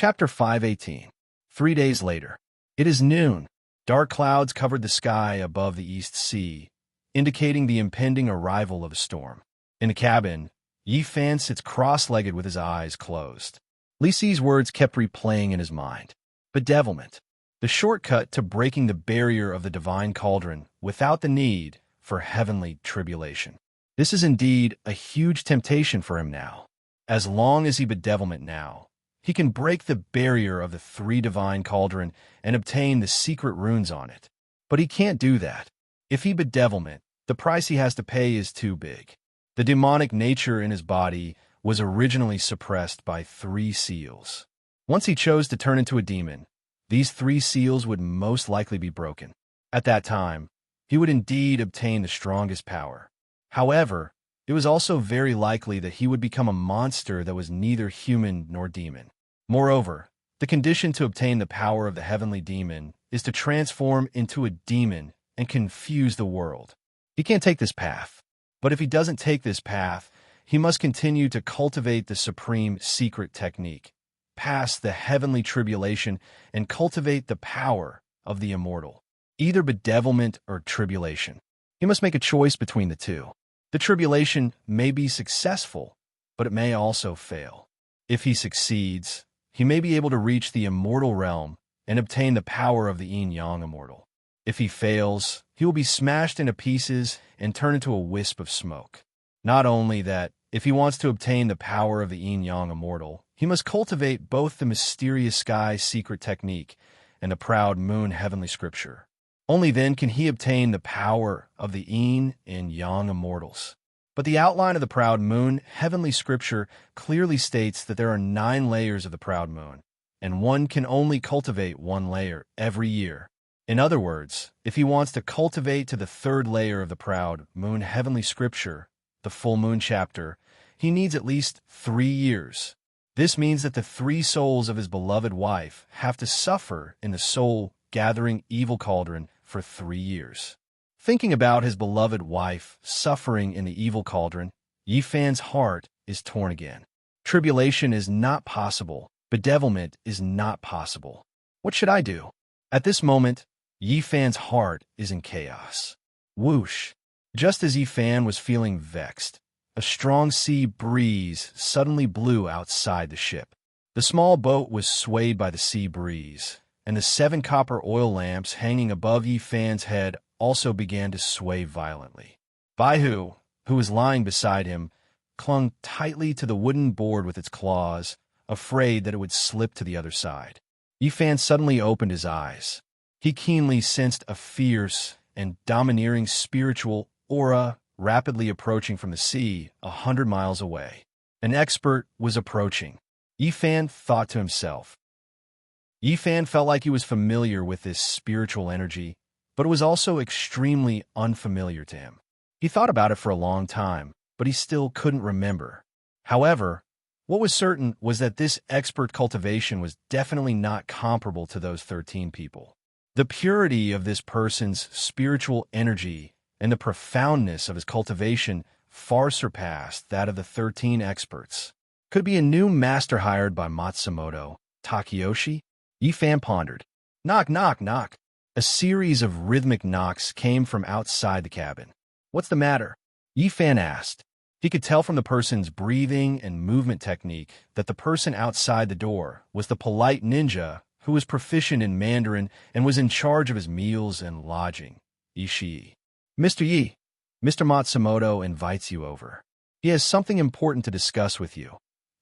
Chapter 518. 3 days later. It is noon. Dark clouds covered the sky above the East Sea, indicating the impending arrival of a storm. In the cabin, Yi Fan sits cross-legged with his eyes closed. Li Si's words kept replaying in his mind. Bedevilment. The shortcut to breaking the barrier of the divine cauldron without the need for heavenly tribulation. This is indeed a huge temptation for him now. As long as he bedevilment now, he can break the barrier of the three divine cauldron and obtain the secret runes on it. But he can't do that. If he bedevilment, the price he has to pay is too big. The demonic nature in his body was originally suppressed by 3 seals. Once he chose to turn into a demon, these 3 seals would most likely be broken. At that time, he would indeed obtain the strongest power. However, it was also very likely that he would become a monster that was neither human nor demon. Moreover, the condition to obtain the power of the heavenly demon is to transform into a demon and confuse the world. He can't take this path. But if he doesn't take this path, he must continue to cultivate the supreme secret technique, pass the heavenly tribulation, and cultivate the power of the immortal. Either bedevilment or tribulation. He must make a choice between the two. The tribulation may be successful, but it may also fail. If he succeeds, he may be able to reach the immortal realm and obtain the power of the yin-yang immortal. If he fails, he will be smashed into pieces and turn into a wisp of smoke. Not only that, if he wants to obtain the power of the yin-yang immortal, he must cultivate both the mysterious sky secret technique and the proud moon heavenly scripture. Only then can he obtain the power of the yin and yang immortals. But the outline of the proud moon heavenly scripture clearly states that there are 9 layers of the proud moon, and one can only cultivate 1 layer every year. In other words, if he wants to cultivate to the 3rd layer of the proud moon heavenly scripture, the full moon chapter, he needs at least 3 years. This means that the 3 souls of his beloved wife have to suffer in the soul-gathering evil cauldron for 3 years. Thinking about his beloved wife suffering in the evil cauldron, Yi Fan's heart is torn again. Tribulation is not possible. Bedevilment is not possible. What should I do? At this moment, Yi Fan's heart is in chaos. Whoosh! Just as Yi Fan was feeling vexed, a strong sea breeze suddenly blew outside the ship. The small boat was swayed by the sea breeze, and the 7 copper oil lamps hanging above Yi Fan's head also began to sway violently. Baihu, who was lying beside him, clung tightly to the wooden board with its claws, afraid that it would slip to the other side. Yi Fan suddenly opened his eyes. He keenly sensed a fierce and domineering spiritual aura rapidly approaching from the sea 100 miles away. An expert was approaching. Yi Fan thought to himself. Yi Fan felt like he was familiar with this spiritual energy, but it was also extremely unfamiliar to him. He thought about it for a long time, but he still couldn't remember. However, what was certain was that this expert cultivation was definitely not comparable to those 13 people. The purity of this person's spiritual energy and the profoundness of his cultivation far surpassed that of the 13 experts. Could it be a new master hired by Matsumoto Takeyoshi? Yi Fan pondered. Knock, knock, knock. A series of rhythmic knocks came from outside the cabin. What's the matter? Yi Fan asked. He could tell from the person's breathing and movement technique that the person outside the door was the polite ninja who was proficient in Mandarin and was in charge of his meals and lodging, Ishii. Mr. Yi, Mr. Matsumoto invites you over. He has something important to discuss with you,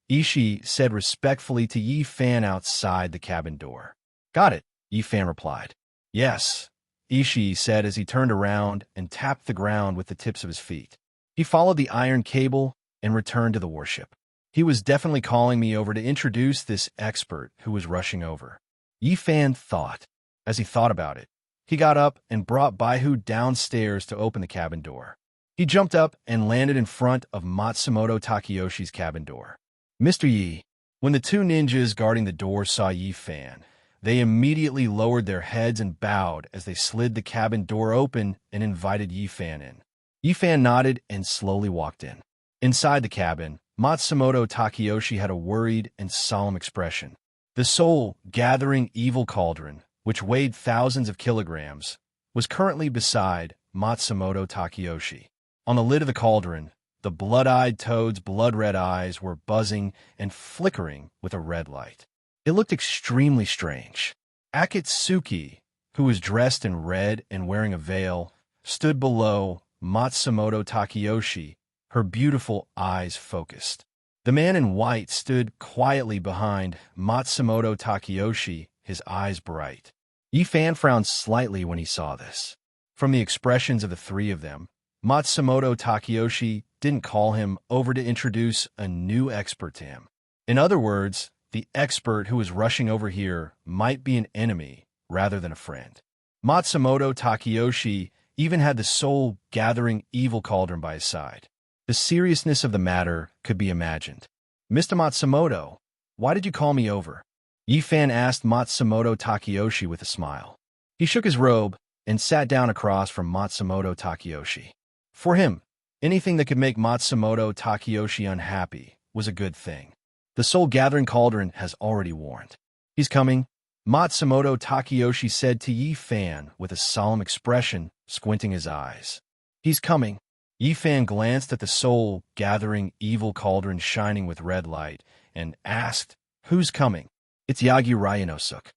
Ishii said respectfully to Yi Fan outside the cabin door. Got it, Yi Fan replied. Yes, Ishii said as he turned around and tapped the ground with the tips of his feet. He followed the iron cable and returned to the warship. He was definitely calling me over to introduce this expert who was rushing over. Yi Fan thought. As he thought about it, he got up and brought Baihu downstairs to open the cabin door. He jumped up and landed in front of Matsumoto Takeyoshi's cabin door. Mr. Yi, when the 2 ninjas guarding the door saw Yi Fan, they immediately lowered their heads and bowed as they slid the cabin door open and invited Yi Fan in. Yi Fan nodded and slowly walked in. Inside the cabin, Matsumoto Takeyoshi had a worried and solemn expression. The soul-gathering evil cauldron, which weighed thousands of kilograms, was currently beside Matsumoto Takeyoshi. On the lid of the cauldron, the blood-eyed toad's blood-red eyes were buzzing and flickering with a red light. It looked extremely strange. Akatsuki, who was dressed in red and wearing a veil, stood below Matsumoto Takeyoshi, her beautiful eyes focused. The man in white stood quietly behind Matsumoto Takeyoshi, his eyes bright. Yifan frowned slightly when he saw this. From the expressions of the three of them, Matsumoto Takeyoshi didn't call him over to introduce a new expert to him. In other words, the expert who was rushing over here might be an enemy rather than a friend. Matsumoto Takeyoshi even had the soul-gathering evil cauldron by his side. The seriousness of the matter could be imagined. "Mr. Matsumoto, why did you call me over?" Yifan asked Matsumoto Takeyoshi with a smile. He shook his robe and sat down across from Matsumoto Takeyoshi. For him, anything that could make Matsumoto Takeyoshi unhappy was a good thing. The soul-gathering cauldron has already warned. "He's coming," Matsumoto Takeyoshi said to Yifan with a solemn expression, squinting his eyes. "He's coming." Yifan glanced at the soul-gathering evil cauldron shining with red light and asked, "Who's coming?" "It's Yagi Ryanosuk."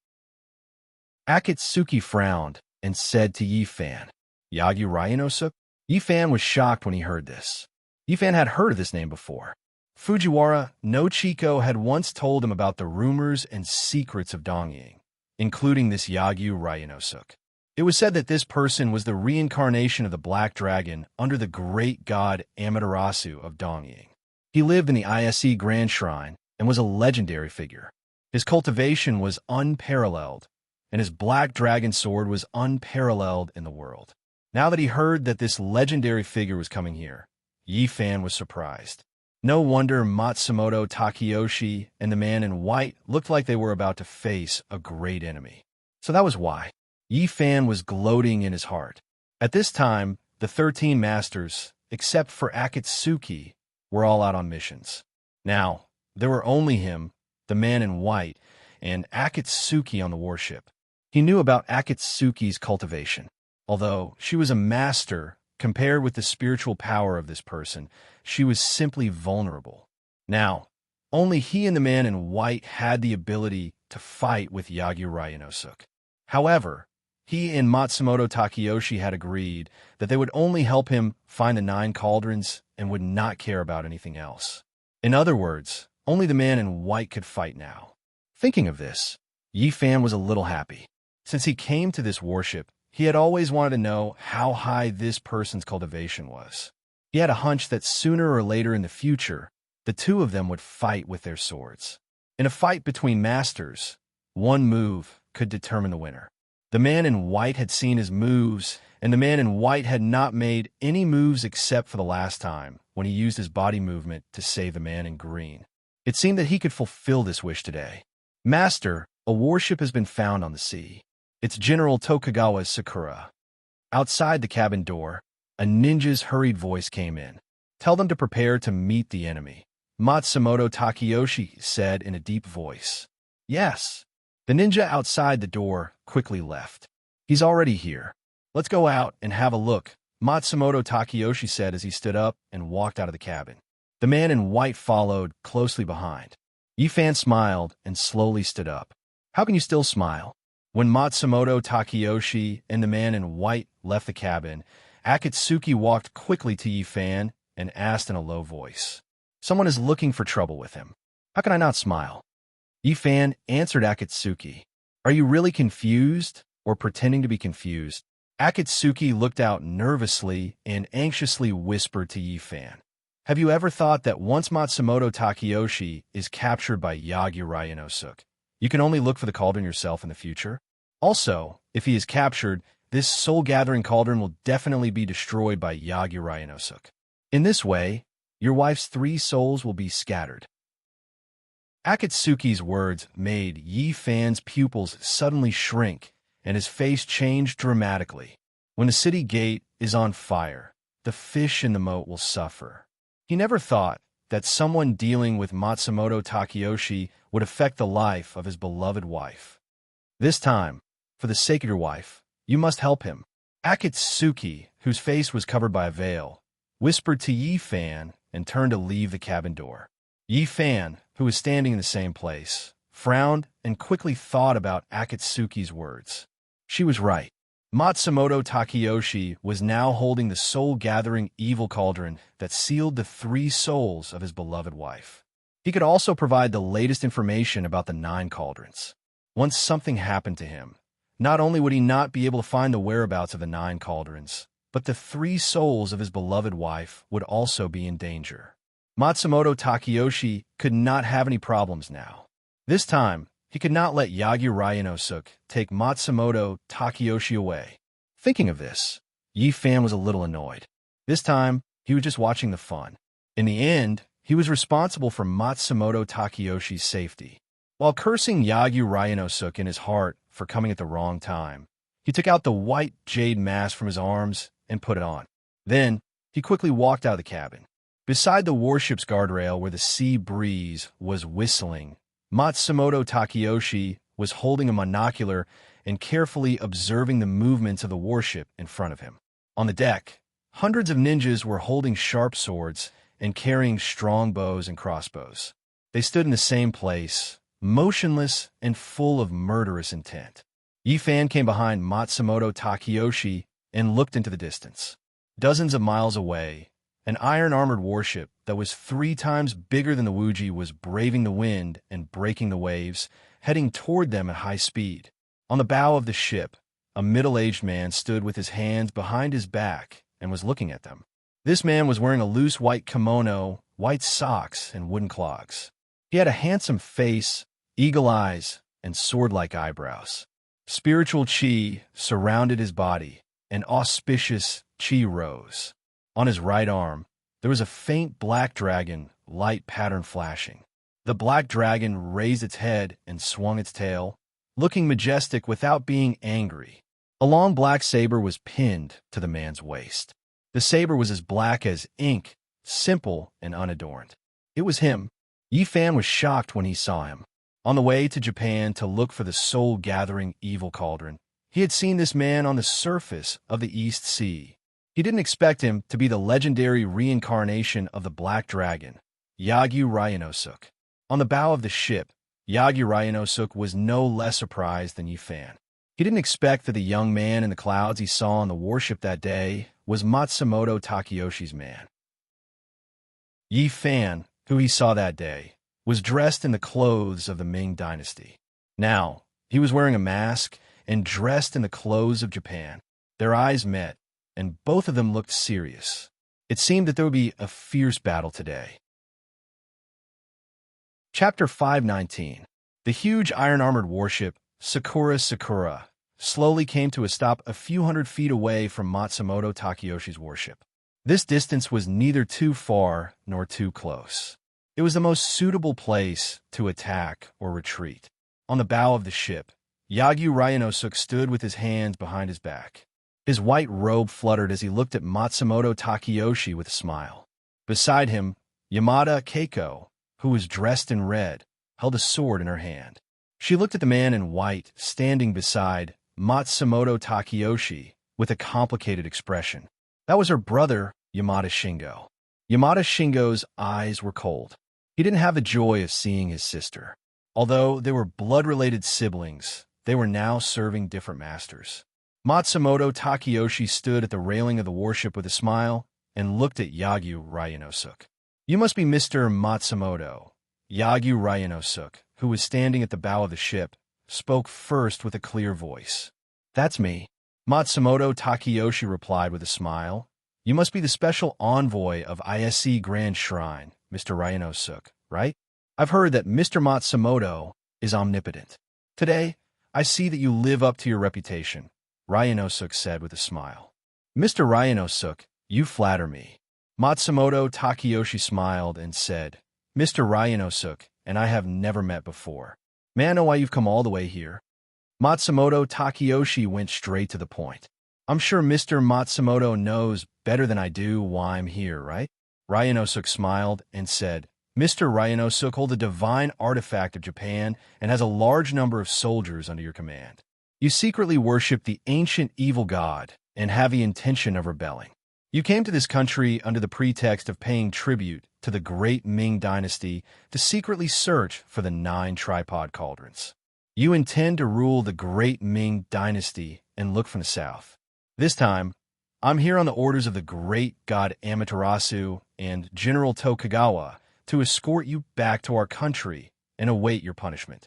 Akatsuki frowned and said to Yifan, "Yagi Ryanosuk?" Yifan was shocked when he heard this. Yifan had heard of this name before. Fujiwara no Chiko had once told him about the rumors and secrets of Dongying, including this Yagyu Ryanosuk. It was said that this person was the reincarnation of the Black Dragon under the great god Amaterasu of Dongying. He lived in the ISE Grand Shrine and was a legendary figure. His cultivation was unparalleled, and his Black Dragon sword was unparalleled in the world. Now that he heard that this legendary figure was coming here, Yifan was surprised. No wonder Matsumoto Takeyoshi and the man in white looked like they were about to face a great enemy. So that was why. Yifan was gloating in his heart. At this time, the 13 masters, except for Akatsuki, were all out on missions. Now, there were only him, the man in white, and Akatsuki on the warship. He knew about Akatsuki's cultivation. Although she was a master, compared with the spiritual power of this person, she was simply vulnerable. Now, only he and the man in white had the ability to fight with Yagyu Ryanosuk. However, he and Matsumoto Takeyoshi had agreed that they would only help him find the 9 cauldrons and would not care about anything else. In other words, only the man in white could fight now. Thinking of this, Yifan was a little happy. Since he came to this warship, he had always wanted to know how high this person's cultivation was. He had a hunch that sooner or later in the future, the two of them would fight with their swords. In a fight between masters, one move could determine the winner. The man in white had seen his moves, and the man in white had not made any moves except for the last time, when he used his body movement to save the man in green. It seemed that he could fulfill this wish today. "Master, a warship has been found on the sea. It's General Tokugawa's Sakura." Outside the cabin door, a ninja's hurried voice came in. "Tell them to prepare to meet the enemy," Matsumoto Takeyoshi said in a deep voice. "Yes." The ninja outside the door quickly left. "He's already here. Let's go out and have a look," Matsumoto Takeyoshi said as he stood up and walked out of the cabin. The man in white followed closely behind. Yifan smiled and slowly stood up. How can you still smile? When Matsumoto Takeyoshi and the man in white left the cabin, Akatsuki walked quickly to Yifan and asked in a low voice, "Someone is looking for trouble with him. How can I not smile?" Yifan answered Akatsuki, "Are you really confused or pretending to be confused?" Akatsuki looked out nervously and anxiously whispered to Yifan, "Have you ever thought that once Matsumoto Takeyoshi is captured by Yagyu Ryanosuk, you can only look for the cauldron yourself in the future? Also, if he is captured, this soul-gathering cauldron will definitely be destroyed by Yagyu Ryanosuk. In this way, your wife's 3 souls will be scattered." Akatsuki's words made Yifan's pupils suddenly shrink, and his face changed dramatically. When the city gate is on fire, the fish in the moat will suffer. He never thought that someone dealing with Matsumoto Takeyoshi would affect the life of his beloved wife. This time, for the sake of your wife, you must help him. Akatsuki, whose face was covered by a veil, whispered to Yi Fan and turned to leave the cabin door. Yi Fan, who was standing in the same place, frowned and quickly thought about Akatsuki's words. She was right. Matsumoto Takeyoshi was now holding the soul-gathering evil cauldron that sealed the 3 souls of his beloved wife. He could also provide the latest information about the 9 cauldrons. Once something happened to him, not only would he not be able to find the whereabouts of the 9 cauldrons, but the 3 souls of his beloved wife would also be in danger. Matsumoto Takeyoshi could not have any problems now. This time, he could not let Yagyu Ryanosuke take Matsumoto Takeyoshi away. Thinking of this, Yi Fan was a little annoyed. This time, he was just watching the fun. In the end, he was responsible for Matsumoto Takeyoshi's safety. While cursing Yagyu Ryanosuke in his heart for coming at the wrong time, he took out the white jade mask from his arms and put it on. Then, he quickly walked out of the cabin. Beside the warship's guardrail where the sea breeze was whistling, Matsumoto Takeyoshi was holding a monocular and carefully observing the movements of the warship in front of him. On the deck, hundreds of ninjas were holding sharp swords and carrying strong bows and crossbows. They stood in the same place, motionless and full of murderous intent. Yi Fan came behind Matsumoto Takeyoshi and looked into the distance. Dozens of miles away, an iron-armored warship that was 3 times bigger than the Wuji was braving the wind and breaking the waves, heading toward them at high speed. On the bow of the ship, a middle-aged man stood with his hands behind his back and was looking at them. This man was wearing a loose white kimono, white socks, and wooden clogs. He had a handsome face, eagle eyes, and sword-like eyebrows. Spiritual chi surrounded his body, and auspicious chi rose. On his right arm, there was a faint black dragon, light pattern flashing. The black dragon raised its head and swung its tail, looking majestic without being angry. A long black saber was pinned to the man's waist. The saber was as black as ink, simple and unadorned. It was him. Yi Fan was shocked when he saw him. On the way to Japan to look for the soul-gathering evil cauldron, he had seen this man on the surface of the East Sea. He didn't expect him to be the legendary reincarnation of the Black Dragon, Yagyu Ryanosuke. On the bow of the ship, Yagyu Ryanosuke was no less surprised than Yi Fan. He didn't expect that the young man in the clouds he saw on the warship that day was Matsumoto Takeyoshi's man. Yi Fan, who he saw that day, was dressed in the clothes of the Ming dynasty. Now, he was wearing a mask and dressed in the clothes of Japan. Their eyes met, and both of them looked serious. It seemed that there would be a fierce battle today. Chapter 519. The huge iron-armored warship, Sakura, slowly came to a stop a few hundred feet away from Matsumoto Takeyoshi's warship. This distance was neither too far nor too close. It was the most suitable place to attack or retreat. On the bow of the ship, Yagyu Ryanosuke stood with his hands behind his back. His white robe fluttered as he looked at Matsumoto Takeyoshi with a smile. Beside him, Yamada Keiko, who was dressed in red, held a sword in her hand. She looked at the man in white standing beside Matsumoto Takeyoshi with a complicated expression. That was her brother, Yamada Shingo. Yamada Shingo's eyes were cold. He didn't have the joy of seeing his sister. Although they were blood-related siblings, they were now serving different masters. Matsumoto Takeyoshi stood at the railing of the warship with a smile and looked at Yagyu Ryanosuke. "You must be Mr. Matsumoto." Yagyu Ryanosuke, who was standing at the bow of the ship, spoke first with a clear voice. "That's me." Matsumoto Takeyoshi replied with a smile. "You must be the special envoy of ISC Grand Shrine, Mr. Ryanosuke, right? I've heard that Mr. Matsumoto is omnipotent. Today, I see that you live up to your reputation," Ryanosuke said with a smile. "Mr. Ryanosuke, you flatter me." Matsumoto Takeyoshi smiled and said, "Mr. Ryanosuke and I have never met before. May I know why you've come all the way here?" Matsumoto Takeyoshi went straight to the point. "I'm sure Mr. Matsumoto knows better than I do why I'm here, right?" Ryanosuk smiled and said, Mr. Ryanosuk holds a divine artifact of Japan and has a large number of soldiers under your command. You secretly worship the ancient evil god and have the intention of rebelling. You came to this country under the pretext of paying tribute to the great Ming dynasty to secretly search for the 9 tripod cauldrons. You intend to rule the great Ming dynasty and look from the south. This time, I'm here on the orders of the great god Amaterasu and General Tokugawa to escort you back to our country and await your punishment.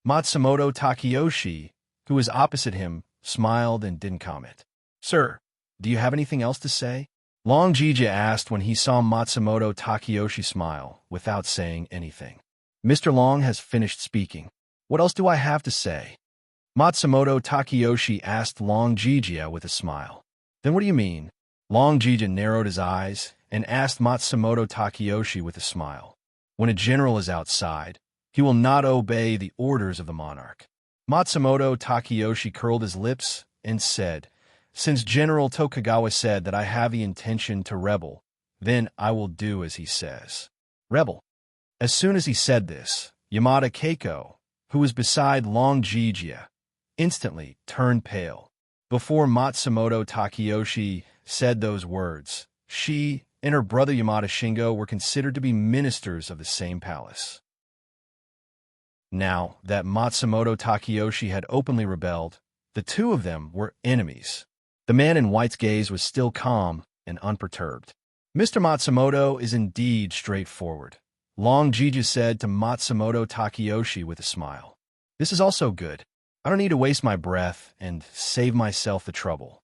Matsumoto Takeyoshi, who was opposite him, smiled and didn't comment. Sir, do you have anything else to say? Long Jija asked when he saw Matsumoto Takeyoshi smile without saying anything. Mr. Long has finished speaking. What else do I have to say? Matsumoto Takeyoshi asked Long Jija with a smile. Then what do you mean? Long Jija narrowed his eyes and asked Matsumoto Takeyoshi with a smile. When a general is outside, he will not obey the orders of the monarch. Matsumoto Takeyoshi curled his lips and said, Since General Tokugawa said that I have the intention to rebel, then I will do as he says. Rebel. As soon as he said this, Yamada Keiko, who was beside Long Jija, instantly turned pale. Before Matsumoto Takeyoshi said those words, she and her brother Yamada Shingo were considered to be ministers of the same palace. Now that Matsumoto Takeyoshi had openly rebelled, the two of them were enemies. The man in white's gaze was still calm and unperturbed. Mr. Matsumoto is indeed straightforward, Long Jija said to Matsumoto Takeyoshi with a smile. This is also good. I don't need to waste my breath and save myself the trouble.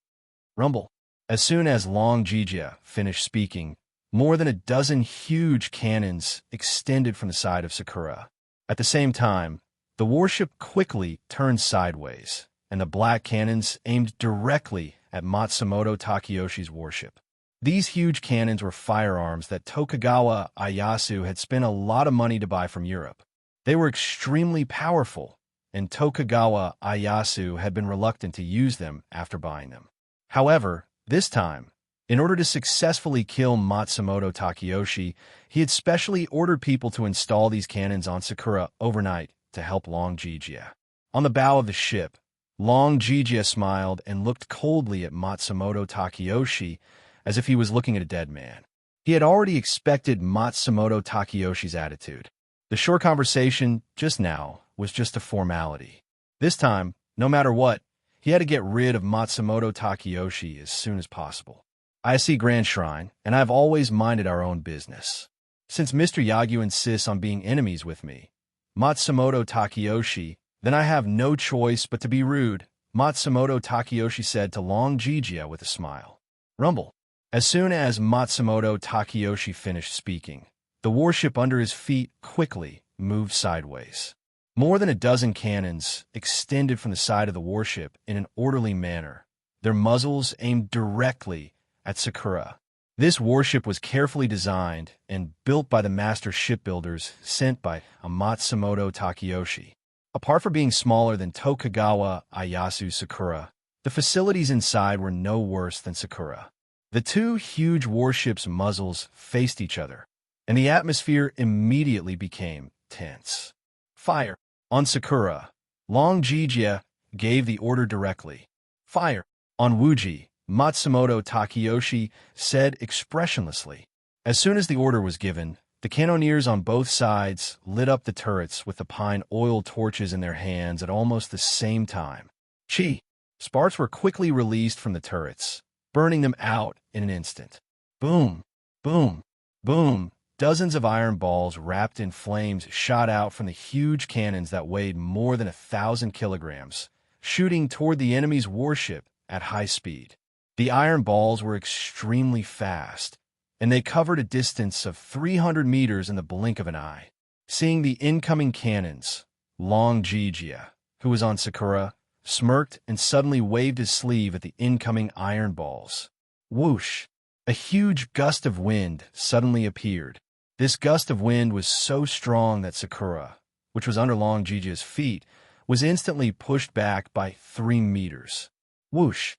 Rumble. As soon as Long Jija finished speaking, more than a dozen huge cannons extended from the side of Sakura. At the same time, the warship quickly turned sideways, and the black cannons aimed directly at Matsumoto Takeyoshi's warship. These huge cannons were firearms that Tokugawa Ieyasu had spent a lot of money to buy from Europe. They were extremely powerful, and Tokugawa Ieyasu had been reluctant to use them after buying them. However, this time, in order to successfully kill Matsumoto Takeyoshi, he had specially ordered people to install these cannons on Sakura overnight to help Long Jija. On the bow of the ship, Long Jija smiled and looked coldly at Matsumoto Takeyoshi as if he was looking at a dead man. He had already expected Matsumoto Takeyoshi's attitude. The short conversation just now was just a formality. This time, no matter what, he had to get rid of Matsumoto Takeyoshi as soon as possible. I see Grand Shrine, and I have always minded our own business. Since Mr. Yagyu insists on being enemies with me, Matsumoto Takeyoshi, then I have no choice but to be rude, Matsumoto Takeyoshi said to Long Jija with a smile. Rumble. As soon as Matsumoto Takeyoshi finished speaking, the warship under his feet quickly moved sideways. More than a dozen cannons extended from the side of the warship in an orderly manner, their muzzles aimed directly at Sakura. This warship was carefully designed and built by the master shipbuilders sent by Matsumoto Takeyoshi. Apart from being smaller than Tokugawa Ieyasu Sakura, the facilities inside were no worse than Sakura. The two huge warships' muzzles faced each other, and the atmosphere immediately became tense. Fire! On Sakura, Long Jija gave the order directly. Fire! On Wuji, Matsumoto Takeyoshi said expressionlessly. As soon as the order was given, the cannoneers on both sides lit up the turrets with the pine oil torches in their hands at almost the same time. Chi! Sparks were quickly released from the turrets, burning them out in an instant. Boom! Boom! Boom! Dozens of iron balls wrapped in flames shot out from the huge cannons that weighed more than 1,000 kilograms, shooting toward the enemy's warship at high speed. The iron balls were extremely fast, and they covered a distance of 300 meters in the blink of an eye. Seeing the incoming cannons, Long Jija, who was on Sakura, smirked and suddenly waved his sleeve at the incoming iron balls. Whoosh! A huge gust of wind suddenly appeared. This gust of wind was so strong that Sakura, which was under Long Jija's feet, was instantly pushed back by 3 meters. Whoosh!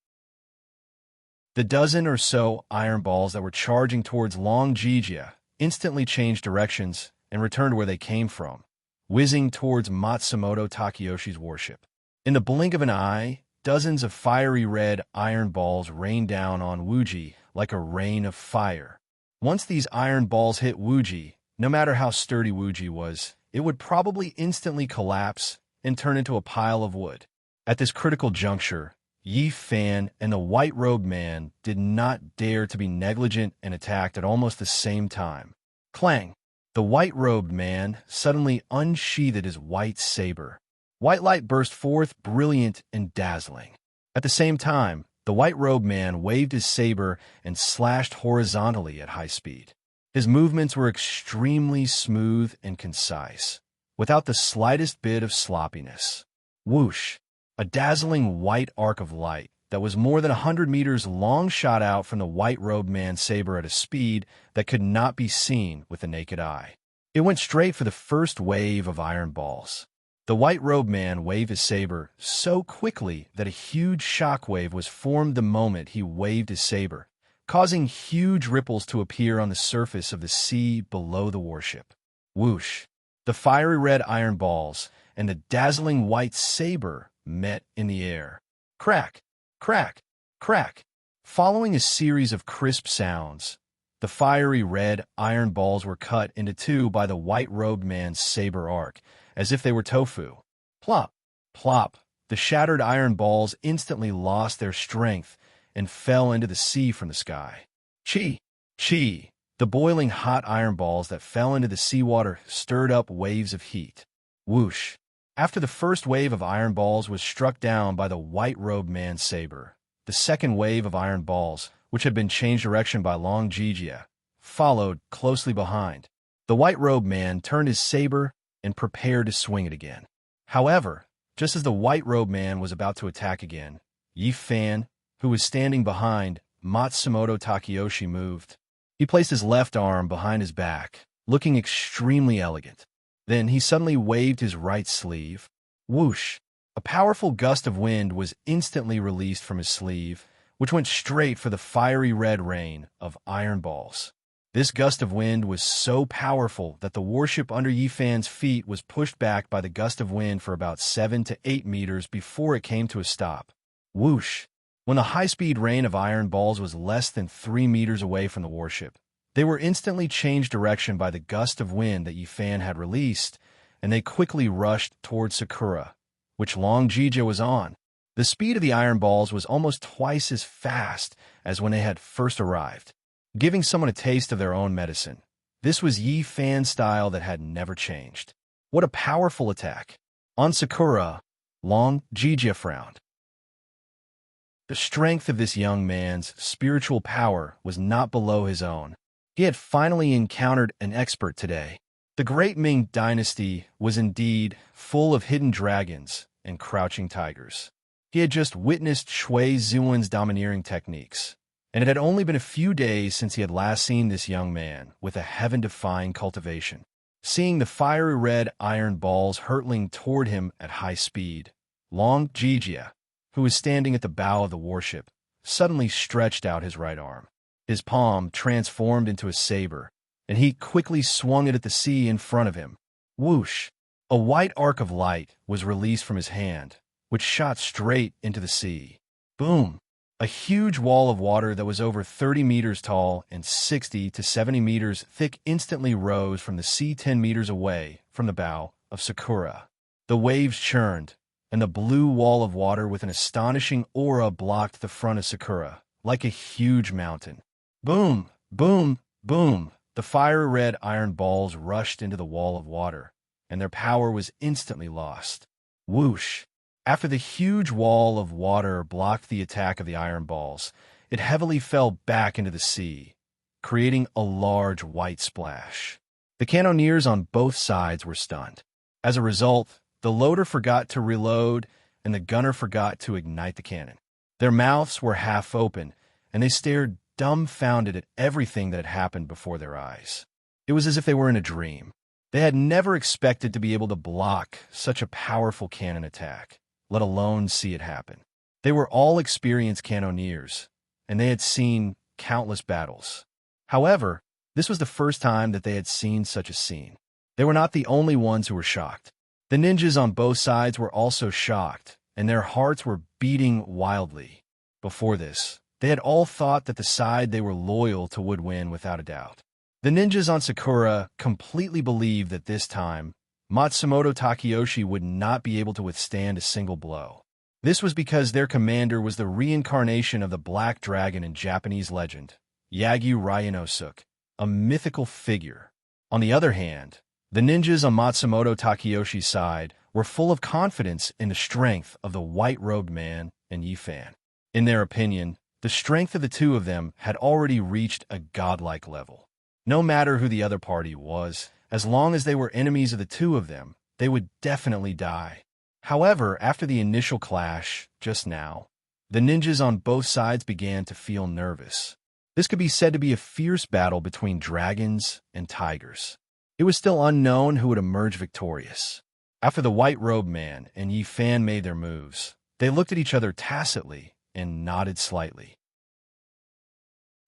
The dozen or so iron balls that were charging towards Long Jijia instantly changed directions and returned where they came from, whizzing towards Matsumoto Takayoshi's warship. In the blink of an eye, dozens of fiery red iron balls rained down on Wuji like a rain of fire. Once these iron balls hit Wuji, no matter how sturdy Wuji was, it would probably instantly collapse and turn into a pile of wood. At this critical juncture, Yi Fan and the white-robed man did not dare to be negligent and attacked at almost the same time. Clang! The white-robed man suddenly unsheathed his white saber. White light burst forth, brilliant and dazzling. At the same time, the white-robed man waved his saber and slashed horizontally at high speed. His movements were extremely smooth and concise, without the slightest bit of sloppiness. Whoosh! A dazzling white arc of light that was more than 100 meters long shot out from the white-robed man's saber at a speed that could not be seen with the naked eye. It went straight for the first wave of iron balls. The white-robed man waved his saber so quickly that a huge shockwave was formed the moment he waved his saber, causing huge ripples to appear on the surface of the sea below the warship. Whoosh! The fiery red iron balls and the dazzling white saber met in the air. Crack! Crack! Crack! Following a series of crisp sounds, the fiery red iron balls were cut into two by the white-robed man's saber arc, as if they were tofu. Plop! Plop! The shattered iron balls instantly lost their strength and fell into the sea from the sky. Chi! Chi! The boiling hot iron balls that fell into the seawater stirred up waves of heat. Whoosh! After the first wave of iron balls was struck down by the white-robed man's saber, the second wave of iron balls, which had been changed direction by Long Jijia, followed closely behind. The white-robed man turned his saber and prepared to swing it again. However, just as the white-robed man was about to attack again, Yi Fan, who was standing behind Matsumoto Takayoshi, moved. He placed his left arm behind his back, looking extremely elegant. Then he suddenly waved his right sleeve. Whoosh! A powerful gust of wind was instantly released from his sleeve, which went straight for the fiery red rain of iron balls. This gust of wind was so powerful that the warship under Yi Fan's feet was pushed back by the gust of wind for about 7 to 8 meters before it came to a stop. Whoosh! When the high-speed rain of iron balls was less than 3 meters away from the warship, they were instantly changed direction by the gust of wind that Yi Fan had released, and they quickly rushed toward Sakura, which Long Jijia was on. The speed of the iron balls was almost twice as fast as when they had first arrived, giving someone a taste of their own medicine. This was Yi Fan's style that had never changed. What a powerful attack! On Sakura, Long Jijia frowned. The strength of this young man's spiritual power was not below his own. He had finally encountered an expert today. The Great Ming Dynasty was indeed full of hidden dragons and crouching tigers. He had just witnessed Shui Zuan's domineering techniques, and it had only been a few days since he had last seen this young man with a heaven-defying cultivation. Seeing the fiery red iron balls hurtling toward him at high speed, Long Jijia, who was standing at the bow of the warship, suddenly stretched out his right arm. His palm transformed into a saber, and he quickly swung it at the sea in front of him. Whoosh! A white arc of light was released from his hand, which shot straight into the sea. Boom! A huge wall of water that was over 30 meters tall and 60 to 70 meters thick instantly rose from the sea 10 meters away from the bow of Sakura. The waves churned, and the blue wall of water with an astonishing aura blocked the front of Sakura, like a huge mountain. Boom! Boom! Boom! The fiery red iron balls rushed into the wall of water, and their power was instantly lost. Whoosh! After the huge wall of water blocked the attack of the iron balls, it heavily fell back into the sea, creating a large white splash. The cannoneers on both sides were stunned. As a result, the loader forgot to reload, and the gunner forgot to ignite the cannon. Their mouths were half open, and they stared dumbfounded at everything that had happened before their eyes. It was as if they were in a dream. They had never expected to be able to block such a powerful cannon attack, let alone see it happen. They were all experienced cannoneers, and they had seen countless battles. However, this was the first time that they had seen such a scene. They were not the only ones who were shocked. The ninjas on both sides were also shocked, and their hearts were beating wildly. Before this, they had all thought that the side they were loyal to would win without a doubt. The ninjas on Sakura completely believed that this time, Matsumoto Takeyoshi would not be able to withstand a single blow. This was because their commander was the reincarnation of the Black Dragon in Japanese legend, Yagyu Ryanosuke, a mythical figure. On the other hand, the ninjas on Matsumoto Takeyoshi's side were full of confidence in the strength of the white-robed man and Yifan. In their opinion, the strength of the two of them had already reached a godlike level. No matter who the other party was, as long as they were enemies of the two of them, they would definitely die. However, after the initial clash, just now, the ninjas on both sides began to feel nervous. This could be said to be a fierce battle between dragons and tigers. It was still unknown who would emerge victorious. After the white-robed man and Yifan made their moves, they looked at each other tacitly and nodded slightly.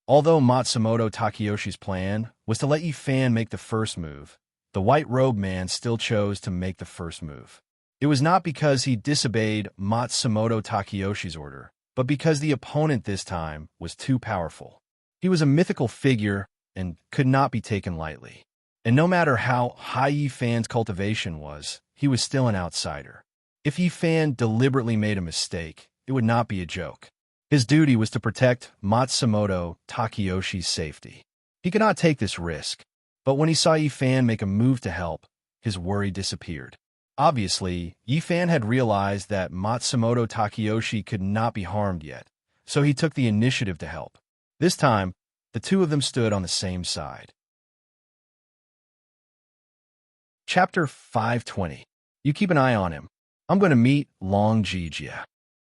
Although Matsumoto Takeyoshi's plan was to let Yifan make the first move, the white-robed man still chose to make the first move. It was not because he disobeyed Matsumoto Takeyoshi's order, but because the opponent this time was too powerful. He was a mythical figure and could not be taken lightly. And no matter how high Yifan's cultivation was, he was still an outsider. If Yifan deliberately made a mistake, it would not be a joke. His duty was to protect Matsumoto Takeyoshi's safety. He could not take this risk, but when he saw Yifan make a move to help, his worry disappeared. Obviously, Yifan had realized that Matsumoto Takeyoshi could not be harmed yet, so he took the initiative to help. This time, the two of them stood on the same side. Chapter 520. You keep an eye on him. I'm going to meet Long Jijia.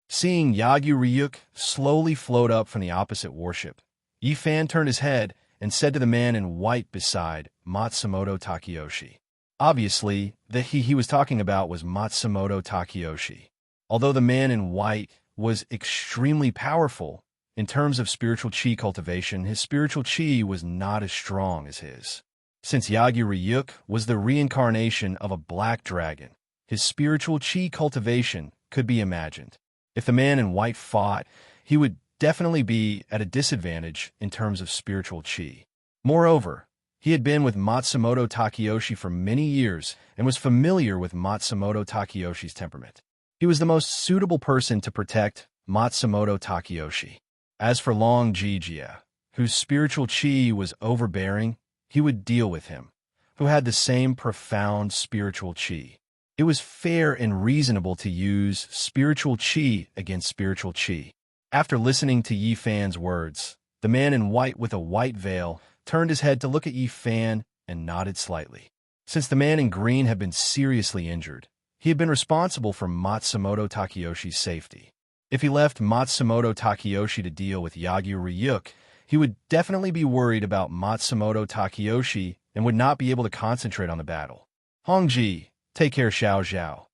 Seeing Yagyu Ryuk slowly float up from the opposite warship, Yifan turned his head and said to the man in white beside Matsumoto Takeyoshi. Obviously, the he was talking about was Matsumoto Takeyoshi. Although the man in white was extremely powerful, in terms of spiritual chi cultivation, his spiritual chi was not as strong as his. Since Yagyu Ryuk was the reincarnation of a black dragon, his spiritual chi cultivation could be imagined. If the man in white fought, he would definitely be at a disadvantage in terms of spiritual chi. Moreover, he had been with Matsumoto Takeyoshi for many years and was familiar with Matsumoto Takeyoshi's temperament. He was the most suitable person to protect Matsumoto Takeyoshi. As for Long Jijia, whose spiritual chi was overbearing, he would deal with him, who had the same profound spiritual chi. It was fair and reasonable to use spiritual chi against spiritual chi. After listening to Yifan's words, the man in white with a white veil turned his head to look at Yifan and nodded slightly. Since the man in green had been seriously injured, he had been responsible for Matsumoto Takeyoshi's safety. If he left Matsumoto Takeyoshi to deal with Yagyu Ryuk, he would definitely be worried about Matsumoto Takeyoshi and would not be able to concentrate on the battle. Hongji, take care Xiao Zhao,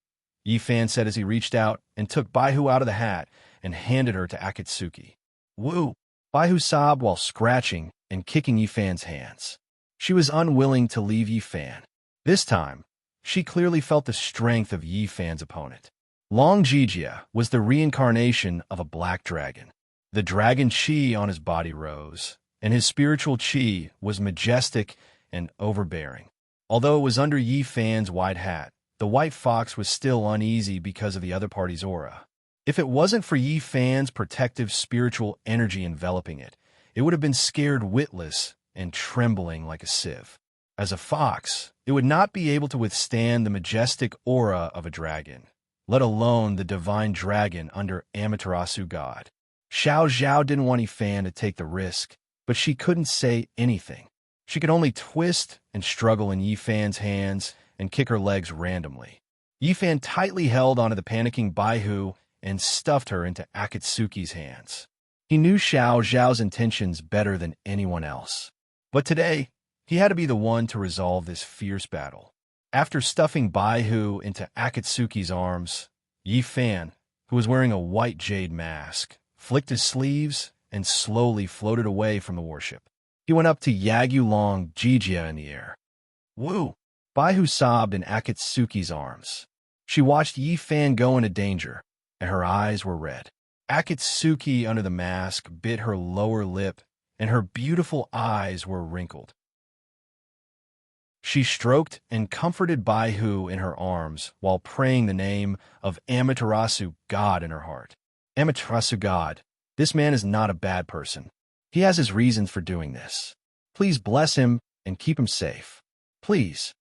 Yifan said as he reached out and took Baihu out of the hat and handed her to Akatsuki. Woo! Baihu sobbed while scratching and kicking Yifan's hands. She was unwilling to leave Yifan. This time, she clearly felt the strength of Yifan's opponent. Long Jijia was the reincarnation of a black dragon. The dragon chi on his body rose, and his spiritual chi was majestic and overbearing. Although it was under Yifan's white hat, the white fox was still uneasy because of the other party's aura. If it wasn't for Yifan's protective spiritual energy enveloping it, it would have been scared witless and trembling like a sieve. As a fox, it would not be able to withstand the majestic aura of a dragon, let alone the divine dragon under Amaterasu god. Xiao Zhao didn't want Yifan to take the risk, but she couldn't say anything. She could only twist and struggle in Yifan's hands and kick her legs randomly. Yifan tightly held onto the panicking Baihu and stuffed her into Akatsuki's hands. He knew Xiao Zhao's intentions better than anyone else. But today, he had to be the one to resolve this fierce battle. After stuffing Baihu into Akatsuki's arms, Yifan, who was wearing a white jade mask, flicked his sleeves and slowly floated away from the warship. He went up to Yagyu Long Jijia in the air. Woo! Baihu sobbed in Akatsuki's arms. She watched Yi Fan go into danger, and her eyes were red. Akatsuki, under the mask, bit her lower lip, and her beautiful eyes were wrinkled. She stroked and comforted Baihu in her arms while praying the name of Amaterasu God in her heart. Amaterasu God, this man is not a bad person. He has his reasons for doing this. Please bless him and keep him safe. Please.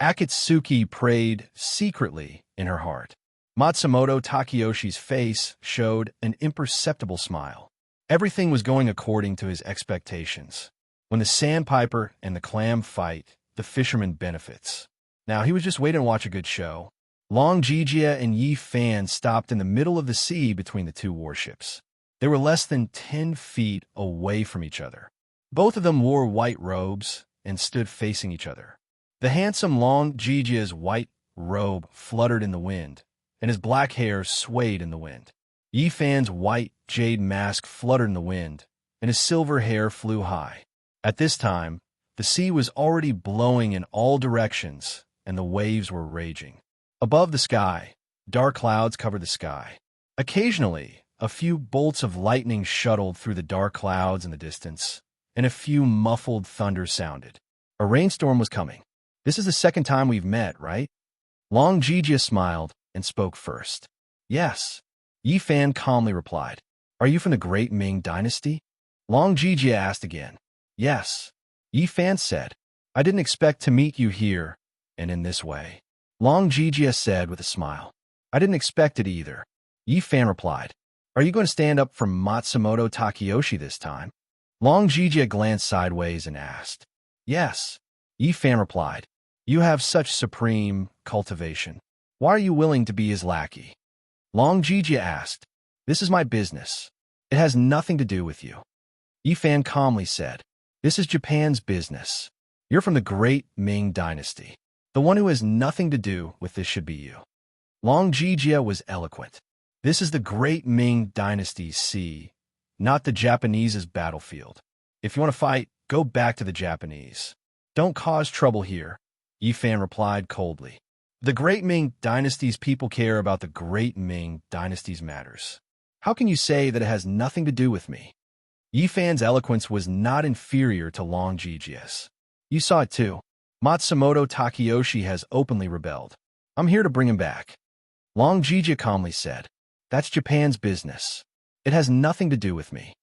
Akatsuki prayed secretly in her heart. Matsumoto Takayoshi's face showed an imperceptible smile. Everything was going according to his expectations. When the sandpiper and the clam fight, the fisherman benefits. Now he was just waiting to watch a good show. Long Jijia and Yi Fan stopped in the middle of the sea between the two warships. They were less than 10 feet away from each other. Both of them wore white robes and stood facing each other. The handsome Long Jijia's white robe fluttered in the wind, and his black hair swayed in the wind. Yi Fan's white jade mask fluttered in the wind, and his silver hair flew high. At this time, the sea was already blowing in all directions, and the waves were raging. Above the sky, dark clouds covered the sky. Occasionally, a few bolts of lightning shuttled through the dark clouds in the distance, and a few muffled thunder sounded. A rainstorm was coming. This is the second time we've met, right? Long Jijia smiled and spoke first. Yes. Yi Fan calmly replied. Are you from the Great Ming Dynasty? Long Jijia asked again. Yes. Yi Fan said. I didn't expect to meet you here, and in this way. Long Jijia said with a smile. I didn't expect it either. Yi Fan replied. Are you going to stand up for Matsumoto Takayoshi this time? Long Jijia glanced sideways and asked. Yes. Yi Fan replied. You have such supreme cultivation. Why are you willing to be his lackey? Long Jijia asked. This is my business. It has nothing to do with you. Yi Fan calmly said. This is Japan's business. You're from the Great Ming Dynasty. The one who has nothing to do with this should be you. Long Jijia was eloquent. This is the Great Ming Dynasty's sea, not the Japanese's battlefield. If you want to fight, go back to the Japanese. Don't cause trouble here, Yi Fan replied coldly. The Great Ming Dynasty's people care about the Great Ming Dynasty's matters. How can you say that it has nothing to do with me? Yi Fan's eloquence was not inferior to Long Jijia's. You saw it too. Matsumoto Takayoshi has openly rebelled. I'm here to bring him back. Long Jijia calmly said. That's Japan's business. It has nothing to do with me.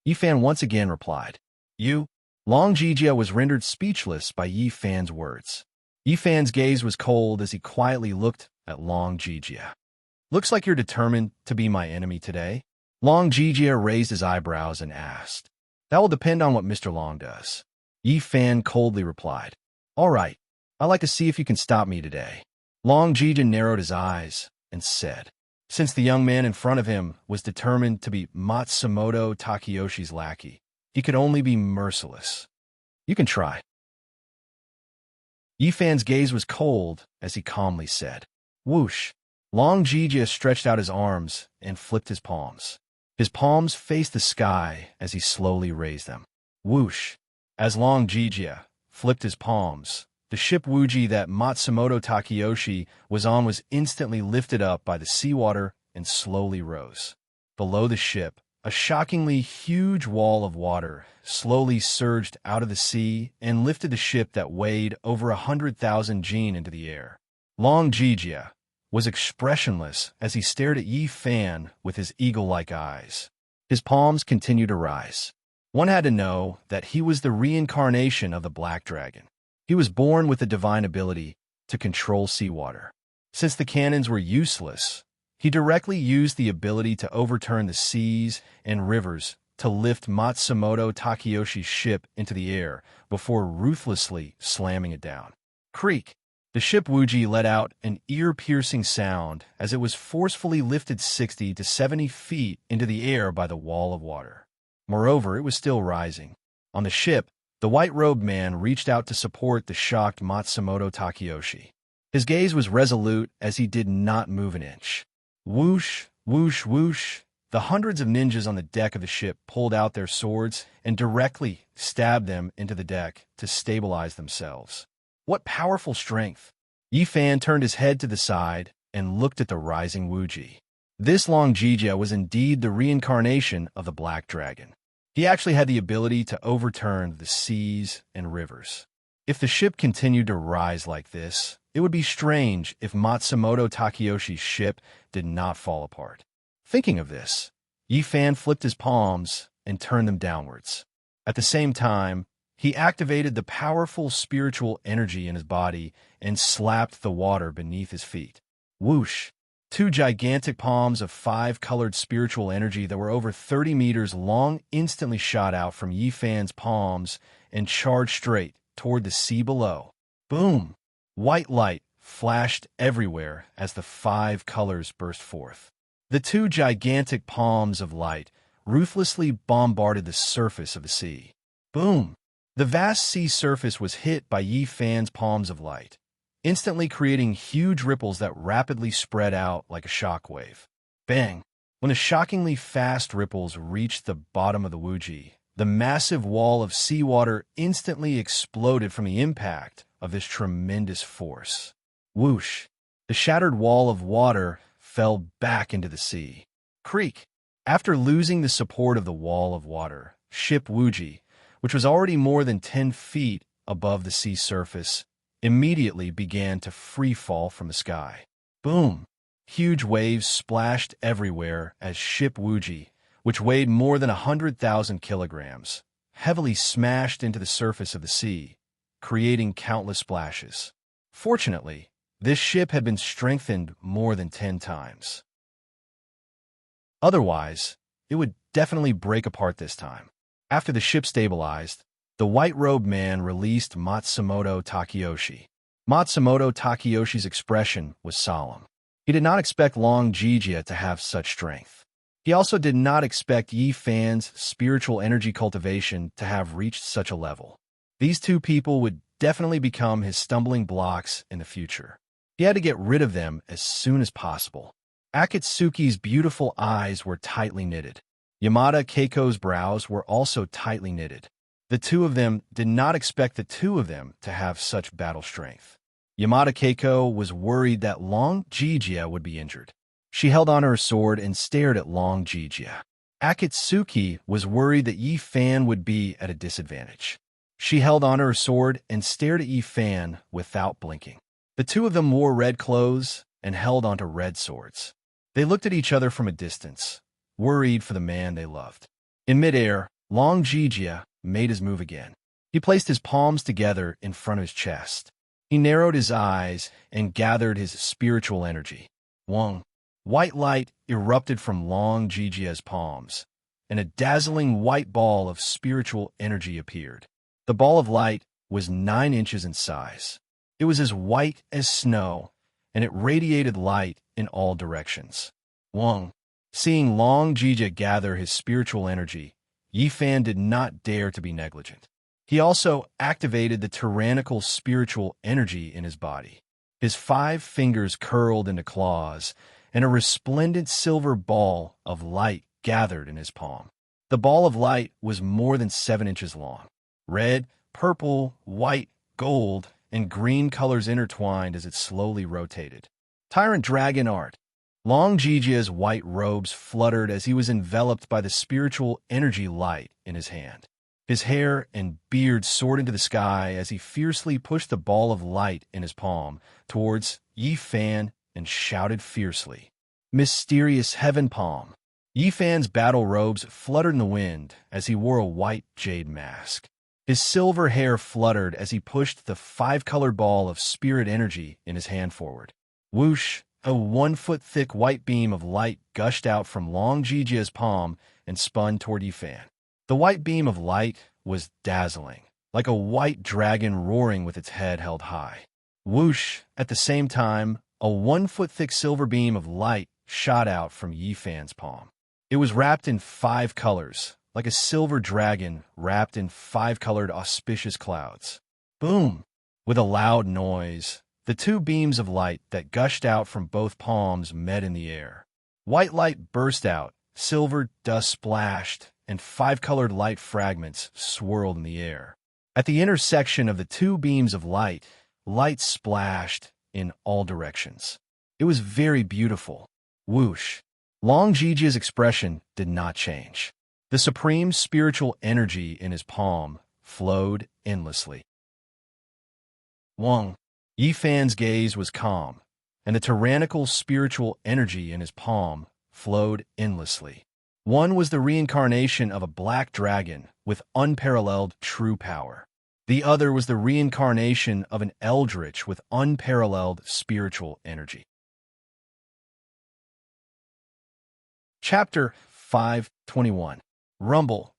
Yi Fan once again replied. You? Long Jijia was rendered speechless by Yi Fan's words. Yi Fan's gaze was cold as he quietly looked at Long Jijia. Looks like you're determined to be my enemy today. Long Jijia raised his eyebrows and asked. That will depend on what Mr. Long does. Yi Fan coldly replied. All right, I'd like to see if you can stop me today. Long Jijia narrowed his eyes and said, since the young man in front of him was determined to be Matsumoto Takayoshi's lackey, he could only be merciless. You can try. Yi Fan's gaze was cold as he calmly said, whoosh. Long Jijia stretched out his arms and flipped his palms. His palms faced the sky as he slowly raised them. Whoosh. As Long Jijia flipped his palms, the ship Wuji that Matsumoto Takayoshi was on was instantly lifted up by the seawater and slowly rose. Below the ship, a shockingly huge wall of water slowly surged out of the sea and lifted the ship that weighed over 100,000 jin into the air. Long Jijia was expressionless as he stared at Yi Fan with his eagle-like eyes. His palms continued to rise. One had to know that he was the reincarnation of the Black Dragon. He was born with the divine ability to control seawater. Since the cannons were useless, he directly used the ability to overturn the seas and rivers to lift Matsumoto Takayoshi's ship into the air before ruthlessly slamming it down. Creak! The ship Wuji let out an ear-piercing sound as it was forcefully lifted 60 to 70 feet into the air by the wall of water. Moreover, it was still rising. On the ship, the white-robed man reached out to support the shocked Matsumoto Takayoshi. His gaze was resolute as he did not move an inch. Whoosh, whoosh, whoosh. The hundreds of ninjas on the deck of the ship pulled out their swords and directly stabbed them into the deck to stabilize themselves. What powerful strength! Yi Fan turned his head to the side and looked at the rising Wuji. This Long Jijia was indeed the reincarnation of the Black Dragon. He actually had the ability to overturn the seas and rivers. If the ship continued to rise like this, it would be strange if Matsumoto Takayoshi's ship did not fall apart. Thinking of this, Yi Fan flipped his palms and turned them downwards. At the same time, he activated the powerful spiritual energy in his body and slapped the water beneath his feet. Whoosh! Two gigantic palms of five-colored spiritual energy that were over 30 meters long instantly shot out from Yi Fan's palms and charged straight toward the sea below. Boom! White light flashed everywhere as the five colors burst forth. The two gigantic palms of light ruthlessly bombarded the surface of the sea. Boom! The vast sea surface was hit by Yi Fan's palms of light, instantly creating huge ripples that rapidly spread out like a shockwave. Bang! When the shockingly fast ripples reached the bottom of the Wuji, the massive wall of seawater instantly exploded from the impact of this tremendous force. Whoosh! The shattered wall of water fell back into the sea. Creak! After losing the support of the wall of water, ship Wuji, which was already more than 10 feet above the sea surface, immediately began to free fall from the sky. Boom! Huge waves splashed everywhere as ship Wuji, which weighed more than 100,000 kilograms, heavily smashed into the surface of the sea, creating countless splashes. Fortunately, this ship had been strengthened more than 10 times. Otherwise, it would definitely break apart this time. After the ship stabilized, the white-robed man released Matsumoto Takayoshi. Matsumoto Takayoshi's expression was solemn. He did not expect Long Jijia to have such strength. He also did not expect Yi Fan's spiritual energy cultivation to have reached such a level. These two people would definitely become his stumbling blocks in the future. He had to get rid of them as soon as possible. Akatsuki's beautiful eyes were tightly knitted. Yamada Keiko's brows were also tightly knitted. The two of them did not expect the two of them to have such battle strength. Yamada Keiko was worried that Long Jijia would be injured. She held on her sword and stared at Long Jijia. Akatsuki was worried that Yi Fan would be at a disadvantage. She held on her sword and stared at Yi Fan without blinking. The two of them wore red clothes and held onto red swords. They looked at each other from a distance, worried for the man they loved. In midair, Long Jijia made his move again. He placed his palms together in front of his chest. He narrowed his eyes and gathered his spiritual energy. Wong. White light erupted from Long Jijia's palms, and a dazzling white ball of spiritual energy appeared. The ball of light was 9 inches in size. It was as white as snow, and it radiated light in all directions. Wong. Seeing Long Jijia gather his spiritual energy, Yi Fan did not dare to be negligent. He also activated the tyrannical spiritual energy in his body. His 5 fingers curled into claws, and a resplendent silver ball of light gathered in his palm. The ball of light was more than 7 inches long. Red, purple, white, gold, and green colors intertwined as it slowly rotated. Tyrant Dragon Art. Long Jijia's white robes fluttered as he was enveloped by the spiritual energy light in his hand. His hair and beard soared into the sky as he fiercely pushed the ball of light in his palm towards Yi Fan and shouted fiercely, "Mysterious Heaven Palm." Yi Fan's battle robes fluttered in the wind as he wore a white jade mask. His silver hair fluttered as he pushed the 5-colored ball of spirit energy in his hand forward. Whoosh! A 1-foot-thick white beam of light gushed out from Long Jijia's palm and spun toward Yi Fan. The white beam of light was dazzling, like a white dragon roaring with its head held high. Whoosh! At the same time, a 1-foot-thick silver beam of light shot out from Yi Fan's palm. It was wrapped in 5 colors, like a silver dragon wrapped in 5-colored auspicious clouds. Boom! With a loud noise, the 2 beams of light that gushed out from both palms met in the air. White light burst out, silver dust splashed, and five-colored light fragments swirled in the air. At the intersection of the two beams of light, light splashed in all directions. It was very beautiful. Whoosh. Long Jijia's expression did not change. The supreme spiritual energy in his palm flowed endlessly. Wang Yifan's gaze was calm, and the tyrannical spiritual energy in his palm flowed endlessly. One was the reincarnation of a black dragon with unparalleled true power. The other was the reincarnation of an eldritch with unparalleled spiritual energy. Chapter 5:21. Rumble.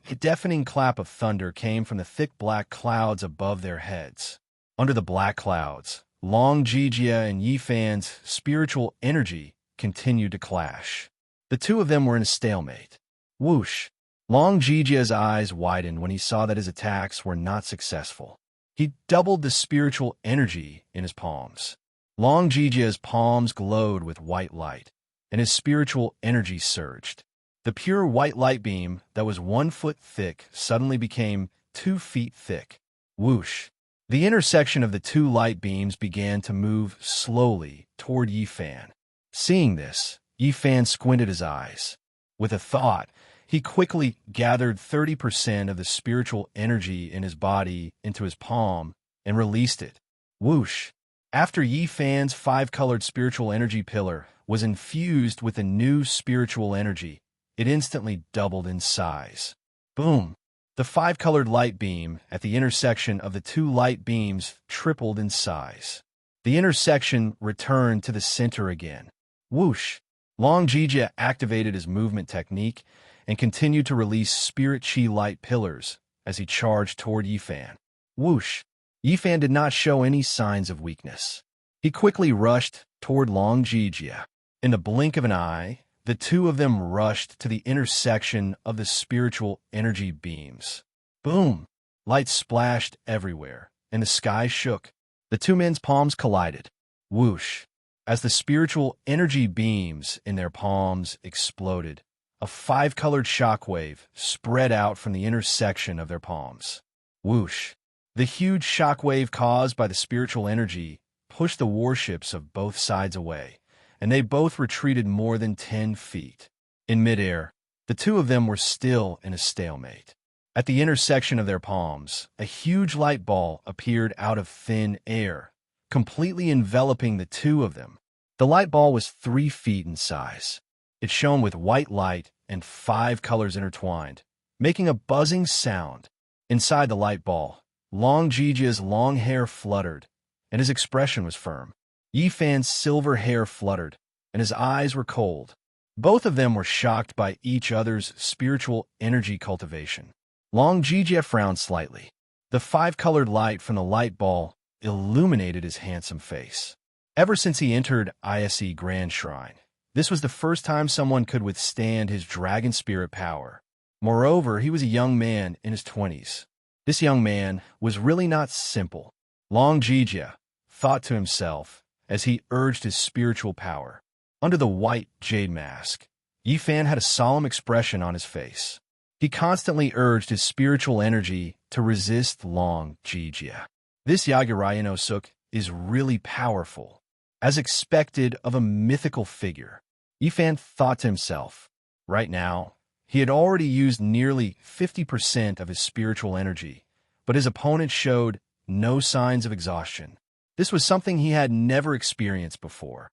A deafening clap of thunder came from the thick black clouds above their heads. Under the black clouds, Long Jijia and Yifan's spiritual energy continued to clash. The two of them were in a stalemate. Whoosh! Long Jijia's eyes widened when he saw that his attacks were not successful. He doubled the spiritual energy in his palms. Long Jijia's palms glowed with white light, and his spiritual energy surged. The pure white light beam that was 1 foot thick suddenly became 2 feet thick. Whoosh! The intersection of the two light beams began to move slowly toward Yifan. Seeing this, Yifan squinted his eyes. With a thought, he quickly gathered 30% of the spiritual energy in his body into his palm and released it. Whoosh! After Yifan's five-colored spiritual energy pillar was infused with a new spiritual energy, it instantly doubled in size. Boom! The five-colored light beam at the intersection of the two light beams tripled in size. The intersection returned to the center again. Whoosh! Long Jijia activated his movement technique and continued to release spirit chi light pillars as he charged toward Yifan. Whoosh! Yifan did not show any signs of weakness. He quickly rushed toward Long Jijia. In the blink of an eye, the two of them rushed to the intersection of the spiritual energy beams. Boom! Light splashed everywhere, and the sky shook. The two men's palms collided. Whoosh! As the spiritual energy beams in their palms exploded, a five-colored shockwave spread out from the intersection of their palms. Whoosh! The huge shockwave caused by the spiritual energy pushed the warships of both sides away, and they both retreated more than 10 feet. In midair, the two of them were still in a stalemate. At the intersection of their palms, a huge light ball appeared out of thin air, completely enveloping the two of them. The light ball was 3 feet in size. It shone with white light and 5 colors intertwined, making a buzzing sound. Inside the light ball, Long Jijia's long hair fluttered, and his expression was firm. Yifan's silver hair fluttered, and his eyes were cold. Both of them were shocked by each other's spiritual energy cultivation. Long Jijia frowned slightly. The 5-colored light from the light ball illuminated his handsome face. Ever since he entered ISE Grand Shrine, this was the first time someone could withstand his dragon spirit power. Moreover, he was a young man in his 20s. This young man was really not simple. Long Jijia thought to himself as he urged his spiritual power. Under the white jade mask, Yifan had a solemn expression on his face. He constantly urged his spiritual energy to resist Long Jijia. This Yaguraya no Suk is really powerful, as expected of a mythical figure. Yifan thought to himself. Right now, he had already used nearly 50% of his spiritual energy, but his opponent showed no signs of exhaustion. This was something he had never experienced before.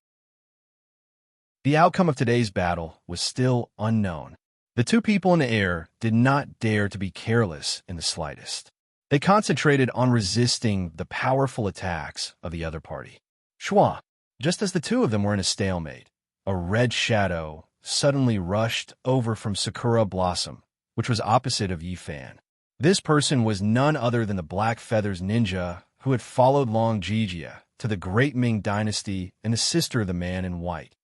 The outcome of today's battle was still unknown. The two people in the air did not dare to be careless in the slightest. They concentrated on resisting the powerful attacks of the other party. Shua! Just as the two of them were in a stalemate, a red shadow suddenly rushed over from Sakura Blossom, which was opposite of Yifan. This person was none other than the Black Feathers ninja who had followed Long Jijia to the Great Ming Dynasty and the sister of the man in white.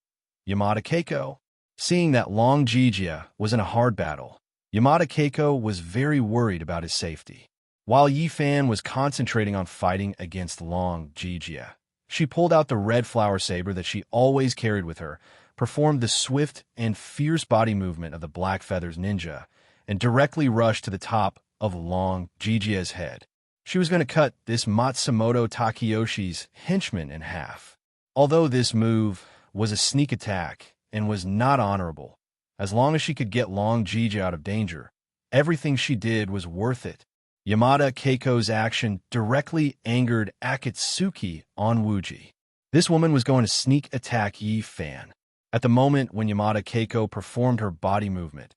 Yamada Keiko. Seeing that Long Jijia was in a hard battle, Yamada Keiko was very worried about his safety. While Yifan was concentrating on fighting against Long Jijia, she pulled out the red flower saber that she always carried with her, performed the swift and fierce body movement of the Black Feathers ninja and directly rushed to the top of Long Jijia's head. She was going to cut this Matsumoto Takayoshi's henchman in half. Although this move was a sneak attack and was not honorable, as long as she could get Long Jiji out of danger, everything she did was worth it. Yamada Keiko's action directly angered Akatsuki on Wuji. This woman was going to sneak attack Yi Fan. At the moment when Yamada Keiko performed her body movement,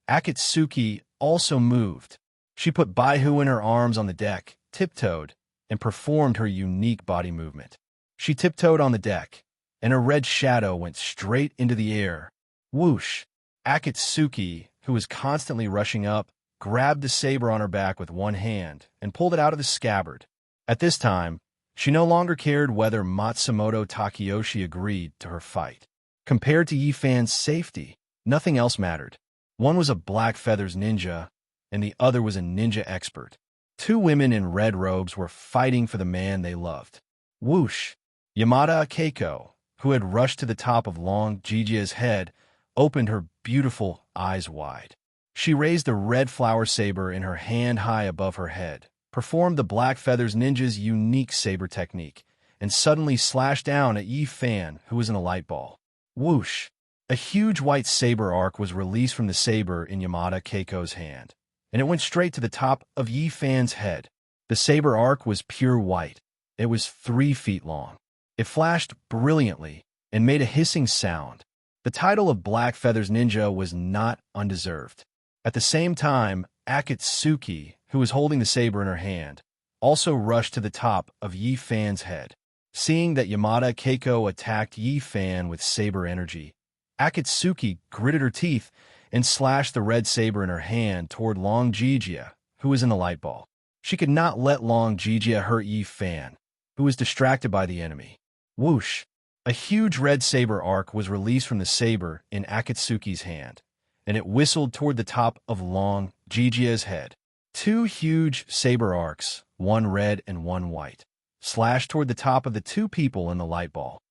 Akatsuki also moved. She put Baihu in her arms on the deck, tiptoed, and performed her unique body movement. She tiptoed on the deck, and a red shadow went straight into the air. Whoosh! Akatsuki, who was constantly rushing up, grabbed the saber on her back with one hand and pulled it out of the scabbard. At this time, she no longer cared whether Matsumoto Takayoshi agreed to her fight. Compared to Yi Fan's safety, nothing else mattered. One was a Black Feathers ninja, and the other was a ninja expert. Two women in red robes were fighting for the man they loved. Whoosh! Yamada Keiko, who had rushed to the top of Long Jijia's head, opened her beautiful eyes wide. She raised the red flower saber in her hand high above her head, performed the Black Feathers ninja's unique saber technique, and suddenly slashed down at Yi Fan, who was in a light ball. Whoosh! A huge white saber arc was released from the saber in Yamada Keiko's hand, and it went straight to the top of Yi Fan's head. The saber arc was pure white. It was 3 feet long. It flashed brilliantly and made a hissing sound. The title of Black Feathers Ninja was not undeserved. At the same time, Akatsuki, who was holding the saber in her hand, also rushed to the top of Yi Fan's head. Seeing that Yamada Keiko attacked Yi Fan with saber energy, Akatsuki gritted her teeth and slashed the red saber in her hand toward Long Jijia, who was in the light ball. She could not let Long Jijia hurt Yi Fan, who was distracted by the enemy. Whoosh! A huge red saber arc was released from the saber in Akatsuki's hand, and it whistled toward the top of Long Jijia's head. 2 huge saber arcs, one red and one white, slashed toward the top of the 2 people in the light ball.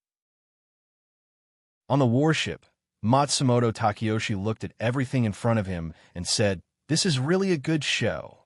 On the warship, Matsumoto Takayoshi looked at everything in front of him and said, "This is really a good show."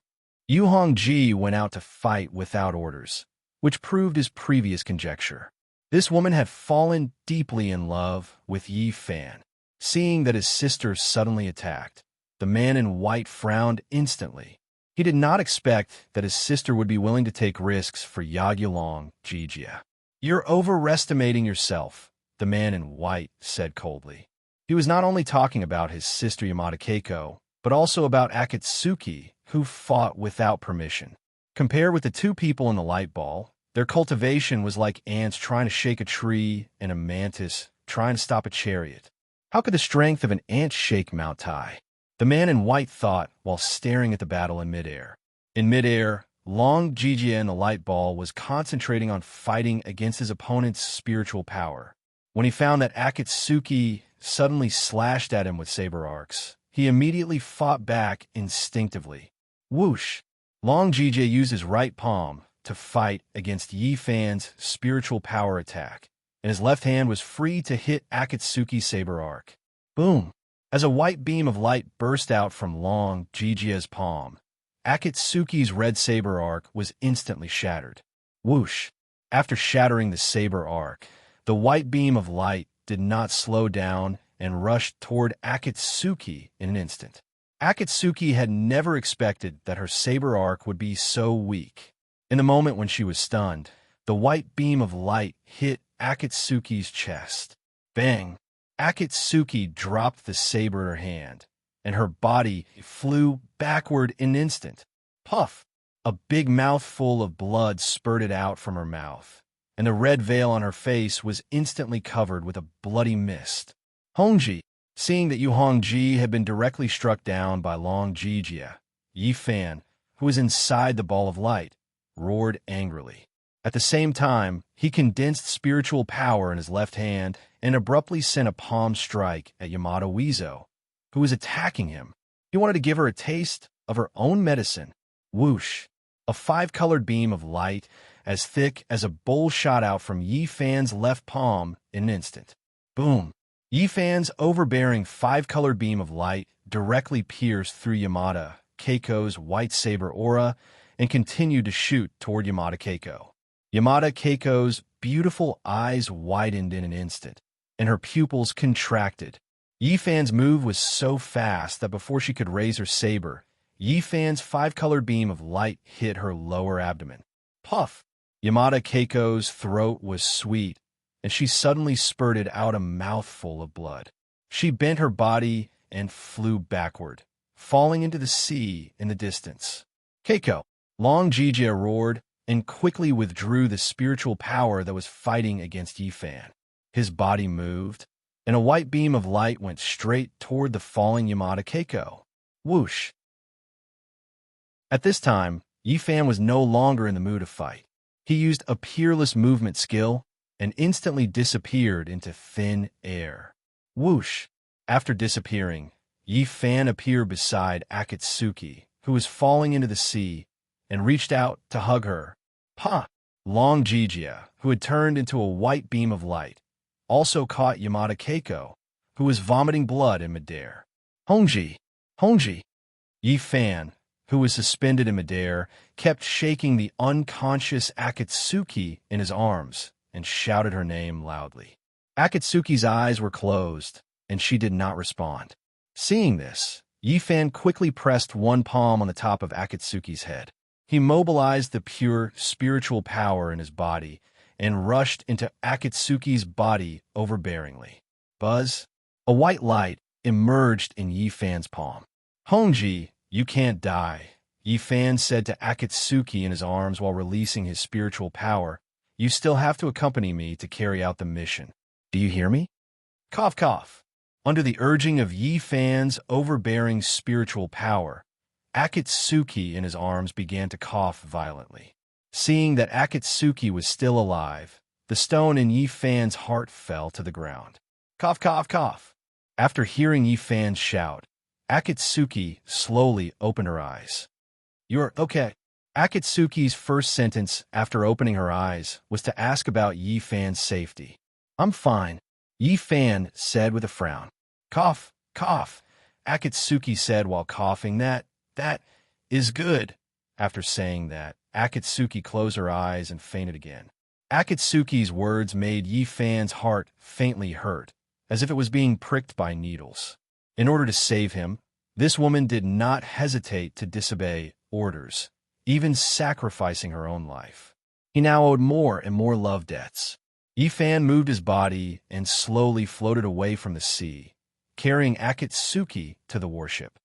Yu Hongji went out to fight without orders, which proved his previous conjecture. This woman had fallen deeply in love with Yi Fan. Seeing that his sister suddenly attacked, the man in white frowned instantly. He did not expect that his sister would be willing to take risks for Long Jijia. "You're overestimating yourself," the man in white said coldly. He was not only talking about his sister Yamada Keiko, but also about Akatsuki, who fought without permission. Compared with the 2 people in the light ball, their cultivation was like ants trying to shake a tree and a mantis trying to stop a chariot. How could the strength of an ant shake Mount Tai? The man in white thought while staring at the battle in midair. In midair, Long Jijia in the light ball was concentrating on fighting against his opponent's spiritual power. When he found that Akatsuki suddenly slashed at him with saber arcs, he immediately fought back instinctively. Whoosh! Long Jijia used his right palm to fight against Yi Fan's spiritual power attack, and his left hand was free to hit Akatsuki's saber arc. Boom! As a white beam of light burst out from Long Jijia's palm, Akatsuki's red saber arc was instantly shattered. Whoosh! After shattering the saber arc, the white beam of light did not slow down and rushed toward Akatsuki in an instant. Akatsuki had never expected that her saber arc would be so weak. In the moment when she was stunned, the white beam of light hit Akatsuki's chest. Bang! Akatsuki dropped the saber in her hand, and her body flew backward in an instant. Puff! A big mouthful of blood spurted out from her mouth, and the red veil on her face was instantly covered with a bloody mist. Hongji, seeing that Yu Hongji had been directly struck down by Long Jijia, Yi Fan, who was inside the ball of light, roared angrily. At the same time, he condensed spiritual power in his left hand and abruptly sent a palm strike at Yamato Uizo, who was attacking him. He wanted to give her a taste of her own medicine. Whoosh! A 5-colored beam of light as thick as a bowl shot out from Yi Fan's left palm in an instant. Boom! Yifan's overbearing five-colored beam of light directly pierced through Yamada Keiko's white saber aura and continued to shoot toward Yamada Keiko. Yamada Keiko's beautiful eyes widened in an instant, and her pupils contracted. Yifan's move was so fast that before she could raise her saber, Yifan's five-colored beam of light hit her lower abdomen. Puff! Yamada Keiko's throat was sweet, and she suddenly spurted out a mouthful of blood. She bent her body and flew backward, falling into the sea in the distance. Keiko! Long Jijia roared and quickly withdrew the spiritual power that was fighting against Yifan. His body moved, and a white beam of light went straight toward the falling Yamada Keiko. Whoosh! At this time, Yifan was no longer in the mood to fight. He used a peerless movement skill and instantly disappeared into thin air. Whoosh! After disappearing, Yifan appeared beside Akatsuki, who was falling into the sea, and reached out to hug her. Pa! Long Jijia, who had turned into a white beam of light, also caught Yamada Keiko, who was vomiting blood in midair. Hongji! Hongji! Yifan, who was suspended in midair, kept shaking the unconscious Akatsuki in his arms and shouted her name loudly. Akatsuki's eyes were closed, and she did not respond. Seeing this, Yifan quickly pressed one palm on the top of Akatsuki's head. He mobilized the pure spiritual power in his body and rushed into Akatsuki's body overbearingly. Buzz! A white light emerged in Yifan's palm. Hongji, you can't die, Yifan said to Akatsuki in his arms while releasing his spiritual power. You still have to accompany me to carry out the mission. Do you hear me? Cough, cough. Under the urging of Yifan's overbearing spiritual power, Akatsuki in his arms began to cough violently. Seeing that Akatsuki was still alive, the stone in Yifan's heart fell to the ground. Cough, cough, cough. After hearing Yifan's shout, Akatsuki slowly opened her eyes. You're okay. Akatsuki's first sentence after opening her eyes was to ask about Yifan's safety. I'm fine, Yifan said with a frown. Cough, cough, Akatsuki said while coughing. That is good. After saying that, Akatsuki closed her eyes and fainted again. Akatsuki's words made Yifan's heart faintly hurt, as if it was being pricked by needles. In order to save him, this woman did not hesitate to disobey orders, even sacrificing her own life. He now owed more and more love debts. Yifan moved his body and slowly floated away from the sea, carrying Akatsuki to the warship.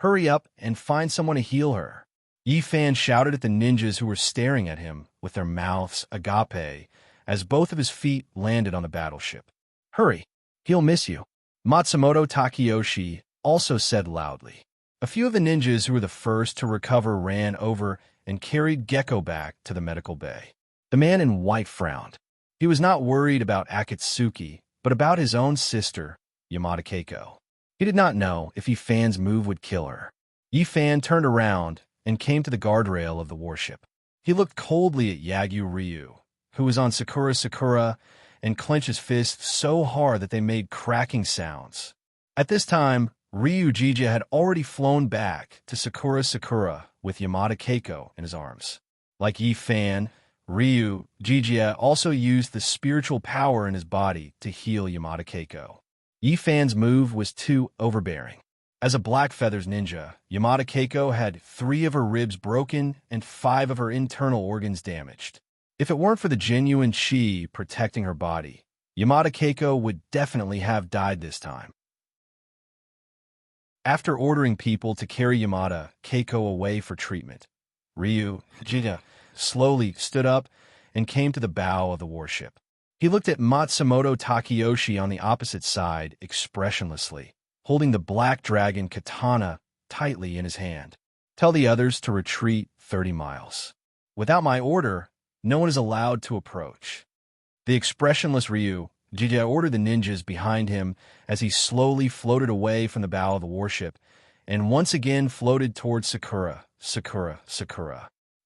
Hurry up and find someone to heal her. Yifan shouted at the ninjas who were staring at him with their mouths agape as both of his feet landed on the battleship. Hurry, he'll miss you. Matsumoto Takeyoshi also said loudly. A few of the ninjas who were the first to recover ran over and carried Gecko back to the medical bay. The man in white frowned. He was not worried about Akatsuki, but about his own sister, Yamada Keiko. He did not know if Yifan's move would kill her. Yifan turned around and came to the guardrail of the warship. He looked coldly at Yagyu Ryu, who was on Sakura, and clenched his fists so hard that they made cracking sounds. At this time, Ryu Jijia had already flown back to Sakura with Yamada Keiko in his arms. Like Yifan, Ryu Jijia also used the spiritual power in his body to heal Yamada Keiko. Yifan's move was too overbearing. As a Black Feathers ninja, Yamada Keiko had 3 of her ribs broken and 5 of her internal organs damaged. If it weren't for the genuine chi protecting her body, Yamada Keiko would definitely have died this time. After ordering people to carry Yamada Keiko away for treatment, Ryu Jijia slowly stood up and came to the bow of the warship. He looked at Matsumoto Takeyoshi on the opposite side expressionlessly, holding the black dragon katana tightly in his hand. Tell the others to retreat 30 miles. Without my order, no one is allowed to approach. The expressionless Ryu Jijia ordered the ninjas behind him as he slowly floated away from the bow of the warship and once again floated towards Sakura.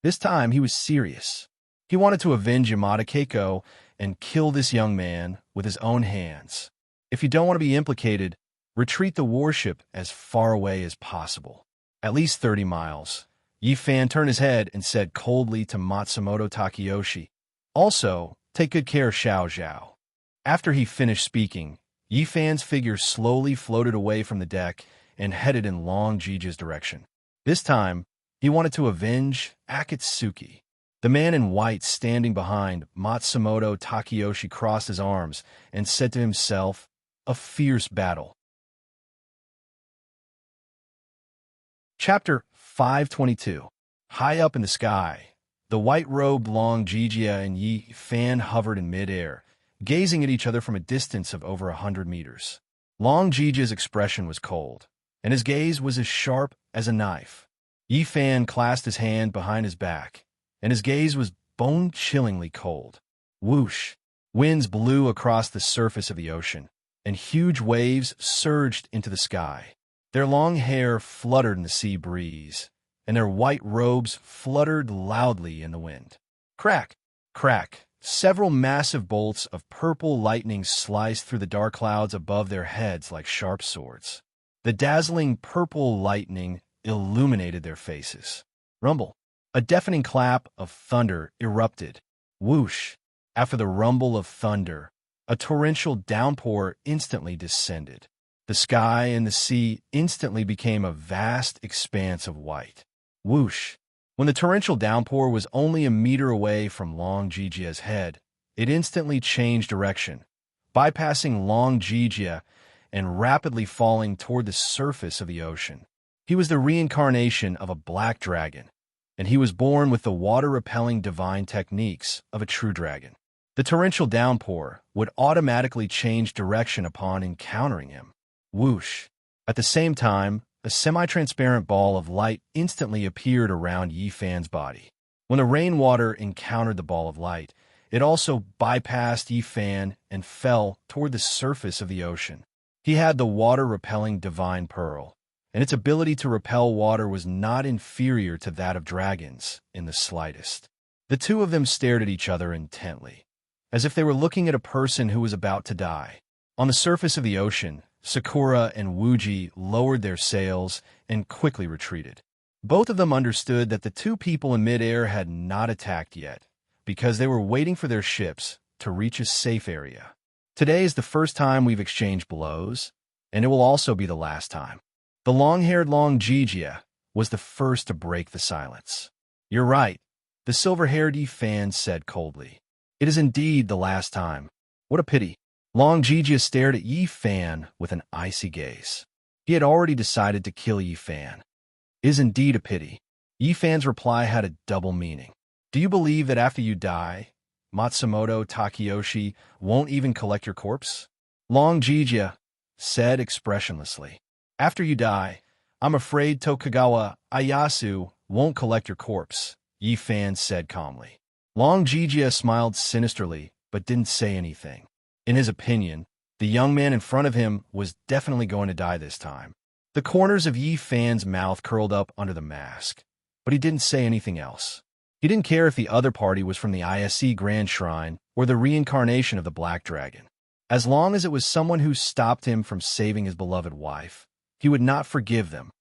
This time he was serious. He wanted to avenge Yamada Keiko and kill this young man with his own hands. If you don't want to be implicated, retreat the warship as far away as possible. At least 30 miles. Yifan turned his head and said coldly to Matsumoto Takeyoshi, "Also, take good care of Xiao Zhao." After he finished speaking, Yifan's figure slowly floated away from the deck and headed in Long Jiji's direction. This time, he wanted to avenge Akatsuki. The man in white standing behind Matsumoto Takeyoshi crossed his arms and said to himself, "A fierce battle." Chapter 522. High up in the sky, the white-robed Long Jijia and Yi Fan hovered in midair, gazing at each other from a distance of over 100 meters. Long Jijia's expression was cold, and his gaze was as sharp as a knife. Yi Fan clasped his hand behind his back, and his gaze was bone-chillingly cold. Whoosh! Winds blew across the surface of the ocean, and huge waves surged into the sky. Their long hair fluttered in the sea breeze, and their white robes fluttered loudly in the wind. Crack! Crack! Several massive bolts of purple lightning sliced through the dark clouds above their heads like sharp swords. The dazzling purple lightning illuminated their faces. Rumble! A deafening clap of thunder erupted. Whoosh! After the rumble of thunder, a torrential downpour instantly descended. The sky and the sea instantly became a vast expanse of white. Whoosh! When the torrential downpour was only a meter away from Long Jijia's head, it instantly changed direction, bypassing Long Jijia and rapidly falling toward the surface of the ocean. He was the reincarnation of a black dragon, and he was born with the water-repelling divine techniques of a true dragon. The torrential downpour would automatically change direction upon encountering him. Whoosh! At the same time, a semi-transparent ball of light instantly appeared around Yifan's body. When the rainwater encountered the ball of light, it also bypassed Yifan and fell toward the surface of the ocean. He had the water-repelling divine pearl, and its ability to repel water was not inferior to that of dragons in the slightest. The two of them stared at each other intently, as if they were looking at a person who was about to die. On the surface of the ocean, Sakura and Wuji lowered their sails and quickly retreated. Both of them understood that the two people in midair had not attacked yet, because they were waiting for their ships to reach a safe area. Today is the first time we've exchanged blows, and it will also be the last time. The long-haired Long Jijia was the first to break the silence. "You're right," the silver-haired Yifan said coldly. "It is indeed the last time. What a pity." Long Jijia stared at Yifan with an icy gaze. He had already decided to kill Yifan. "It is indeed a pity." Yifan's reply had a double meaning. "Do you believe that after you die, Matsumoto Takeyoshi won't even collect your corpse?" Long Jijia said expressionlessly. "After you die, I'm afraid Tokugawa Ieyasu won't collect your corpse," Yifan said calmly. Long Jijia smiled sinisterly, but didn't say anything. In his opinion, the young man in front of him was definitely going to die this time. The corners of Yifan's mouth curled up under the mask, but he didn't say anything else. He didn't care if the other party was from the ISC Grand Shrine or the reincarnation of the Black Dragon. As long as it was someone who stopped him from saving his beloved wife, he would not forgive them.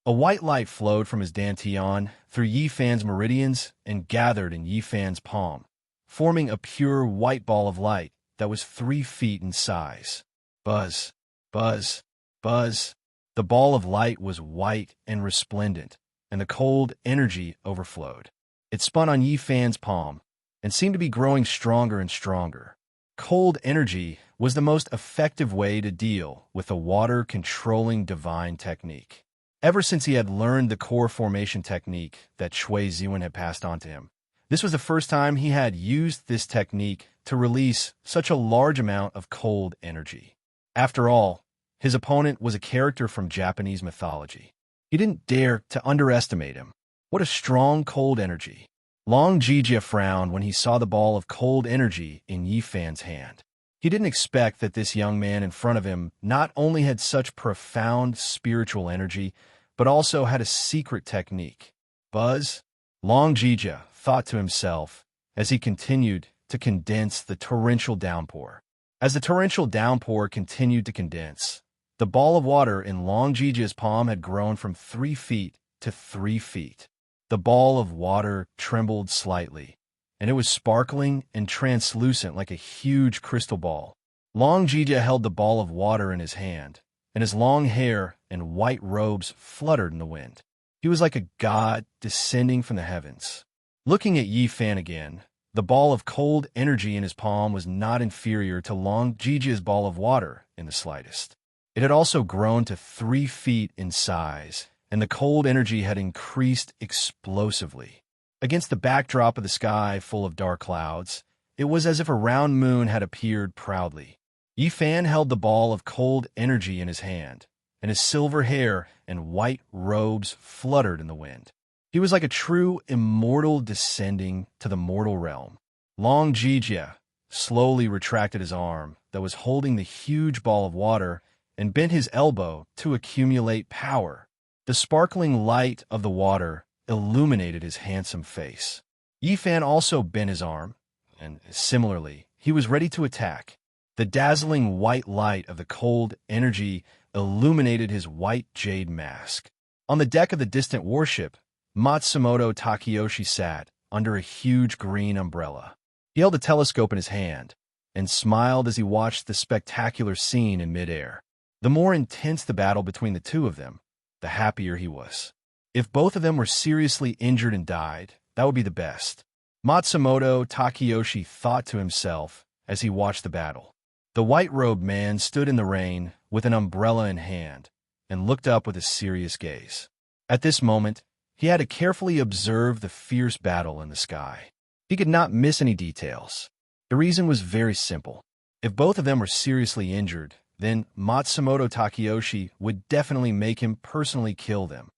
A white light flowed from his dantian through Yifan's meridians and gathered in Yifan's palm, forming a pure white ball of light that was 3 feet in size. Buzz, buzz, buzz. The ball of light was white and resplendent, and the cold energy overflowed. It spun on Yifan's palm and seemed to be growing stronger and stronger. Cold energy was the most effective way to deal with the water-controlling divine technique. Ever since he had learned the core formation technique that Shui Ziwen had passed on to him, this was the first time he had used this technique to release such a large amount of cold energy. After all, his opponent was a character from Japanese mythology. He didn't dare to underestimate him. What a strong cold energy. Long Jijia frowned when he saw the ball of cold energy in Yifan's hand. He didn't expect that this young man in front of him not only had such profound spiritual energy, but also had a secret technique. Buzz? Long Jija thought to himself as he continued to condense the torrential downpour. As the torrential downpour continued to condense, the ball of water in Long Jija's palm had grown from 3 feet to 3 feet. The ball of water trembled slightly, and it was sparkling and translucent like a huge crystal ball. Long Jija held the ball of water in his hand, and his long hair and white robes fluttered in the wind. He was like a god descending from the heavens. Looking at Yi Fan again, the ball of cold energy in his palm was not inferior to Long Jija's ball of water in the slightest. It had also grown to 3 feet in size, and the cold energy had increased explosively. Against the backdrop of the sky full of dark clouds, it was as if a round moon had appeared proudly. Yi Fan held the ball of cold energy in his hand, and his silver hair and white robes fluttered in the wind. He was like a true immortal descending to the mortal realm. Long Jija slowly retracted his arm that was holding the huge ball of water and bent his elbow to accumulate power. The sparkling light of the water illuminated his handsome face. Yi Fan also bent his arm, and similarly, he was ready to attack. The dazzling white light of the cold energy illuminated his white jade mask. On the deck of the distant warship, Matsumoto Takeyoshi sat under a huge green umbrella. He held a telescope in his hand and smiled as he watched the spectacular scene in midair. The more intense the battle between the two of them, the happier he was. If both of them were seriously injured and died, that would be the best. Matsumoto Takeyoshi thought to himself as he watched the battle. The white-robed man stood in the rain with an umbrella in hand and looked up with a serious gaze. At this moment, he had to carefully observe the fierce battle in the sky. He could not miss any details. The reason was very simple. If both of them were seriously injured, then Matsumoto Takeyoshi would definitely make him personally kill them.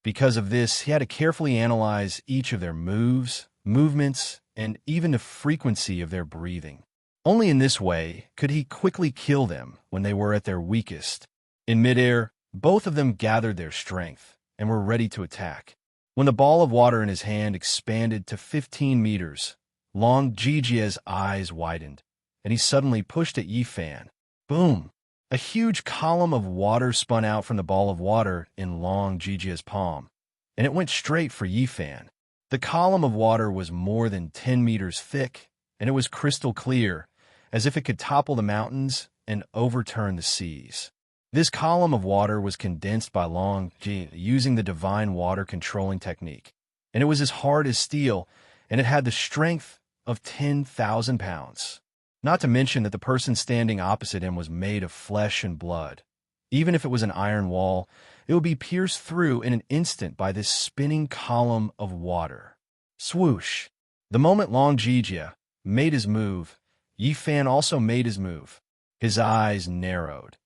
Because of this, he had to carefully analyze each of their moves, movements, and even the frequency of their breathing. Only in this way could he quickly kill them when they were at their weakest. In midair, both of them gathered their strength and were ready to attack. When the ball of water in his hand expanded to 15 meters, Long Jijia's eyes widened, and he suddenly pushed at Yi Fan. Boom! A huge column of water spun out from the ball of water in Long Jijia's palm, and it went straight for Yi Fan. The column of water was more than 10 meters thick, and it was crystal clear, as if it could topple the mountains and overturn the seas. This column of water was condensed by Long Jija using the divine water controlling technique, and it was as hard as steel, and it had the strength of 10,000 pounds. Not to mention that the person standing opposite him was made of flesh and blood. Even if it was an iron wall, it would be pierced through in an instant by this spinning column of water. Swoosh! The moment Long Jija made his move, Yi Fan also made his move. His eyes narrowed,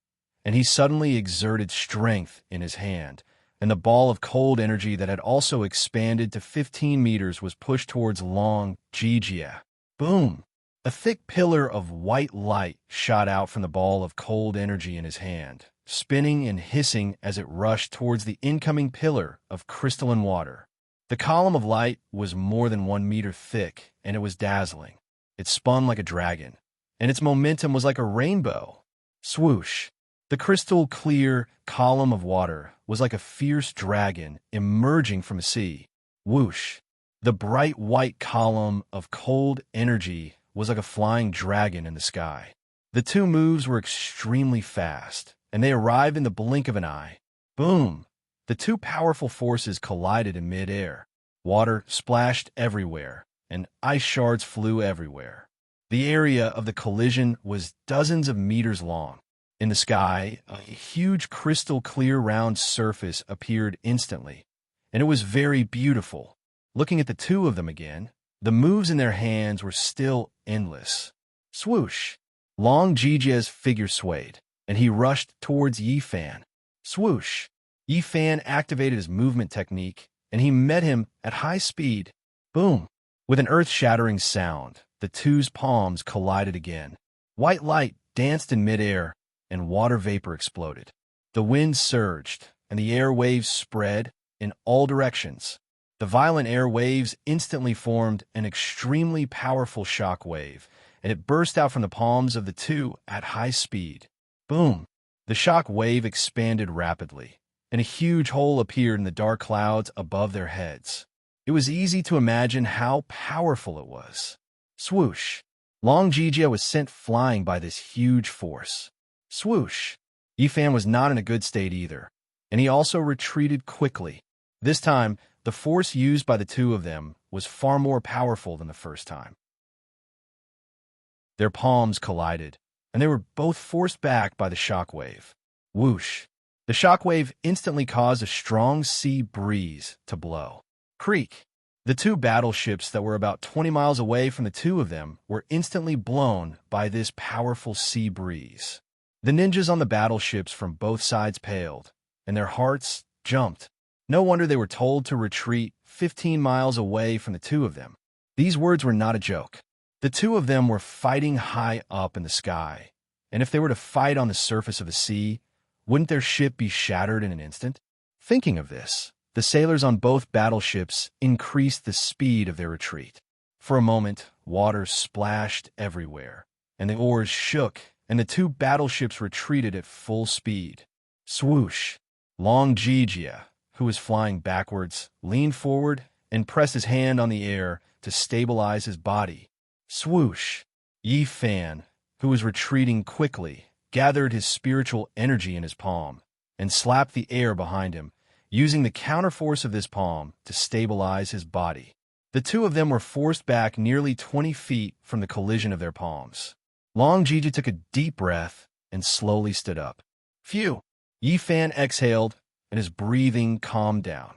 and he suddenly exerted strength in his hand, and the ball of cold energy that had also expanded to 15 meters was pushed towards Long Jija. Boom! A thick pillar of white light shot out from the ball of cold energy in his hand, spinning and hissing as it rushed towards the incoming pillar of crystalline water. The column of light was more than 1 meter thick, and it was dazzling. It spun like a dragon, and its momentum was like a rainbow. Swoosh! The crystal-clear column of water was like a fierce dragon emerging from a sea. Whoosh! The bright white column of cold energy was like a flying dragon in the sky. The two moves were extremely fast, and they arrived in the blink of an eye. Boom! The two powerful forces collided in midair. Water splashed everywhere, and ice shards flew everywhere. The area of the collision was dozens of meters long. In the sky, a huge crystal-clear round surface appeared instantly, and it was very beautiful. Looking at the two of them again, the moves in their hands were still endless. Swoosh! Long Jijia's figure swayed, and he rushed towards Yi Fan. Swoosh! Yi Fan activated his movement technique, and he met him at high speed. Boom! With an earth-shattering sound, the two's palms collided again. White light danced in midair, and water vapor exploded. The wind surged, and the air waves spread, in all directions. The violent air waves instantly formed an extremely powerful shock wave, and it burst out from the palms of the two at high speed. Boom! The shock wave expanded rapidly, and a huge hole appeared in the dark clouds above their heads. It was easy to imagine how powerful it was. Swoosh! Long Jijia was sent flying by this huge force. Swoosh! Yifan was not in a good state either, and he also retreated quickly. This time, the force used by the two of them was far more powerful than the first time. Their palms collided, and they were both forced back by the shockwave. Whoosh! The shockwave instantly caused a strong sea breeze to blow. Creak! The two battleships that were about 20 miles away from the two of them were instantly blown by this powerful sea breeze. The ninjas on the battleships from both sides paled, and their hearts jumped. No wonder they were told to retreat 15 miles away from the two of them. These words were not a joke. The two of them were fighting high up in the sky, and if they were to fight on the surface of the sea, wouldn't their ship be shattered in an instant? Thinking of this, the sailors on both battleships increased the speed of their retreat. For a moment, water splashed everywhere, and the oars shook, and the two battleships retreated at full speed. Swoosh! Long Jijia, who was flying backwards, leaned forward and pressed his hand on the air to stabilize his body. Swoosh! Yifan, who was retreating quickly, gathered his spiritual energy in his palm and slapped the air behind him, using the counterforce of this palm to stabilize his body. The two of them were forced back nearly 20 feet from the collision of their palms. Long Jijia took a deep breath and slowly stood up. Phew! Yifan exhaled, and his breathing calmed down.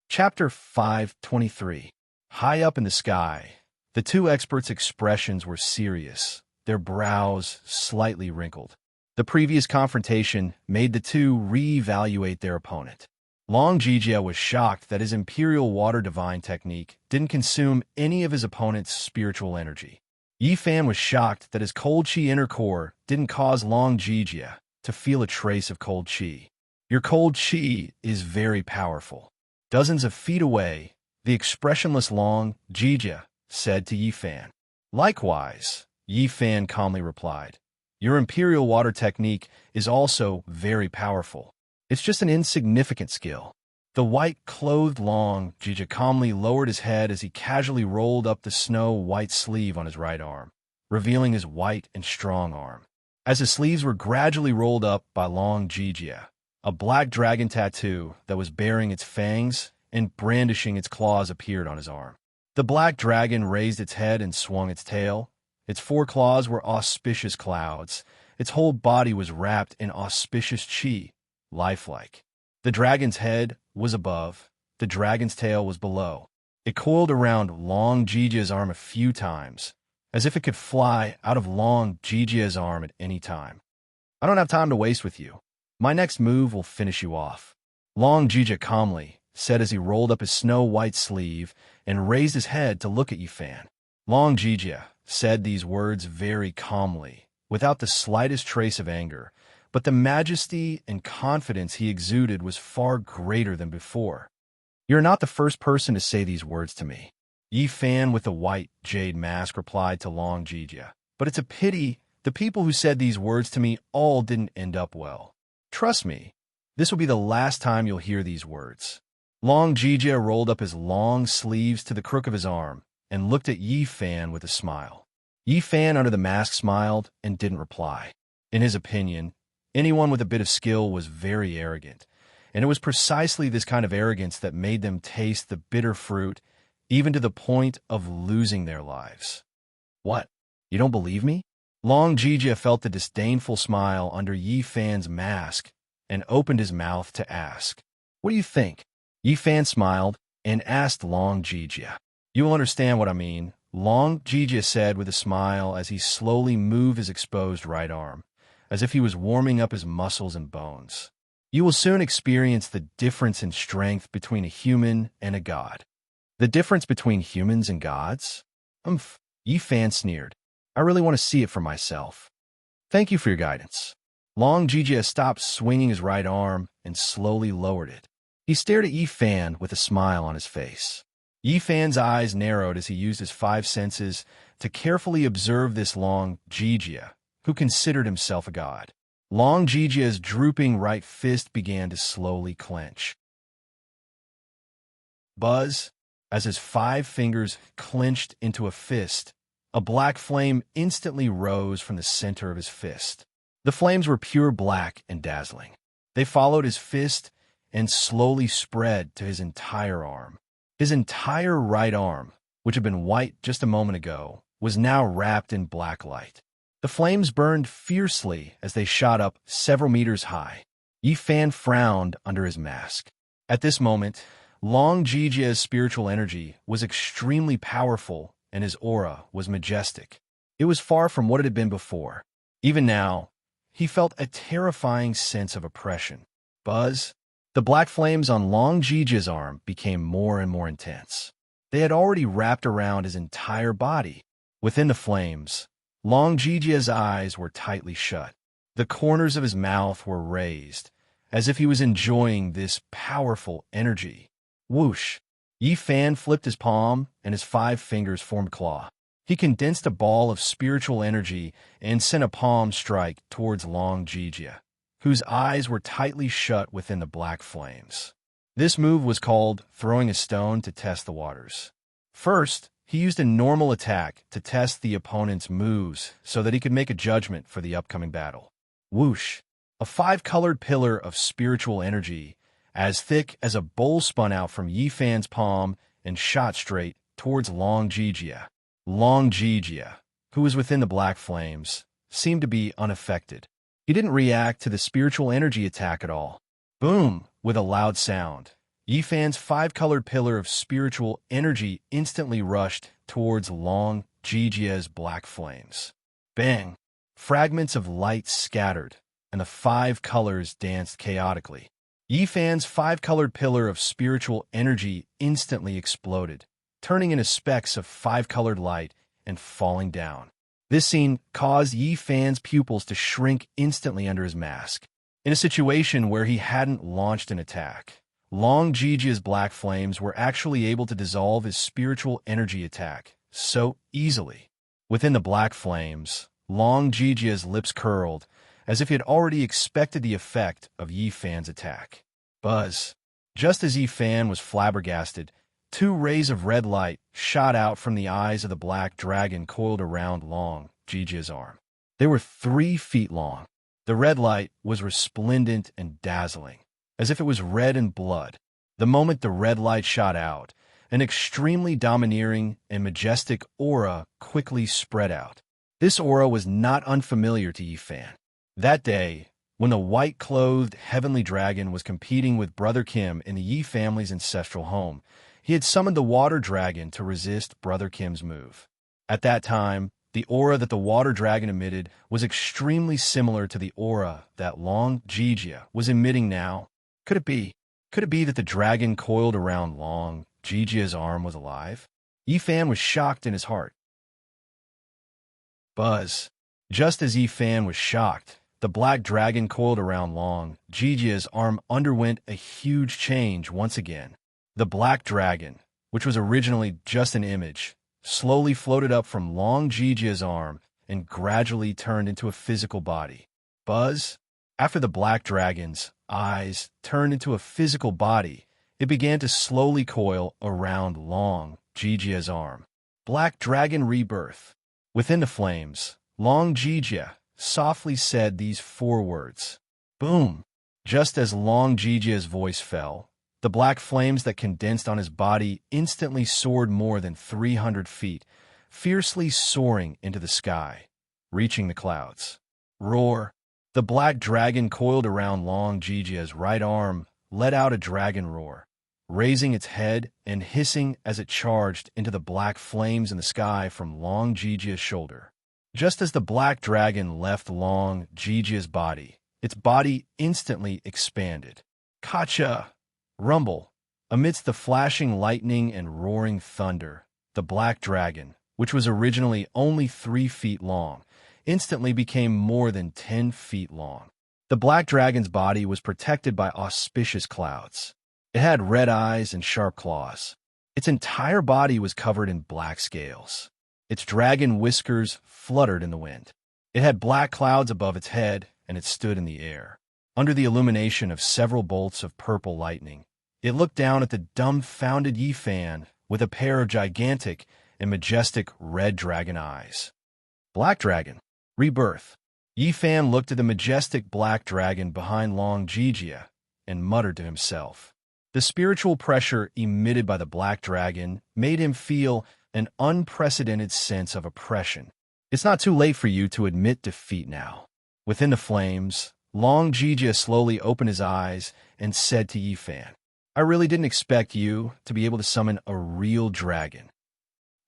Chapter 5:23. High up in the sky, the two experts' expressions were serious, their brows slightly wrinkled. The previous confrontation made the two re-evaluate their opponent. Long Jijia was shocked that his Imperial Water Divine technique didn't consume any of his opponent's spiritual energy. Yifan was shocked that his cold chi inner core didn't cause Long Jijia to feel a trace of cold chi. Your cold chi is very powerful. Dozens of feet away, the expressionless Long Jijia said to Yifan. Likewise, Yifan calmly replied, your Imperial Water technique is also very powerful. It's just an insignificant skill. The white-clothed Long Jijia calmly lowered his head as he casually rolled up the snow-white sleeve on his right arm, revealing his white and strong arm. As his sleeves were gradually rolled up by Long Jijia, a black dragon tattoo that was baring its fangs and brandishing its claws appeared on his arm. The black dragon raised its head and swung its tail. Its four claws were auspicious clouds. Its whole body was wrapped in auspicious chi, lifelike. The dragon's head was above. The dragon's tail was below. It coiled around Long Jijia's arm a few times, as if it could fly out of Long Jijia's arm at any time. I don't have time to waste with you. My next move will finish you off. Long Jijia calmly said as he rolled up his snow-white sleeve and raised his head to look at Yifan. Long Jijia said these words very calmly, without the slightest trace of anger, but the majesty and confidence he exuded was far greater than before. You're not the first person to say these words to me. Yifan with the white jade mask replied to Long Jijia. But it's a pity the people who said these words to me all didn't end up well. Trust me, this will be the last time you'll hear these words. Long Jijia rolled up his long sleeves to the crook of his arm and looked at Yifan with a smile. Yifan under the mask smiled and didn't reply. In his opinion, anyone with a bit of skill was very arrogant, and it was precisely this kind of arrogance that made them taste the bitter fruit, even to the point of losing their lives. What? You don't believe me? Long Jijia felt the disdainful smile under Yifan's mask and opened his mouth to ask, what do you think? Yifan smiled and asked Long Jijia. You will understand what I mean, Long Jijia said with a smile as he slowly moved his exposed right arm, as if he was warming up his muscles and bones. You will soon experience the difference in strength between a human and a god. The difference between humans and gods? Yifan sneered. I really want to see it for myself. Thank you for your guidance. Long Jijia stopped swinging his right arm and slowly lowered it. He stared at Yi Fan with a smile on his face. Yi Fan's eyes narrowed as he used his five senses to carefully observe this Long Jijia, who considered himself a god. Long Jijia's drooping right fist began to slowly clench. Buzz, as his 5 fingers clenched into a fist, a black flame instantly rose from the center of his fist. The flames were pure black and dazzling. They followed his fist and slowly spread to his entire arm. His entire right arm, which had been white just a moment ago, was now wrapped in black light. The flames burned fiercely as they shot up several meters high. Yi Fan frowned under his mask. At this moment, Long Jijia's spiritual energy was extremely powerful and his aura was majestic. It was far from what it had been before. Even now, he felt a terrifying sense of oppression. Buzz, the black flames on Long Jijia's arm became more and more intense. They had already wrapped around his entire body. Within the flames, Long Jijia's eyes were tightly shut. The corners of his mouth were raised, as if he was enjoying this powerful energy. Whoosh! Yi Fan flipped his palm, and his 5 fingers formed claw. He condensed a ball of spiritual energy and sent a palm strike towards Long Jijia, whose eyes were tightly shut within the black flames. This move was called throwing a stone to test the waters. First, he used a normal attack to test the opponent's moves so that he could make a judgment for the upcoming battle. Whoosh! A 5-colored pillar of spiritual energy, as thick as a bowl, spun out from Yi Fan's palm and shot straight towards Long Jijia. Long Jijia, who was within the black flames, seemed to be unaffected. He didn't react to the spiritual energy attack at all. Boom! With a loud sound, Yi Fan's 5-colored pillar of spiritual energy instantly rushed towards Long Jijia's black flames. Bang! Fragments of light scattered, and the 5 colors danced chaotically. Yi Fan's 5-colored pillar of spiritual energy instantly exploded, turning into specks of 5-colored light and falling down. This scene caused Yi Fan's pupils to shrink instantly under his mask. In a situation where he hadn't launched an attack, Long Jijia's black flames were actually able to dissolve his spiritual energy attack so easily. Within the black flames, Long Jijia's lips curled, as if he had already expected the effect of Yi Fan's attack. Buzz! Just as Yi Fan was flabbergasted, 2 rays of red light shot out from the eyes of the black dragon coiled around Long Jijia's arm. They were 3 feet long. The red light was resplendent and dazzling, as if it was red in blood. The moment the red light shot out, an extremely domineering and majestic aura quickly spread out. This aura was not unfamiliar to Yi Fan. That day, when the white-clothed heavenly dragon was competing with Brother Kim in the Yi family's ancestral home, he had summoned the water dragon to resist Brother Kim's move. At that time, the aura that the water dragon emitted was extremely similar to the aura that Long Jijia was emitting now. Could it be that the dragon coiled around Long Jijia's arm was alive? Yi Fan was shocked in his heart. Buzz! Just as Yi Fan was shocked, the black dragon coiled around Long Jijia's arm underwent a huge change once again. The black dragon, which was originally just an image, slowly floated up from Long Jijia's arm and gradually turned into a physical body. Buzz! After the black dragon's eyes turned into a physical body, it began to slowly coil around Long Jijia's arm. Black dragon rebirth. Within the flames, Long Jijia softly said these 4 words. Boom! Just as Long Jijia's voice fell, the black flames that condensed on his body instantly soared more than 300 feet, fiercely soaring into the sky, reaching the clouds. Roar! The black dragon coiled around Long Jijia's right arm let out a dragon roar, raising its head and hissing as it charged into the black flames in the sky from Long Jijia's shoulder. Just as the black dragon left Long Jijia's body, its body instantly expanded. Kacha! Rumble! Amidst the flashing lightning and roaring thunder, the black dragon, which was originally only 3 feet long, instantly became more than 10 feet long. The black dragon's body was protected by auspicious clouds. It had red eyes and sharp claws. Its entire body was covered in black scales. Its dragon whiskers fluttered in the wind. It had black clouds above its head, and it stood in the air. Under the illumination of several bolts of purple lightning, it looked down at the dumbfounded Yifan with a pair of gigantic and majestic red dragon eyes. Black Dragon, Rebirth. Yifan looked at the majestic black dragon behind Long Jijia and muttered to himself. The spiritual pressure emitted by the black dragon made him feel an unprecedented sense of oppression. It's not too late for you to admit defeat now. Within the flames, Long Jijia slowly opened his eyes and said to Yifan, I really didn't expect you to be able to summon a real dragon.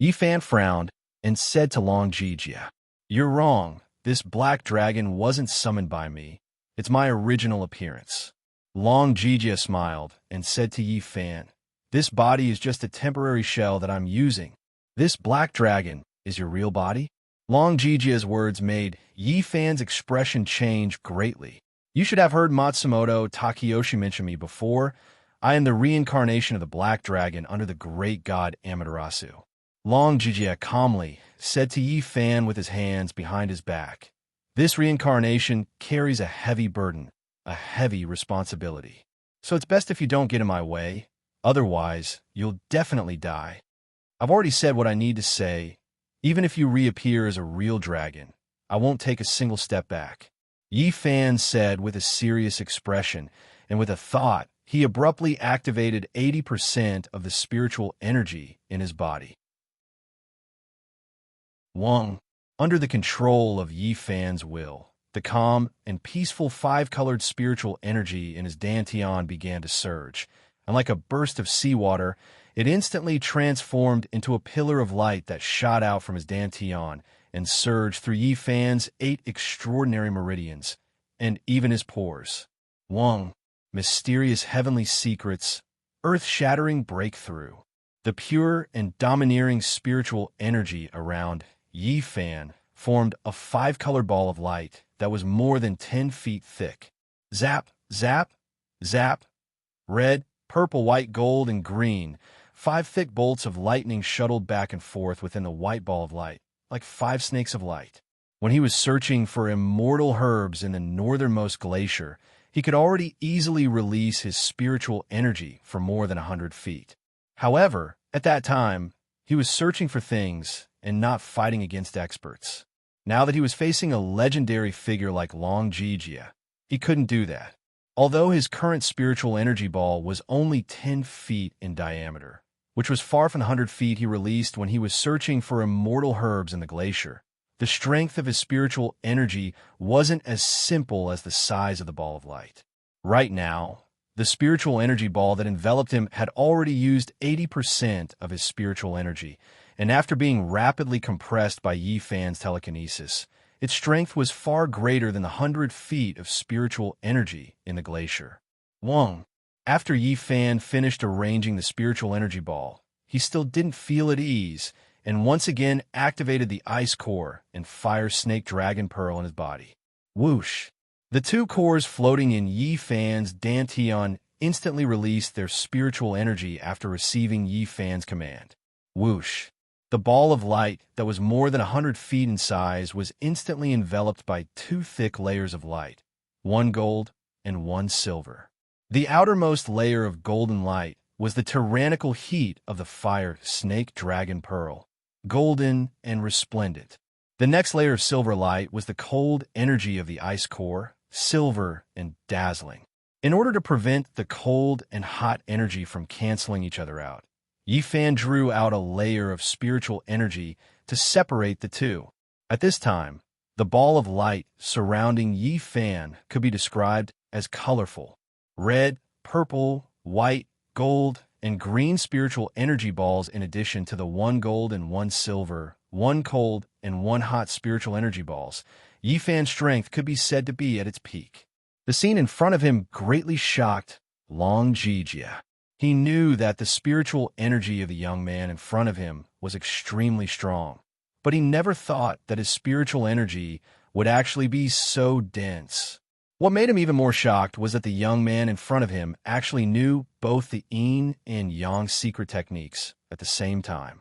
Yifan frowned and said to Long Jijia, You're wrong. This black dragon wasn't summoned by me. It's my original appearance. Long Jijia smiled and said to Yifan, This body is just a temporary shell that I'm using. This black dragon is your real body? Long Jijia's words made Yifan's expression change greatly. You should have heard Matsumoto Takeyoshi mention me before. I am the reincarnation of the black dragon under the great god Amaterasu. Long Jijia calmly said to Yifan with his hands behind his back, This reincarnation carries a heavy burden, a heavy responsibility. So it's best if you don't get in my way. Otherwise, you'll definitely die. I've already said what I need to say. Even if you reappear as a real dragon, I won't take a single step back. Yifan said with a serious expression, and with a thought, he abruptly activated 80% of the spiritual energy in his body. Wang, under the control of Yifan's will, the calm and peaceful five-colored spiritual energy in his dantian began to surge, and like a burst of seawater, it instantly transformed into a pillar of light that shot out from his dantian and surged through Yifan's 8 extraordinary meridians, and even his pores. Wang, mysterious heavenly secrets, earth-shattering breakthrough. The pure and domineering spiritual energy around Yifan formed a 5-color ball of light that was more than 10 feet thick. Zap, zap, zap. Red, purple, white, gold, and green. 5 thick bolts of lightning shuttled back and forth within the white ball of light, like 5 snakes of light. When he was searching for immortal herbs in the northernmost glacier, he could already easily release his spiritual energy for more than 100 feet. However, at that time, he was searching for things and not fighting against experts. Now that he was facing a legendary figure like Long Jijia, he couldn't do that. Although his current spiritual energy ball was only 10 feet in diameter, which was far from the 100 feet he released when he was searching for immortal herbs in the glacier, the strength of his spiritual energy wasn't as simple as the size of the ball of light. Right now, the spiritual energy ball that enveloped him had already used 80% of his spiritual energy, and after being rapidly compressed by Yifan's telekinesis, its strength was far greater than the 100 feet of spiritual energy in the glacier. Wang, after Yifan finished arranging the spiritual energy ball, he still didn't feel at ease, and once again activated the ice core and fire snake dragon pearl in his body. Whoosh! The 2 cores floating in Yifan's dantian instantly released their spiritual energy after receiving Yifan's command. Whoosh! The ball of light that was more than 100 feet in size was instantly enveloped by 2 thick layers of light, 1 gold and 1 silver. The outermost layer of golden light was the tyrannical heat of the fire snake dragon pearl, golden and resplendent. The next layer of silver light was the cold energy of the ice core, silver and dazzling. In order to prevent the cold and hot energy from canceling each other out, Yifan drew out a layer of spiritual energy to separate the two. At this time, the ball of light surrounding Yifan could be described as colorful. Red, purple, white, gold, and green spiritual energy balls in addition to the 1 gold and 1 silver, 1 cold and 1 hot spiritual energy balls. Yifan's strength could be said to be at its peak. The scene in front of him greatly shocked Long Jijia. He knew that the spiritual energy of the young man in front of him was extremely strong, but he never thought that his spiritual energy would actually be so dense. What made him even more shocked was that the young man in front of him actually knew both the yin and yang secret techniques at the same time.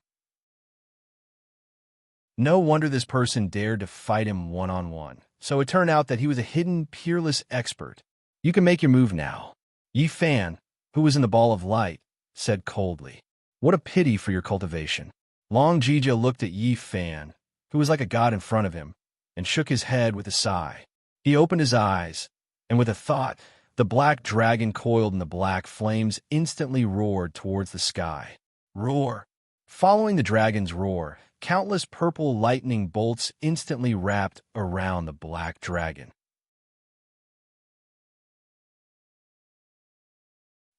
No wonder this person dared to fight him one-on-one. So it turned out that he was a hidden, peerless expert. You can make your move now. Yi Fan, who was in the ball of light, said coldly. What a pity for your cultivation. Long Jija looked at Yi Fan, who was like a god in front of him, and shook his head with a sigh. He opened his eyes, and with a thought, the black dragon coiled in the black flames instantly roared towards the sky. Roar! Following the dragon's roar, countless purple lightning bolts instantly wrapped around the black dragon.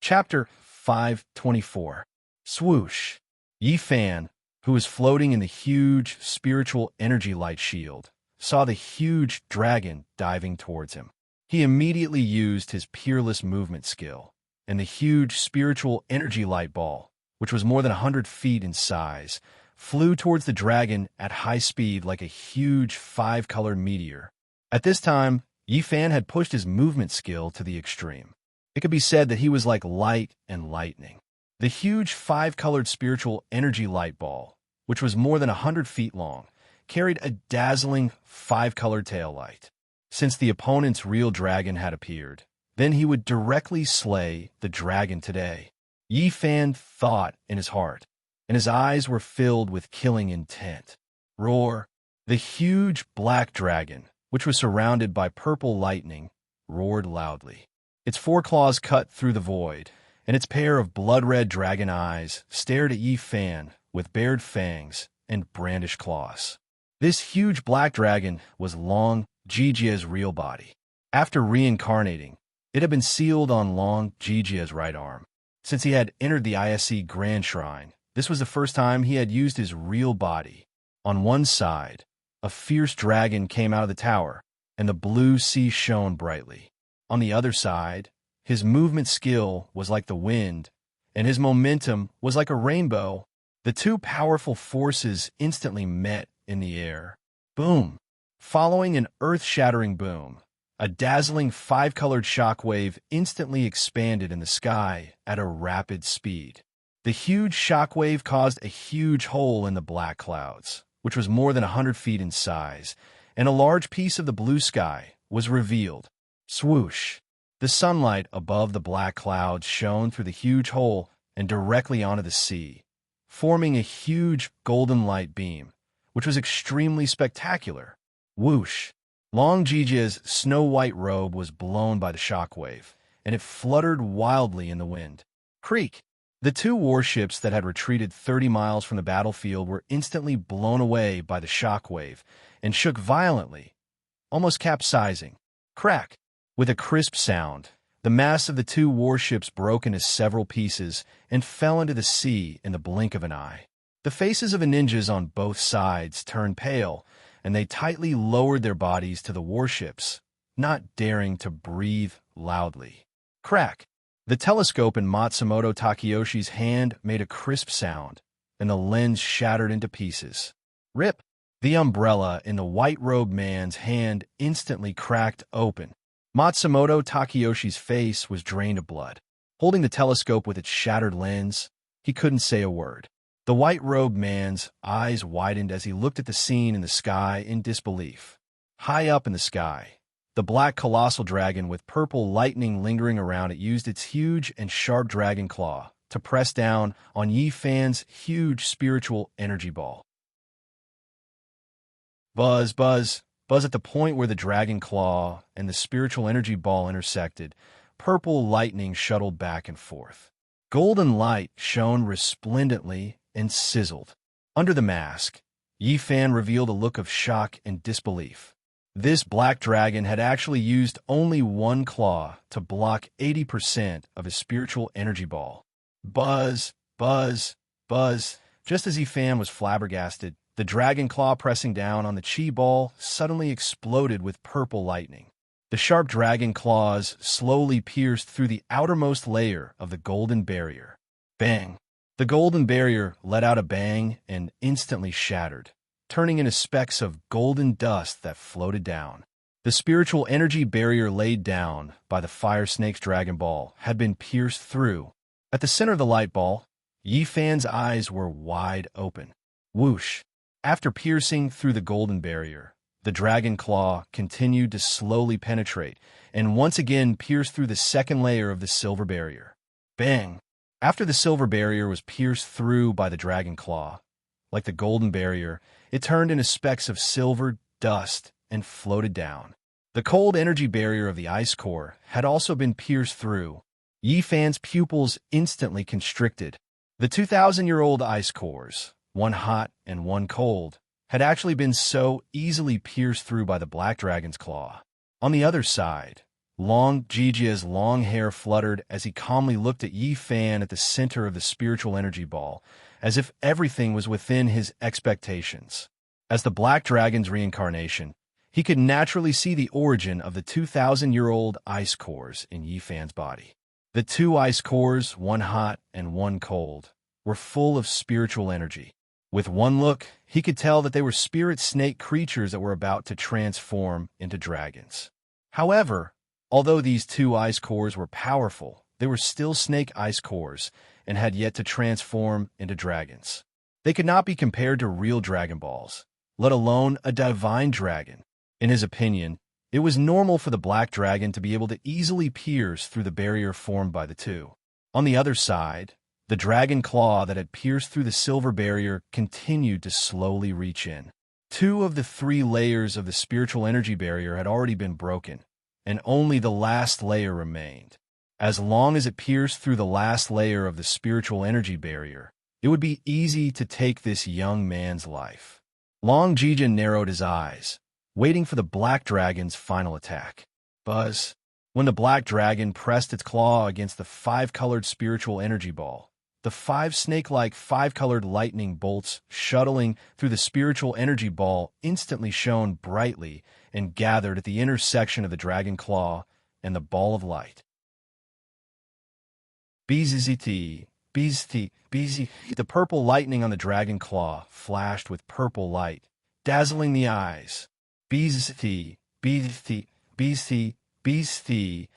Chapter 524. Swoosh! Yi Fan, who was floating in the huge spiritual energy light shield, saw the huge dragon diving towards him. He immediately used his peerless movement skill, and the huge spiritual energy light ball, which was more than 100 feet in size, flew towards the dragon at high speed like a huge 5-colored meteor. At this time, Yi Fan had pushed his movement skill to the extreme. It could be said that he was like light and lightning. The huge 5-colored spiritual energy light ball, which was more than 100 feet long, carried a dazzling 5-colored tail light. Since the opponent's real dragon had appeared, then he would directly slay the dragon today. Yi Fan thought in his heart, and his eyes were filled with killing intent. Roar! The huge black dragon, which was surrounded by purple lightning, roared loudly. Its 4 claws cut through the void, and its pair of blood-red dragon eyes stared at Yi Fan with bared fangs and brandished claws. This huge black dragon was Long Jijia's real body. After reincarnating, it had been sealed on Long Jijia's right arm. Since he had entered the ISC Grand Shrine, this was the first time he had used his real body. On one side, a fierce dragon came out of the tower, and the blue sea shone brightly. On the other side, his movement skill was like the wind, and his momentum was like a rainbow. The two powerful forces instantly met in the air. Boom! Following an earth-shattering boom, a dazzling 5-colored shockwave instantly expanded in the sky at a rapid speed. The huge shockwave caused a huge hole in the black clouds, which was more than 100 feet in size, and a large piece of the blue sky was revealed. Swoosh! The sunlight above the black clouds shone through the huge hole and directly onto the sea, forming a huge golden light beam, which was extremely spectacular. Whoosh! Long Jijia's snow-white robe was blown by the shockwave, and it fluttered wildly in the wind. Creak! The 2 warships that had retreated 30 miles from the battlefield were instantly blown away by the shockwave and shook violently, almost capsizing. Crack! With a crisp sound, the mass of the 2 warships broke into several pieces and fell into the sea in the blink of an eye. The faces of the ninjas on both sides turned pale, and they tightly lowered their bodies to the warships, not daring to breathe loudly. Crack! The telescope in Matsumoto Takayoshi's hand made a crisp sound, and the lens shattered into pieces. Rip! The umbrella in the white-robed man's hand instantly cracked open. Matsumoto Takayoshi's face was drained of blood. Holding the telescope with its shattered lens, he couldn't say a word. The white-robed man's eyes widened as he looked at the scene in the sky in disbelief. High up in the sky, the black colossal dragon with purple lightning lingering around it used its huge and sharp dragon claw to press down on Yi Fan's huge spiritual energy ball. Buzz, buzz, buzz at the point where the dragon claw and the spiritual energy ball intersected. Purple lightning shuttled back and forth. Golden light shone resplendently and sizzled. Under the mask, Yi Fan revealed a look of shock and disbelief. This black dragon had actually used only 1 claw to block 80% of his spiritual energy ball. Buzz, buzz, buzz. Just as Yi Fan was flabbergasted, the dragon claw pressing down on the chi ball suddenly exploded with purple lightning. The sharp dragon claws slowly pierced through the outermost layer of the golden barrier. Bang! The golden barrier let out a bang and instantly shattered, turning into specks of golden dust that floated down. The spiritual energy barrier laid down by the fire snake's Dragon Ball had been pierced through. At the center of the light ball, Yi Fan's eyes were wide open. Whoosh! After piercing through the golden barrier, the dragon claw continued to slowly penetrate and once again pierce through the second layer of the silver barrier. Bang! After the silver barrier was pierced through by the dragon claw, like the golden barrier, it turned into specks of silver dust and floated down. The cold energy barrier of the ice core had also been pierced through. Yi Fan's pupils instantly constricted. The 2,000-year-old ice cores, one hot and one cold, had actually been so easily pierced through by the black dragon's claw. On the other side, Long Jijia's long hair fluttered as he calmly looked at Yi Fan at the center of the spiritual energy ball, as if everything was within his expectations. As the black dragon's reincarnation, he could naturally see the origin of the 2,000-year-old ice cores in Yi Fan's body. The two ice cores, one hot and one cold, were full of spiritual energy. With one look, he could tell that they were spirit snake creatures that were about to transform into dragons. However, although these two ice cores were powerful, they were still snake ice cores and had yet to transform into dragons. They could not be compared to real Dragon Balls, let alone a divine dragon. In his opinion, it was normal for the black dragon to be able to easily pierce through the barrier formed by the two. On the other side, the dragon claw that had pierced through the silver barrier continued to slowly reach in. 2 of the 3 layers of the spiritual energy barrier had already been broken, and only the last layer remained. As long as it pierced through the last layer of the spiritual energy barrier, it would be easy to take this young man's life. Long Jijin narrowed his eyes, waiting for the black dragon's final attack. Buzz! When the black dragon pressed its claw against the 5-colored spiritual energy ball, the 5 snake-like 5-colored lightning bolts shuttling through the spiritual energy ball instantly shone brightly and gathered at the intersection of the dragon claw and the ball of light. BZT, BZT, BZ. The purple lightning on the dragon claw flashed with purple light, dazzling the eyes. BZT, BZT, BZT, BZT.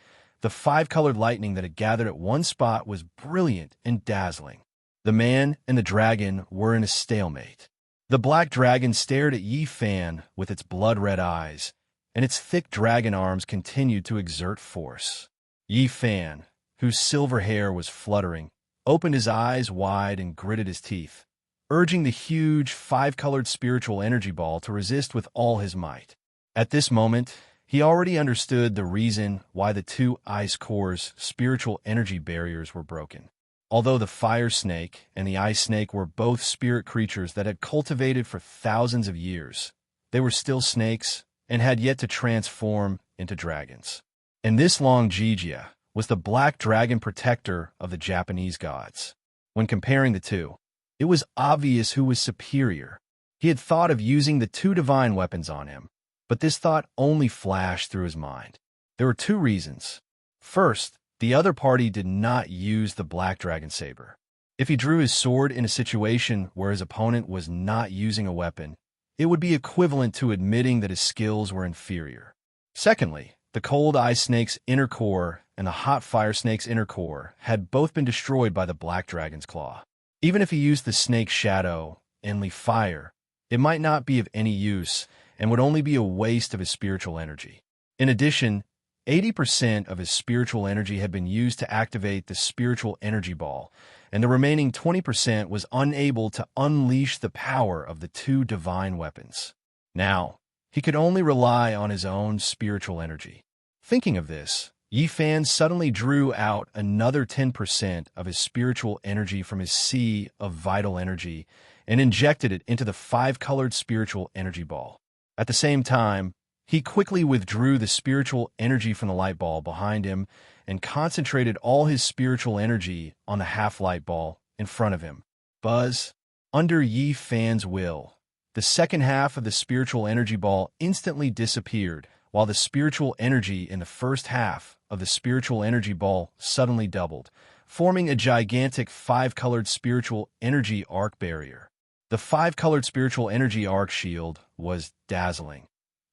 The 5-colored lightning that had gathered at one spot was brilliant and dazzling. The man and the dragon were in a stalemate. The black dragon stared at Yi Fan with its blood-red eyes, and its thick dragon arms continued to exert force. Yi Fan, whose silver hair was fluttering, opened his eyes wide and gritted his teeth, urging the huge 5-colored spiritual energy ball to resist with all his might. At this moment, he already understood the reason why the 2 ice cores' spiritual energy barriers were broken. Although the fire snake and the ice snake were both spirit creatures that had cultivated for thousands of years, they were still snakes and had yet to transform into dragons. And this Long Jijia was the black dragon protector of the Japanese gods. When comparing the two, it was obvious who was superior. He had thought of using the 2 divine weapons on him, but this thought only flashed through his mind. There were 2 reasons. First, the other party did not use the black dragon saber. If he drew his sword in a situation where his opponent was not using a weapon, it would be equivalent to admitting that his skills were inferior. Secondly, the cold ice snake's inner core and the hot fire snake's inner core had both been destroyed by the black dragon's claw. Even if he used the snake's shadow, Enly fire, it might not be of any use and would only be a waste of his spiritual energy. In addition, 80% of his spiritual energy had been used to activate the spiritual energy ball, and the remaining 20% was unable to unleash the power of the 2 divine weapons. Now, he could only rely on his own spiritual energy. Thinking of this, Yi Fan suddenly drew out another 10% of his spiritual energy from his sea of vital energy and injected it into the 5-colored spiritual energy ball. At the same time, he quickly withdrew the spiritual energy from the light ball behind him and concentrated all his spiritual energy on the half-light ball in front of him. Buzz! Under Yi Fan's will, the second half of the spiritual energy ball instantly disappeared, while the spiritual energy in the first half of the spiritual energy ball suddenly doubled, forming a gigantic 5-colored spiritual energy arc barrier. The 5-colored spiritual energy arc shield was dazzling.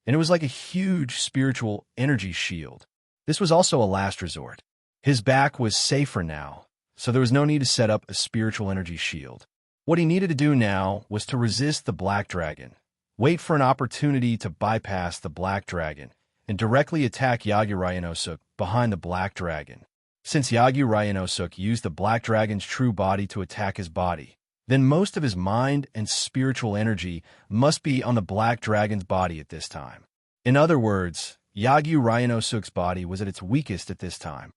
and it was like a huge spiritual energy shield. This was also a last resort. His back was safer now, so there was no need to set up a spiritual energy shield. What he needed to do now was to resist the black dragon, wait for an opportunity to bypass the black dragon, and directly attack Yagyu Ryanosuk behind the black dragon. Since Yagyu Ryanosuk used the black dragon's true body to attack his body, then most of his mind and spiritual energy must be on the black dragon's body at this time. In other words, Yagyu Ryanosuk's body was at its weakest at this time.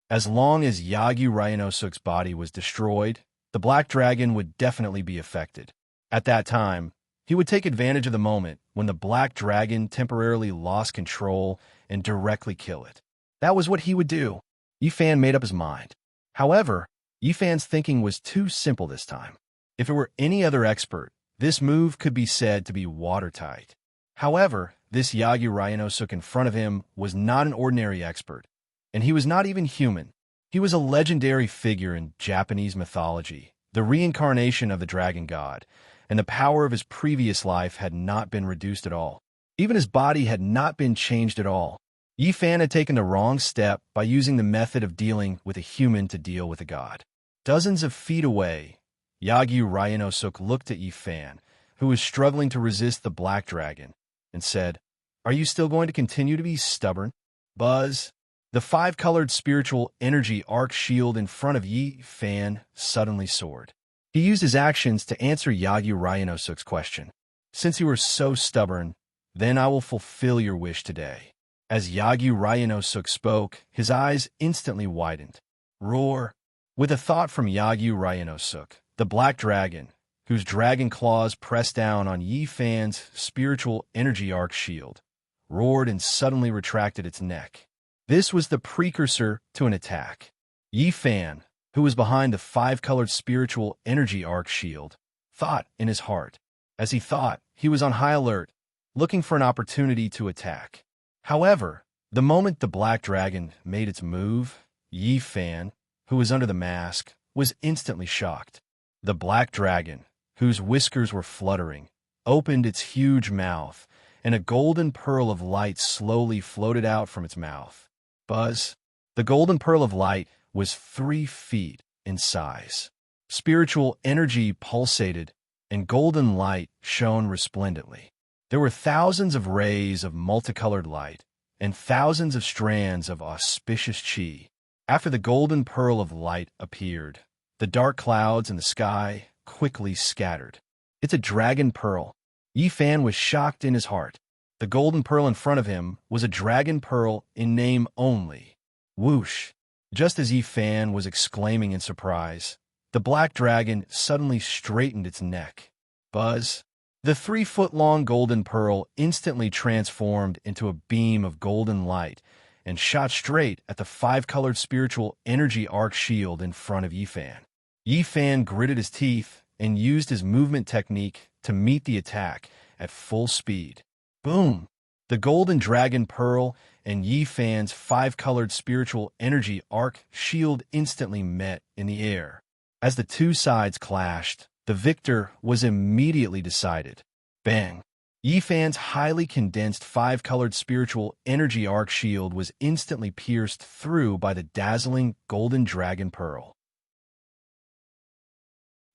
As long as Yagyu Ryanosuk's body was destroyed, the black dragon would definitely be affected. At that time, he would take advantage of the moment when the black dragon temporarily lost control and directly kill it. That was what he would do. Yifan made up his mind. However, Yifan's thinking was too simple this time. If it were any other expert, this move could be said to be watertight. However, this Yagyu Ryanosuk in front of him was not an ordinary expert, and he was not even human. He was a legendary figure in Japanese mythology, the reincarnation of the dragon god, and the power of his previous life had not been reduced at all. Even his body had not been changed at all. Yifan had taken the wrong step by using the method of dealing with a human to deal with a god. Dozens of feet away, Yagyu Ryanosuk looked at Yifan, who was struggling to resist the black dragon, and said, "Are you still going to continue to be stubborn?" Buzz. The five-colored spiritual energy arc shield in front of Yifan suddenly soared. He used his actions to answer Yagyu Ryanosuk's question. "Since you are so stubborn, then I will fulfill your wish today." As Yagyu Ryanosuk spoke, his eyes instantly widened. Roar! With a thought from Yagyu Ryanosuk, the black dragon, whose dragon claws pressed down on Yifan's spiritual energy arc shield, roared and suddenly retracted its neck. This was the precursor to an attack. Yifan, who was behind the five-colored spiritual energy arc shield, thought in his heart. As he thought, he was on high alert, looking for an opportunity to attack. However, the moment the black dragon made its move, Yifan, who was under the mask, was instantly shocked. The black dragon, whose whiskers were fluttering, opened its huge mouth, and a golden pearl of light slowly floated out from its mouth. Buzz. The golden pearl of light was 3 feet in size. Spiritual energy pulsated, and golden light shone resplendently. There were thousands of rays of multicolored light, and thousands of strands of auspicious chi. After the golden pearl of light appeared, the dark clouds in the sky quickly scattered. "It's a dragon pearl." Yifan was shocked in his heart. The golden pearl in front of him was a dragon pearl in name only. Whoosh! Just as Yifan was exclaiming in surprise, the black dragon suddenly straightened its neck. Buzz! The 3-foot-long golden pearl instantly transformed into a beam of golden light and shot straight at the five-colored spiritual energy arc shield in front of Yifan. Yifan gritted his teeth and used his movement technique to meet the attack at full speed. Boom! The golden dragon pearl and Yifan's five-colored spiritual energy arc shield instantly met in the air. As the two sides clashed, the victor was immediately decided. Bang! Yifan's highly condensed five-colored spiritual energy arc shield was instantly pierced through by the dazzling golden dragon pearl.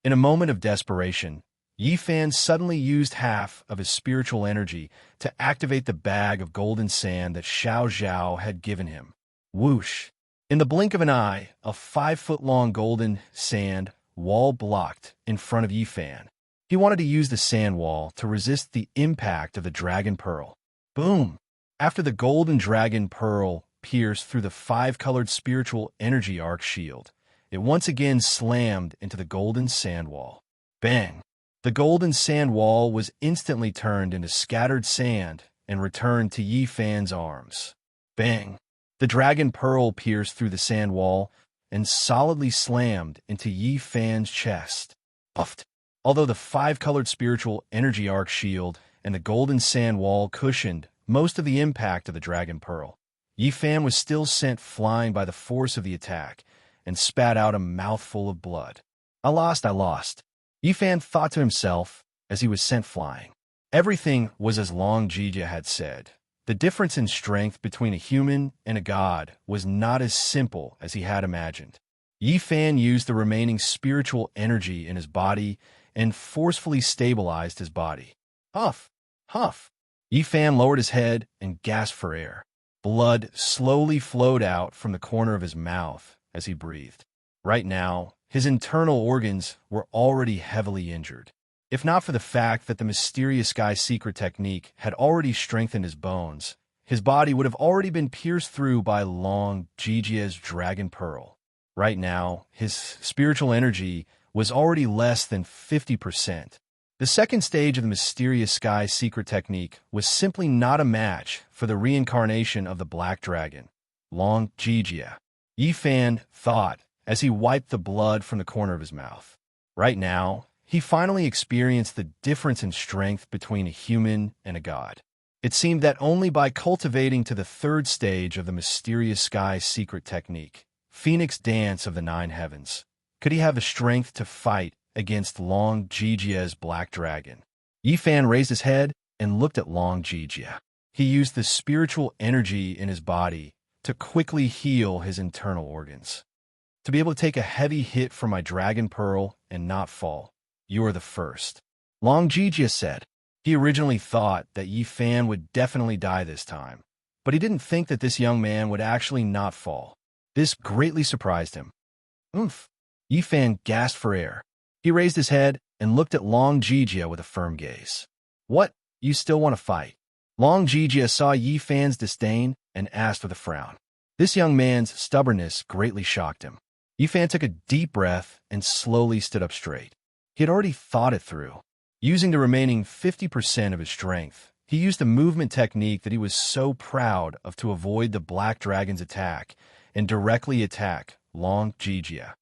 In a moment of desperation, Yifan suddenly used half of his spiritual energy to activate the bag of golden sand that Xiao Zhao had given him. Whoosh! In the blink of an eye, a 5-foot-long golden sand wall blocked in front of Yifan. He wanted to use the sand wall to resist the impact of the dragon pearl. Boom! After the golden dragon pearl pierced through the five-colored spiritual energy arc shield, it once again slammed into the golden sand wall. Bang! The golden sand wall was instantly turned into scattered sand and returned to Yifan's arms. Bang! The dragon pearl pierced through the sand wall and solidly slammed into Yifan's chest. Puffed! Although the five-colored spiritual energy arc shield and the golden sand wall cushioned most of the impact of the dragon pearl, Yifan was still sent flying by the force of the attack and spat out a mouthful of blood. I lost. Yifan thought to himself as he was sent flying. Everything was as Long Jija had said. The difference in strength between a human and a god was not as simple as he had imagined. Yi Fan used the remaining spiritual energy in his body and forcefully stabilized his body. Huff! Huff! Yi Fan lowered his head and gasped for air. Blood slowly flowed out from the corner of his mouth as he breathed. Right now, his internal organs were already heavily injured. If not for the fact that the mysterious sky secret technique had already strengthened his bones, his body would have already been pierced through by Long Jijia's dragon pearl. Right now, his spiritual energy was already less than 50%. The second stage of the mysterious sky secret technique was simply not a match for the reincarnation of the black dragon, Long Jijia. Yi Fan thought as he wiped the blood from the corner of his mouth. Right now, he finally experienced the difference in strength between a human and a god. It seemed that only by cultivating to the third stage of the mysterious sky secret technique, Phoenix Dance of the Nine Heavens, could he have the strength to fight against Long Jijia's black dragon. Yi Fan raised his head and looked at Long Jijia. He used the spiritual energy in his body to quickly heal his internal organs. To be able to take a heavy hit from my dragon pearl and not fall. You are the first. Long Jijia said. He originally thought that Yi Fan would definitely die this time, but he didn't think that this young man would actually not fall. This greatly surprised him. Oomph! Yi Fan gasped for air. He raised his head and looked at Long Jijia with a firm gaze. What? You still want to fight? Long Jijia saw Yi Fan's disdain and asked with a frown. This young man's stubbornness greatly shocked him. Yi Fan took a deep breath and slowly stood up straight. He had already thought it through. Using the remaining 50% of his strength, he used the movement technique that he was so proud of to avoid the black dragon's attack and directly attack Long Jijia.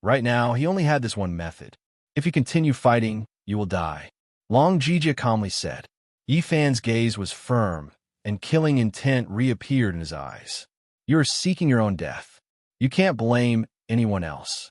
Right now, he only had this one method. If you continue fighting, you will die. Long Jijia calmly said. Yi Fan's gaze was firm, and killing intent reappeared in his eyes. You are seeking your own death. You can't blame anyone else.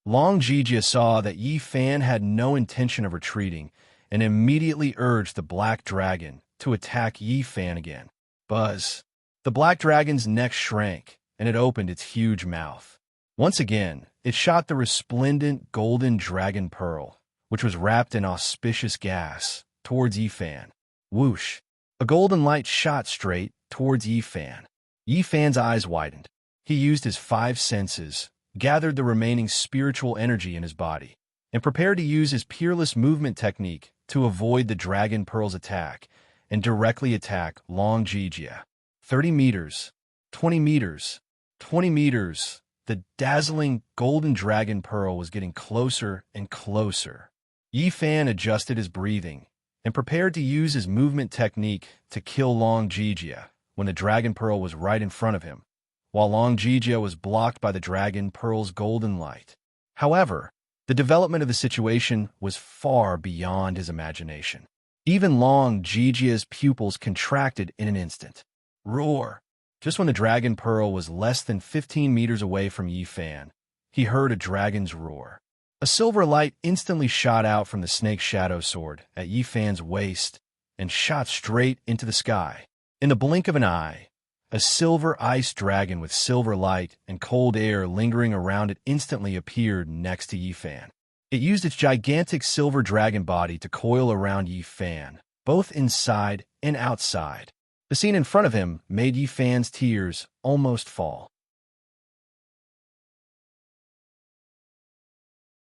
Long Jijia saw that Yi Fan had no intention of retreating and immediately urged the black dragon to attack Yi Fan again. Buzz. The black dragon's neck shrank, and it opened its huge mouth. Once again, it shot the resplendent golden dragon pearl, which was wrapped in auspicious gas, towards Yi Fan. Whoosh! A golden light shot straight towards Yi Fan. Yi Fan's eyes widened. He used his 5 senses, gathered the remaining spiritual energy in his body, and prepared to use his peerless movement technique to avoid the dragon pearl's attack and directly attack Long Jijia. 30 meters, 20 meters, 20 meters. The dazzling golden dragon pearl was getting closer and closer. Yi Fan adjusted his breathing and prepared to use his movement technique to kill Long Jijia when the dragon pearl was right in front of him, while Long Jijia was blocked by the dragon pearl's golden light. However, the development of the situation was far beyond his imagination. Even Long Jijia's pupils contracted in an instant. Roar! Just when the dragon pearl was less than 15 meters away from Yi Fan, he heard a dragon's roar. A silver light instantly shot out from the snake's shadow sword at Yi Fan's waist and shot straight into the sky. In the blink of an eye, a silver ice dragon with silver light and cold air lingering around it instantly appeared next to Yi Fan. It used its gigantic silver dragon body to coil around Yi Fan, both inside and outside. The scene in front of him made Yi Fan's tears almost fall.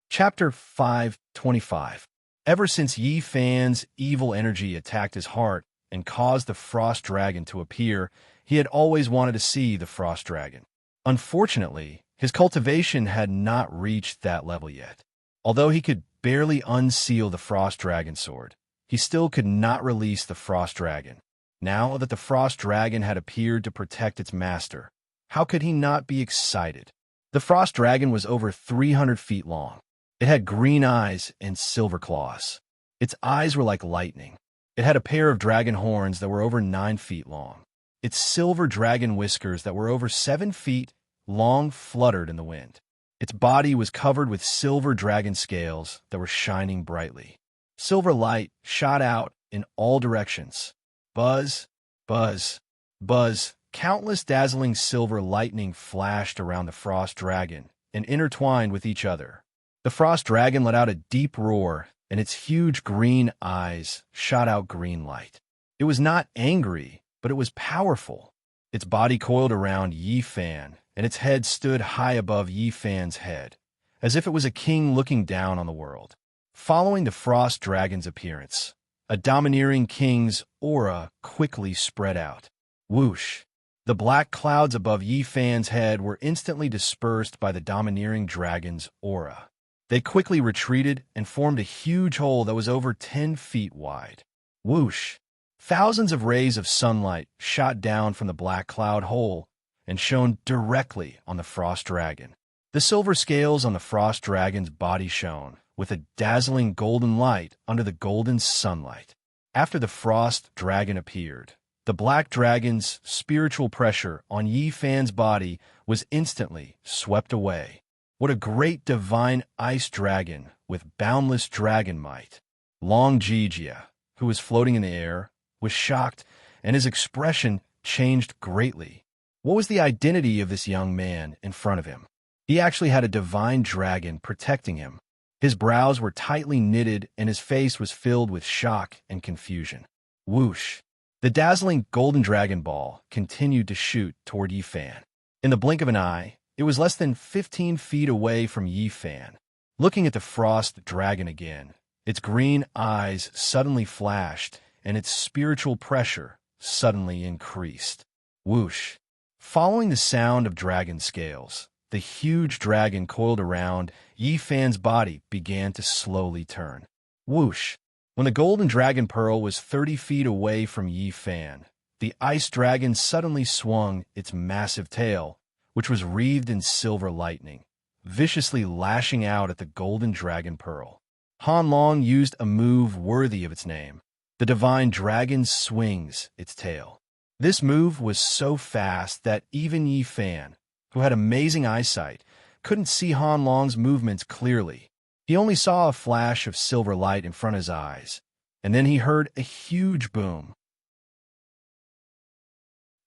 Chapter 525. Ever since Yi Fan's evil energy attacked his heart and caused the frost dragon to appear, he had always wanted to see the frost dragon. Unfortunately, his cultivation had not reached that level yet. Although he could barely unseal the frost dragon sword, he still could not release the frost dragon. Now that the frost dragon had appeared to protect its master, how could he not be excited? The frost dragon was over 300 feet long. It had green eyes and silver claws. Its eyes were like lightning. It had a pair of dragon horns that were over 9 feet long. Its silver dragon whiskers that were over 7 feet long fluttered in the wind. Its body was covered with silver dragon scales that were shining brightly. Silver light shot out in all directions. Buzz, buzz, buzz. Countless dazzling silver lightning flashed around the frost dragon and intertwined with each other. The frost dragon let out a deep roar, and its huge green eyes shot out green light. It was not angry, but it was powerful. Its body coiled around Yi Fan, and its head stood high above Yi Fan's head, as if it was a king looking down on the world. Following the frost dragon's appearance, a domineering king's aura quickly spread out. Whoosh! The black clouds above Yi Fan's head were instantly dispersed by the domineering dragon's aura. They quickly retreated and formed a huge hole that was over 10 feet wide. Whoosh! Thousands of rays of sunlight shot down from the black cloud hole and shone directly on the frost dragon. The silver scales on the frost dragon's body shone with a dazzling golden light under the golden sunlight. After the frost dragon appeared, the black dragon's spiritual pressure on Yi Fan's body was instantly swept away. What a great divine ice dragon with boundless dragon might. Long Jijia, who was floating in the air, was shocked, and his expression changed greatly. What was the identity of this young man in front of him? He actually had a divine dragon protecting him. His brows were tightly knitted, and his face was filled with shock and confusion. Whoosh! The dazzling golden dragon ball continued to shoot toward Yi Fan. In the blink of an eye, it was less than 15 feet away from Yi Fan. Looking at the frost dragon again, its green eyes suddenly flashed, and its spiritual pressure suddenly increased. Whoosh! Following the sound of dragon scales, the huge dragon coiled around Yi Fan's body began to slowly turn. Whoosh! When the golden dragon pearl was 30 feet away from Yi Fan, the ice dragon suddenly swung its massive tail, which was wreathed in silver lightning, viciously lashing out at the golden dragon pearl. Han Long used a move worthy of its name. The divine dragon swings its tail. This move was so fast that even Yi Fan, who had amazing eyesight, couldn't see Han Long's movements clearly. He only saw a flash of silver light in front of his eyes, and then he heard a huge boom.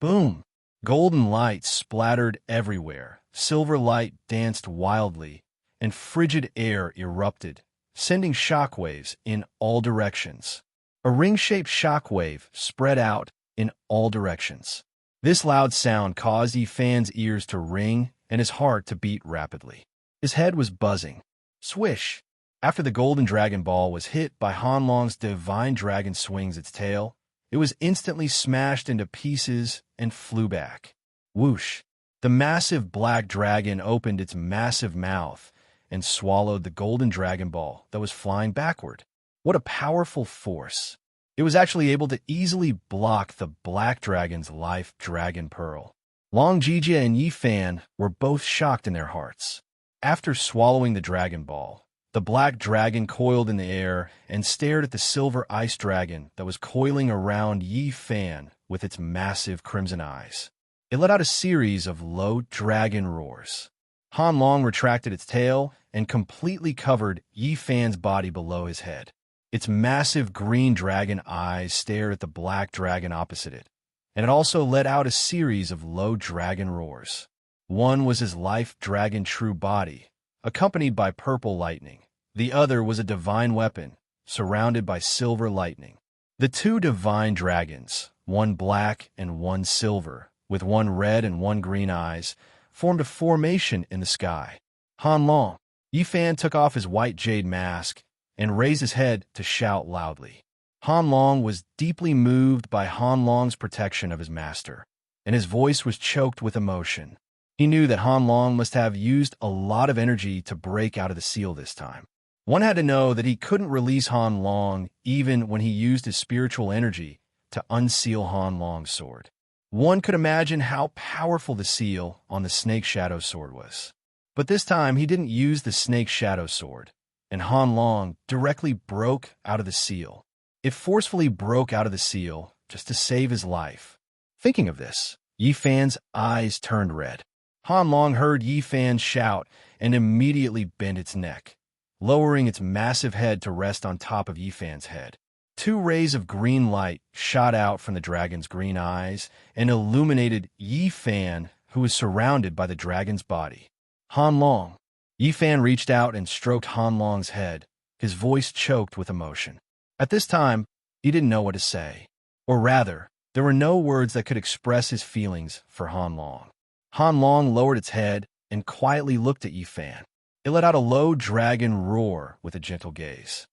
Boom! Golden light splattered everywhere, silver light danced wildly, and frigid air erupted, sending shockwaves in all directions. A ring-shaped shockwave spread out in all directions. This loud sound caused Yi Fan's ears to ring and his heart to beat rapidly. His head was buzzing. Swish! After the golden dragon ball was hit by Han Long's divine dragon swings its tail, it was instantly smashed into pieces and flew back. Whoosh! The massive black dragon opened its massive mouth and swallowed the golden dragon ball that was flying backward. What a powerful force! It was actually able to easily block the black dragon's life dragon pearl. Long Jijia and Yi Fan were both shocked in their hearts. After swallowing the dragon ball, the black dragon coiled in the air and stared at the silver ice dragon that was coiling around Yi Fan with its massive crimson eyes. It let out a series of low dragon roars. Han Long retracted its tail and completely covered Yi Fan's body below his head. Its massive green dragon eyes stared at the black dragon opposite it, and it also let out a series of low dragon roars. One was his life dragon true body, accompanied by purple lightning. The other was a divine weapon, surrounded by silver lightning. The two divine dragons, one black and one silver, with one red and one green eyes, formed a formation in the sky. Han Long. Yi Fan took off his white jade mask and raised his head to shout loudly. Han Long was deeply moved by Han Long's protection of his master, and his voice was choked with emotion. He knew that Han Long must have used a lot of energy to break out of the seal this time. One had to know that he couldn't release Han Long even when he used his spiritual energy to unseal Han Long's sword. One could imagine how powerful the seal on the Snake Shadow Sword was. But this time he didn't use the Snake Shadow Sword, and Han Long directly broke out of the seal. It forcefully broke out of the seal just to save his life. Thinking of this, Yi Fan's eyes turned red. Han Long heard Yi Fan shout and immediately bent its neck. lowering its massive head to rest on top of Yifan's head. Two rays of green light shot out from the dragon's green eyes and illuminated Yifan, who was surrounded by the dragon's body. Han Long. Yifan reached out and stroked Han Long's head, his voice choked with emotion. At this time, he didn't know what to say. Or rather, there were no words that could express his feelings for Han Long. Han Long lowered its head and quietly looked at Yifan. It let out a low dragon roar with a gentle gaze.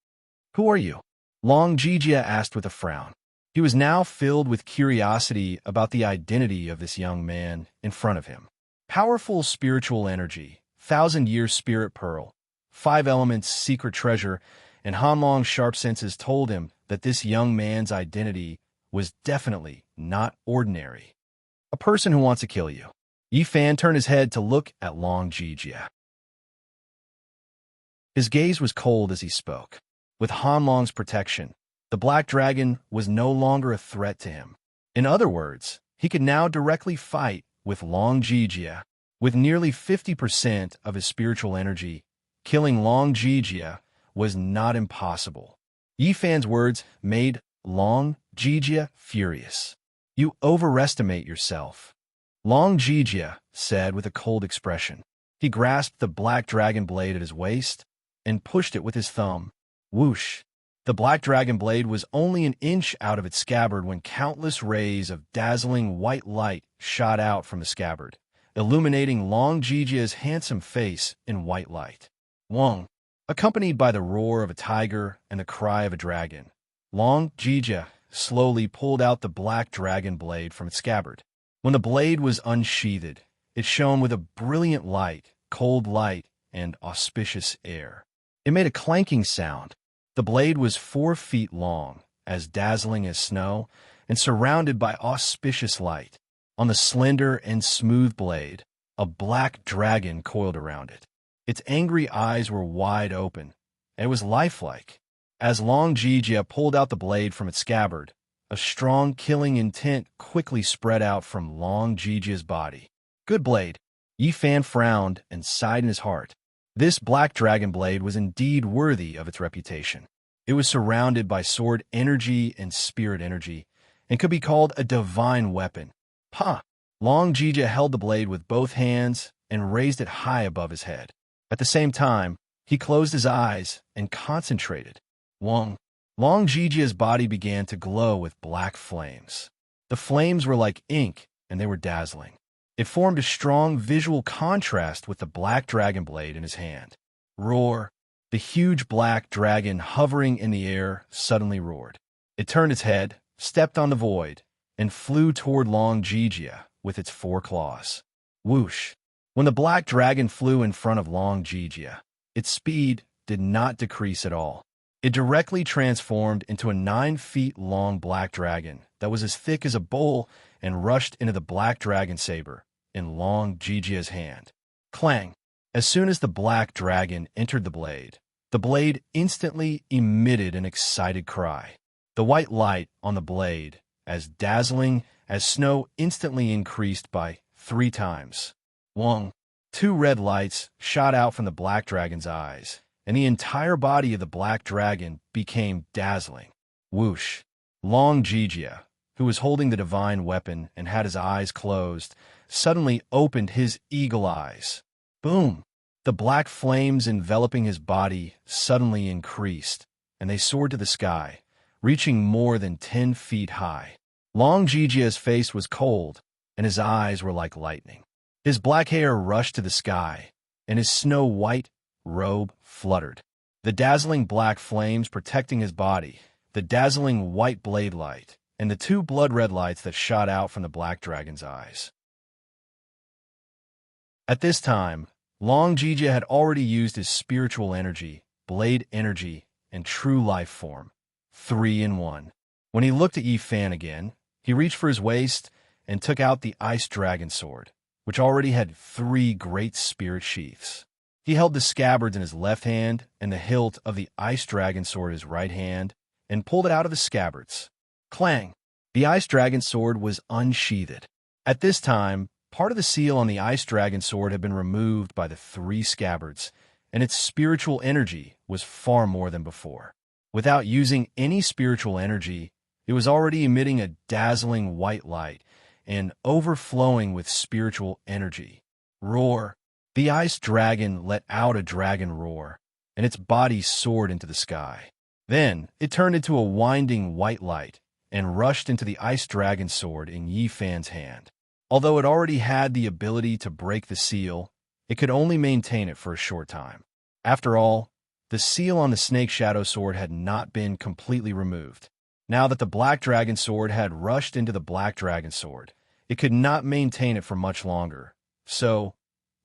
"Who are you?" Long Jijia asked with a frown. He was now filled with curiosity about the identity of this young man in front of him. Powerful spiritual energy, 1,000-year spirit pearl, 5 elements secret treasure, and Han Long's sharp senses told him that this young man's identity was definitely not ordinary. A person who wants to kill you. Yifan turned his head to look at Long Jijia. His gaze was cold as he spoke. With Han Long's protection, the black dragon was no longer a threat to him. In other words, he could now directly fight with Long Jijia. With nearly 50% of his spiritual energy, killing Long Jijia was not impossible. Yifan's words made Long Jijia furious. "You overestimate yourself," Long Jijia said with a cold expression. He grasped the black dragon blade at his waist and pushed it with his thumb. Whoosh! The black dragon blade was only an inch out of its scabbard when countless rays of dazzling white light shot out from the scabbard, illuminating Long Jijia's handsome face in white light. Wong, accompanied by the roar of a tiger and the cry of a dragon, Long Jijia slowly pulled out the black dragon blade from its scabbard. When the blade was unsheathed, it shone with a brilliant light, cold light, and auspicious air. It made a clanking sound. The blade was 4 feet long, as dazzling as snow, and surrounded by auspicious light. On the slender and smooth blade, a black dragon coiled around it. Its angry eyes were wide open, and it was lifelike. As Long Jijia pulled out the blade from its scabbard, a strong killing intent quickly spread out from Long Jijia's body. "Good blade." Yifan frowned and sighed in his heart. This black dragon blade was indeed worthy of its reputation. It was surrounded by sword energy and spirit energy, and could be called a divine weapon. Ha! Long Jijia held the blade with both hands and raised it high above his head. At the same time, he closed his eyes and concentrated. Long Jijia's body began to glow with black flames. The flames were like ink, and they were dazzling. It formed a strong visual contrast with the black dragon blade in his hand. Roar! The huge black dragon hovering in the air suddenly roared. It turned its head, stepped on the void, and flew toward Long Jijia with its 4 claws. Whoosh! When the black dragon flew in front of Long Jijia, its speed did not decrease at all. It directly transformed into a 9 feet long black dragon that was as thick as a bowl and rushed into the black dragon saber in Long Jijia's hand. Clang! As soon as the black dragon entered the blade instantly emitted an excited cry. The white light on the blade, as dazzling as snow, instantly increased by 3 times. Wong! 2 red lights shot out from the black dragon's eyes, and the entire body of the black dragon became dazzling. Whoosh! Long Jijia, who was holding the divine weapon and had his eyes closed, suddenly opened his eagle eyes. Boom! The black flames enveloping his body suddenly increased, and they soared to the sky, reaching more than 10 feet high. Long Jijia's face was cold, and his eyes were like lightning. His black hair rushed to the sky, and his snow-white robe fluttered. The dazzling black flames protecting his body, the dazzling white blade light, and the 2 blood-red lights that shot out from the black dragon's eyes. At this time, Long Jijia had already used his spiritual energy, blade energy, and true life form, 3 in 1. When he looked at Yifan again, he reached for his waist and took out the ice dragon sword, which already had 3 great spirit sheaths. He held the scabbards in his left hand and the hilt of the ice dragon sword in his right hand, and pulled it out of the scabbards. Clang! The ice dragon sword was unsheathed. At this time, part of the seal on the ice dragon sword had been removed by the 3 scabbards, and its spiritual energy was far more than before. Without using any spiritual energy, it was already emitting a dazzling white light and overflowing with spiritual energy. Roar! The ice dragon let out a dragon roar, and its body soared into the sky. Then it turned into a winding white light and rushed into the ice dragon sword in Yi Fan's hand. Although it already had the ability to break the seal, it could only maintain it for a short time. After all, the seal on the snake shadow sword had not been completely removed. Now that the black dragon sword had rushed into the black dragon sword, it could not maintain it for much longer, so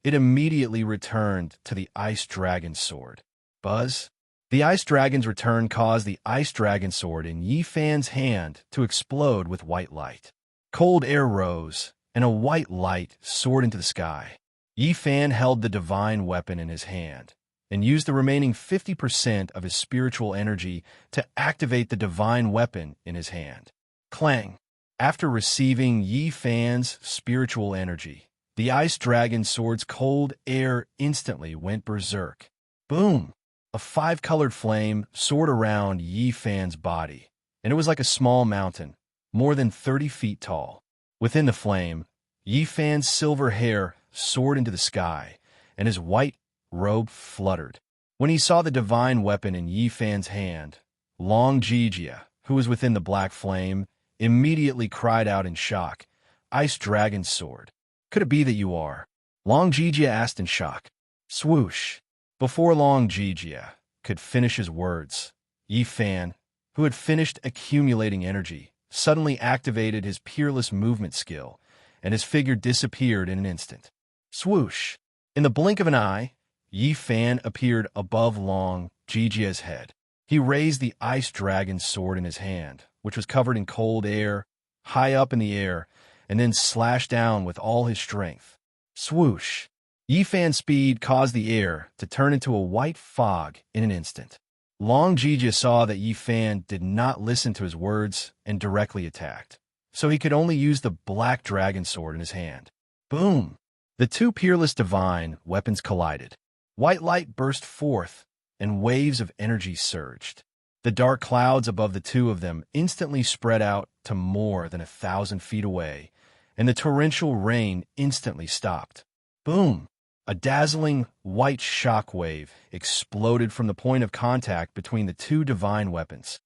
it immediately returned to the ice dragon sword. Buzz! The ice dragon's return caused the ice dragon sword in Yi Fan's hand to explode with white light. Cold air rose, and a white light soared into the sky. Yi Fan held the divine weapon in his hand and used the remaining 50% of his spiritual energy to activate the divine weapon in his hand. Clang! After receiving Yi Fan's spiritual energy, the ice dragon sword's cold air instantly went berserk. Boom! A five-colored flame soared around Yi Fan's body, and it was like a small mountain, more than 30 feet tall. Within the flame, Yi Fan's silver hair soared into the sky, and his white robe fluttered. When he saw the divine weapon in Yi Fan's hand, Long Jijia, who was within the black flame, immediately cried out in shock, "Ice Dragon Sword! Could it be that you are?" Long Jijia asked in shock. Swoosh! Before Long Jijia could finish his words, Yi Fan, who had finished accumulating energy, suddenly activated his peerless movement skill, and his figure disappeared in an instant. Swoosh! In the blink of an eye, Yi Fan appeared above Long Jijia's head. He raised the ice dragon sword in his hand, which was covered in cold air, high up in the air, and then slashed down with all his strength. Swoosh! Yi Fan's speed caused the air to turn into a white fog in an instant. Long Jijia saw that Yi Fan did not listen to his words and directly attacked, so he could only use the black dragon sword in his hand. Boom! The two peerless divine weapons collided. White light burst forth, and waves of energy surged. The dark clouds above the two of them instantly spread out to more than 1,000 feet away, and the torrential rain instantly stopped. Boom! A dazzling white shock wave exploded from the point of contact between the two divine weapons.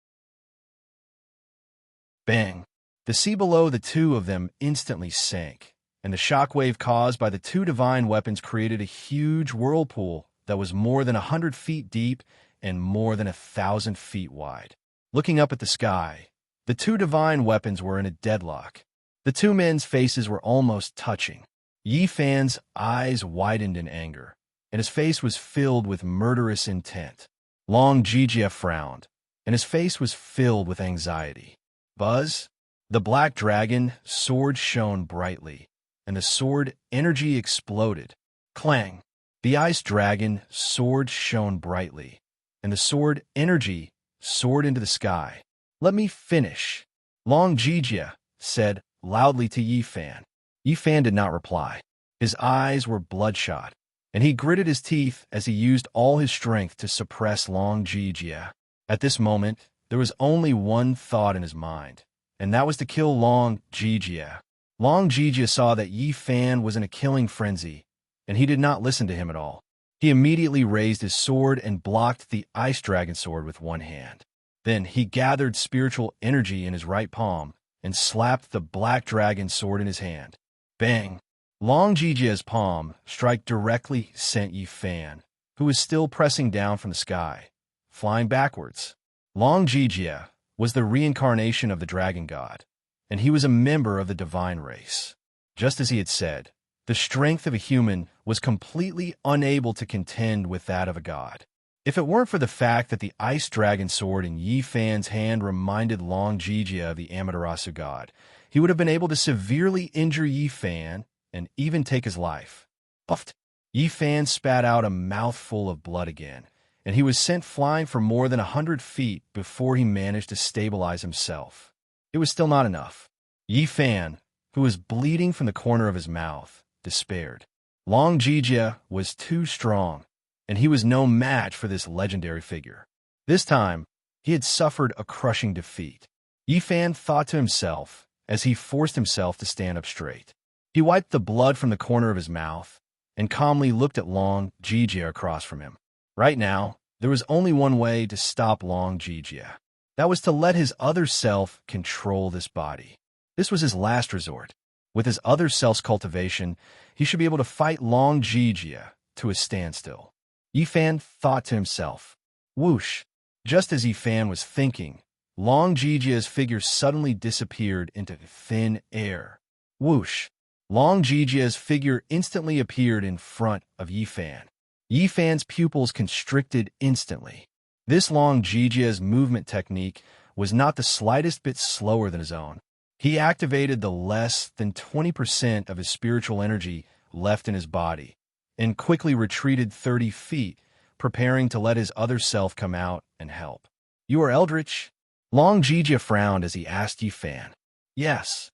Bang! The sea below the two of them instantly sank, and the shockwave caused by the two divine weapons created a huge whirlpool that was more than 100 feet deep and more than 1,000 feet wide. Looking up at the sky, the two divine weapons were in a deadlock. The two men's faces were almost touching. Yi Fan's eyes widened in anger, and his face was filled with murderous intent. Long Jijia frowned, and his face was filled with anxiety. Buzz! The black dragon sword shone brightly, and the sword energy exploded. Clang! The ice dragon sword shone brightly, and the sword energy soared into the sky. "Let me finish," Long Jijia said loudly to Yi Fan. Yi Fan did not reply. His eyes were bloodshot, and he gritted his teeth as he used all his strength to suppress Long Jijia. At this moment, there was only one thought in his mind, and that was to kill Long Jijia. Long Jijia saw that Yi Fan was in a killing frenzy, and he did not listen to him at all. He immediately raised his sword and blocked the ice dragon sword with one hand. Then he gathered spiritual energy in his right palm and slapped the black dragon sword in his hand. Bang! Long Jijia's palm strike directly sent Yi Fan, who was still pressing down from the sky, flying backwards. Long Jijia was the reincarnation of the dragon god, and he was a member of the divine race. Just as he had said, the strength of a human was completely unable to contend with that of a god. If it weren't for the fact that the ice dragon sword in Yi Fan's hand reminded Long Jijia of the Amaterasu god, he would have been able to severely injure Yi Fan and even take his life. Puffed! Yi Fan spat out a mouthful of blood again, and he was sent flying for more than 100 feet before he managed to stabilize himself. It was still not enough. Yi Fan, who was bleeding from the corner of his mouth, despaired. Long Jijia was too strong, and he was no match for this legendary figure. This time, he had suffered a crushing defeat. Yifan thought to himself as he forced himself to stand up straight. He wiped the blood from the corner of his mouth and calmly looked at Long Jijia across from him. Right now, there was only one way to stop Long Jijia. That was to let his other self control this body. This was his last resort. With his other self's cultivation, he should be able to fight Long Jijia to a standstill. Yifan thought to himself. Whoosh! Just as Yifan was thinking, Long Jijia's figure suddenly disappeared into thin air. Whoosh! Long Jijia's figure instantly appeared in front of Yifan. Yifan's pupils constricted instantly. This Long Jijia's movement technique was not the slightest bit slower than his own. He activated the less than 20% of his spiritual energy left in his body and quickly retreated 30 feet, preparing to let his other self come out and help. You are Eldritch? Long Jijia frowned as he asked Yifan. Yes.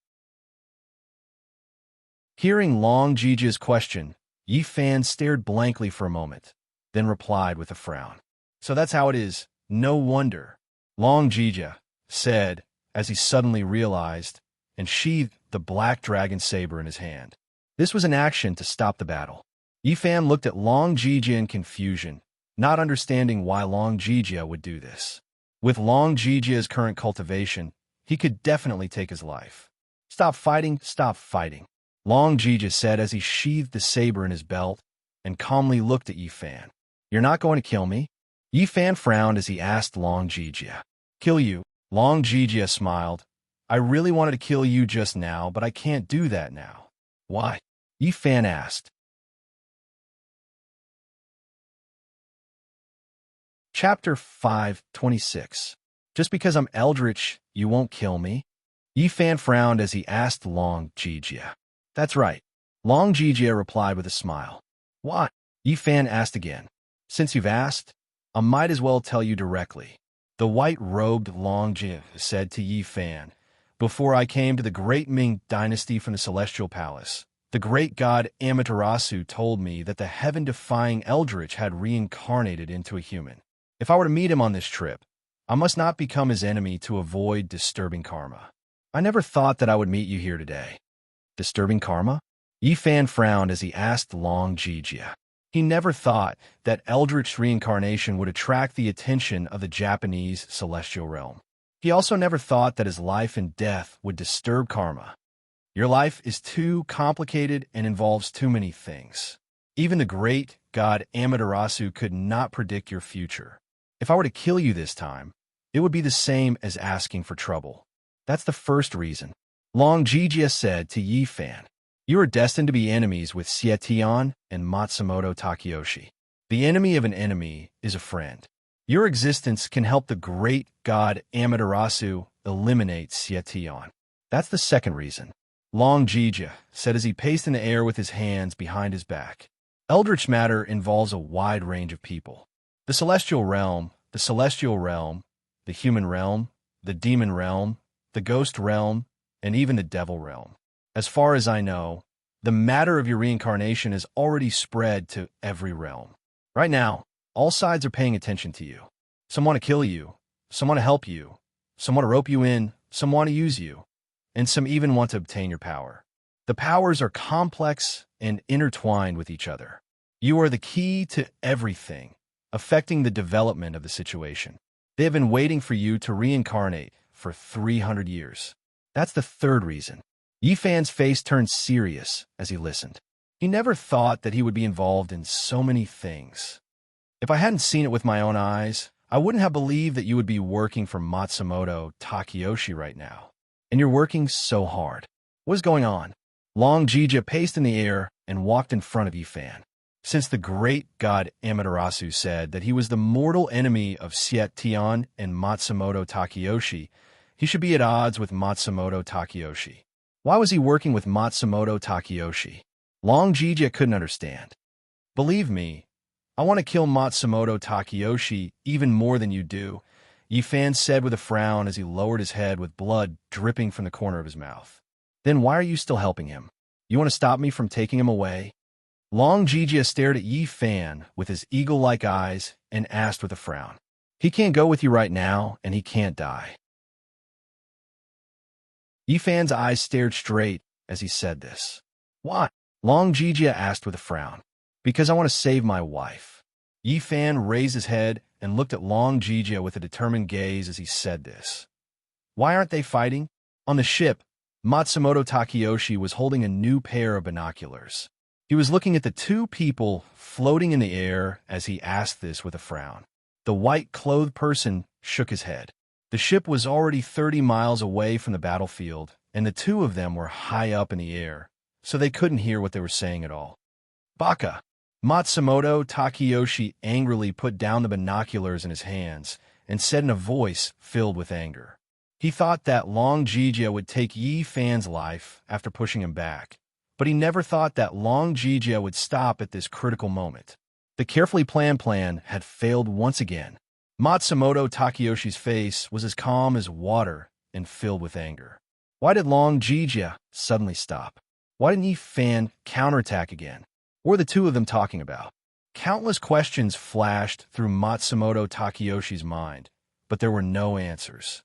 Hearing Long Jijia's question, Yifan stared blankly for a moment, then replied with a frown. So that's how it is. No wonder. Long Jijia said as he suddenly realized and sheathed the black dragon saber in his hand. This was an action to stop the battle. Yifan looked at Long Jijia in confusion, not understanding why Long Jijia would do this. With Long Jijia's current cultivation, he could definitely take his life. Stop fighting, stop fighting, Long Jijia said as he sheathed the saber in his belt and calmly looked at Yifan. You're not going to kill me? Yifan frowned as he asked Long Jijia. Kill you? Long Jijia smiled. I really wanted to kill you just now, but I can't do that now. Why? Yifan asked. Chapter 5:26. Just because I'm Eldritch, you won't kill me? Yifan frowned as he asked Long Jijia. That's right. Long Jijia replied with a smile. Why? Yifan asked again. Since you've asked, I might as well tell you directly. The white-robed Long Jijia said to Yifan, before I came to the great Ming dynasty from the Celestial Palace, the great god Amaterasu told me that the heaven-defying Eldritch had reincarnated into a human. If I were to meet him on this trip, I must not become his enemy to avoid disturbing karma. I never thought that I would meet you here today. Disturbing karma? Yifan frowned as he asked Long Jijia. He never thought that Eldritch reincarnation would attract the attention of the Japanese celestial realm. He also never thought that his life and death would disturb karma. Your life is too complicated and involves too many things. Even the great god Amaterasu could not predict your future. If I were to kill you this time, it would be the same as asking for trouble. That's the first reason. Long Jijia said to Yifan, you are destined to be enemies with Xietian and Matsumoto Takeyoshi. The enemy of an enemy is a friend. Your existence can help the great god Amaterasu eliminate Xietian. That's the second reason. Long Jijia said as he paced in the air with his hands behind his back. Eldritch matter involves a wide range of people. The celestial realm, the human realm, the demon realm, the ghost realm, and even the devil realm. As far as I know, the matter of your reincarnation has already spread to every realm. Right now, all sides are paying attention to you. Some want to kill you, some want to help you, some want to rope you in, some want to use you, and some even want to obtain your power. The powers are complex and intertwined with each other. You are the key to everything, affecting the development of the situation. They have been waiting for you to reincarnate for 300 years. That's the third reason. Yifan's face turned serious as he listened. He never thought that he would be involved in so many things. If I hadn't seen it with my own eyes, I wouldn't have believed that you would be working for Matsumoto Takeyoshi right now. And you're working so hard. What is going on? Long Jijia paced in the air and walked in front of Yifan. Since the great god Amaterasu said that he was the mortal enemy of Xietian and Matsumoto Takeyoshi, he should be at odds with Matsumoto Takeyoshi. Why was he working with Matsumoto Takeyoshi? Long Jijia couldn't understand. Believe me, I want to kill Matsumoto Takeyoshi even more than you do, Yifan said with a frown as he lowered his head with blood dripping from the corner of his mouth. Then why are you still helping him? You want to stop me from taking him away? Long Jijia stared at Yi Fan with his eagle-like eyes and asked with a frown. He can't go with you right now, and he can't die. Yi Fan's eyes stared straight as he said this. Why? Long Jijia asked with a frown. Because I want to save my wife. Yi Fan raised his head and looked at Long Jijia with a determined gaze as he said this. Why aren't they fighting? On the ship, Matsumoto Takeyoshi was holding a new pair of binoculars. He was looking at the two people floating in the air as he asked this with a frown. The white-clothed person shook his head. The ship was already 30 miles away from the battlefield, and the two of them were high up in the air, so they couldn't hear what they were saying at all. Baka! Matsumoto Takeyoshi angrily put down the binoculars in his hands and said in a voice filled with anger. He thought that Long Jijia would take Yi Fan's life after pushing him back, but he never thought that Long Jijia would stop at this critical moment. The carefully planned plan had failed once again. Matsumoto Takeyoshi's face was as calm as water and filled with anger. Why did Long Jijia suddenly stop? Why didn't Yi Fan counterattack again? What were the two of them talking about? Countless questions flashed through Matsumoto Takeyoshi's mind, but there were no answers.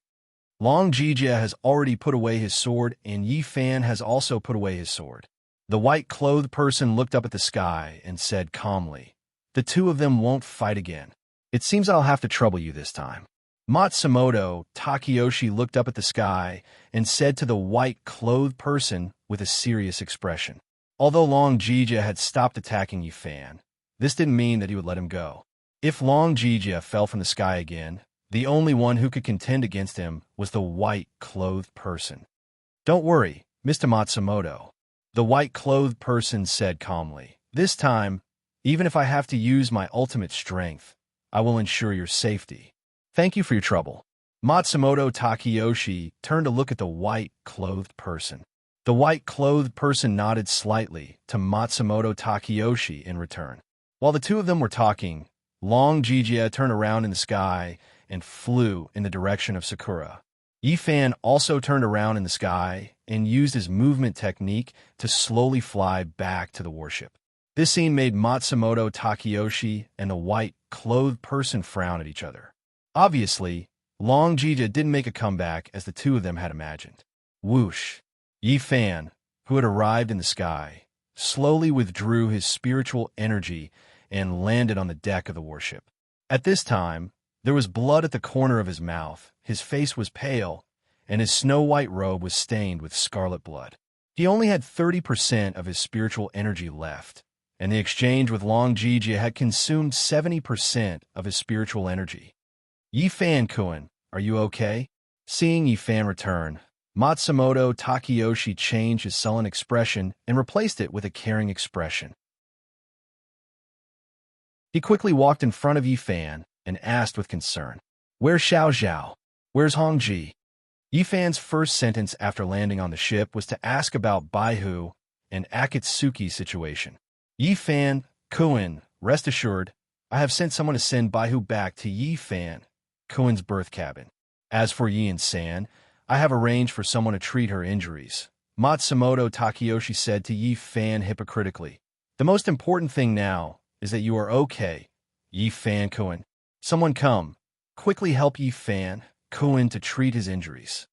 Long Jijia has already put away his sword, and Yi Fan has also put away his sword. The white-clothed person looked up at the sky and said calmly, The two of them won't fight again. It seems I'll have to trouble you this time. Matsumoto Takeyoshi looked up at the sky and said to the white-clothed person with a serious expression. Although Long Jijia had stopped attacking Yi Fan, this didn't mean that he would let him go. If Long Jijia fell from the sky again, the only one who could contend against him was the white-clothed person. Don't worry, Mr. Matsumoto. The white-clothed person said calmly. This time, even if I have to use my ultimate strength, I will ensure your safety. Thank you for your trouble. Matsumoto Takeyoshi turned to look at the white-clothed person. The white-clothed person nodded slightly to Matsumoto Takeyoshi in return. While the two of them were talking, Long Jijia turned around in the sky and flew in the direction of Sakura. Yi Fan also turned around in the sky and used his movement technique to slowly fly back to the warship. This scene made Matsumoto Takeyoshi and the white-clothed person frown at each other. Obviously, Long Jijia didn't make a comeback as the two of them had imagined. Whoosh! Yi Fan, who had arrived in the sky, slowly withdrew his spiritual energy and landed on the deck of the warship. At this time, there was blood at the corner of his mouth, his face was pale, and his snow-white robe was stained with scarlet blood. He only had 30% of his spiritual energy left, and the exchange with Long Jijia had consumed 70% of his spiritual energy. Yi Fan-kun, are you okay? Seeing Yi Fan return, Matsumoto Takeyoshi changed his sullen expression and replaced it with a caring expression. He quickly walked in front of Yi Fan and asked with concern, Where's Xiao Zhao? Where's Hongji? Yi Fan's first sentence after landing on the ship was to ask about Baihu and Akatsuki's situation. Yi Fan-kun, rest assured, I have sent someone to send Baihu back to Yi Fan-kun's birth cabin. As for Yi-san, I have arranged for someone to treat her injuries. Matsumoto Takeyoshi said to Yi Fan hypocritically. The most important thing now is that you are okay, Yi Fan-kun. Someone come, quickly help Yi Fan-kun to treat his injuries.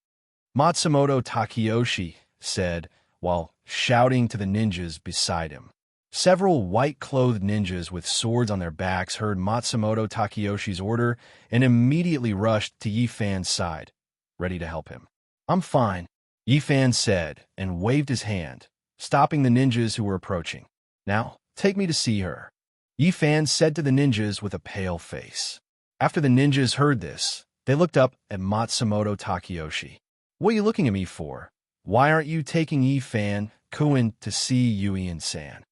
Matsumoto Takeyoshi said while shouting to the ninjas beside him. Several white-clothed ninjas with swords on their backs heard Matsumoto Takeyoshi's order and immediately rushed to Yi Fan's side, ready to help him. I'm fine, Yi Fan said and waved his hand, stopping the ninjas who were approaching. Now, take me to see her, Yi Fan said to the ninjas with a pale face. After the ninjas heard this, they looked up at Matsumoto Takeyoshi. What are you looking at me for? Why aren't you taking Yi Fan-kun to see Yui-san?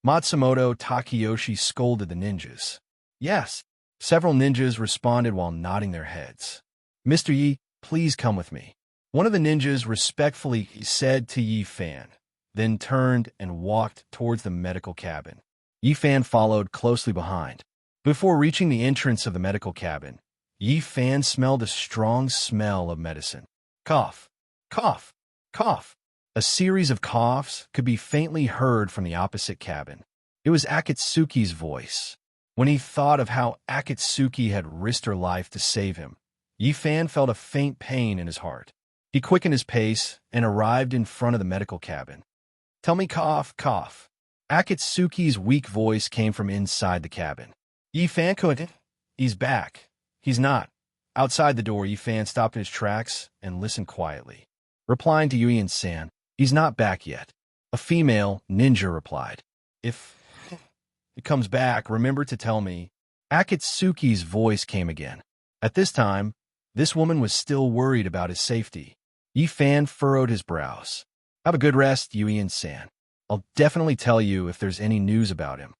Matsumoto Takeyoshi scolded the ninjas. Yes, several ninjas responded while nodding their heads. Mr. Yi, please come with me. One of the ninjas respectfully said to Yi Fan, then turned and walked towards the medical cabin. Yi Fan followed closely behind. Before reaching the entrance of the medical cabin, Yi Fan smelled a strong smell of medicine. Cough, cough, cough. A series of coughs could be faintly heard from the opposite cabin. It was Akatsuki's voice. When he thought of how Akatsuki had risked her life to save him, Yifan felt a faint pain in his heart. He quickened his pace and arrived in front of the medical cabin. "Tell me cough, cough." Akatsuki's weak voice came from inside the cabin. Yifan couldn't. "He's back." "He's not." Outside the door, Yifan stopped in his tracks and listened quietly. Replying to Yuan-san, "He's not back yet." A female ninja replied, "If it comes back, remember to tell me." Akatsuki's voice came again. At this time, this woman was still worried about his safety. Yifan furrowed his brows. "Have a good rest, Yuan-san. I'll definitely tell you if there's any news about him."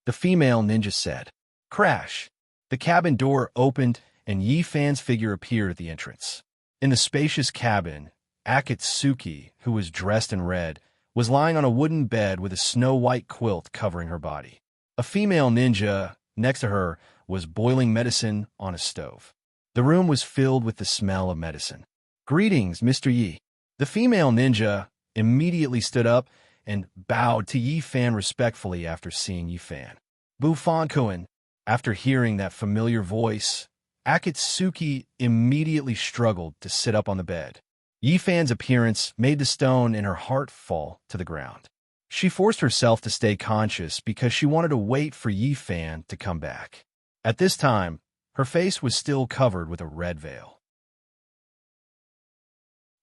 The female ninja said. Crash! The cabin door opened and Yifan's figure appeared at the entrance. In the spacious cabin, Akatsuki, who was dressed in red, was lying on a wooden bed with a snow-white quilt covering her body. A female ninja next to her was boiling medicine on a stove. The room was filled with the smell of medicine. "Greetings, Mr. Yi." The female ninja immediately stood up and bowed to Yifan respectfully after seeing Yifan. "Bufonkoen." After hearing that familiar voice, Akatsuki immediately struggled to sit up on the bed. Yifan's appearance made the stone in her heart fall to the ground. She forced herself to stay conscious because she wanted to wait for Yifan to come back. At this time, her face was still covered with a red veil.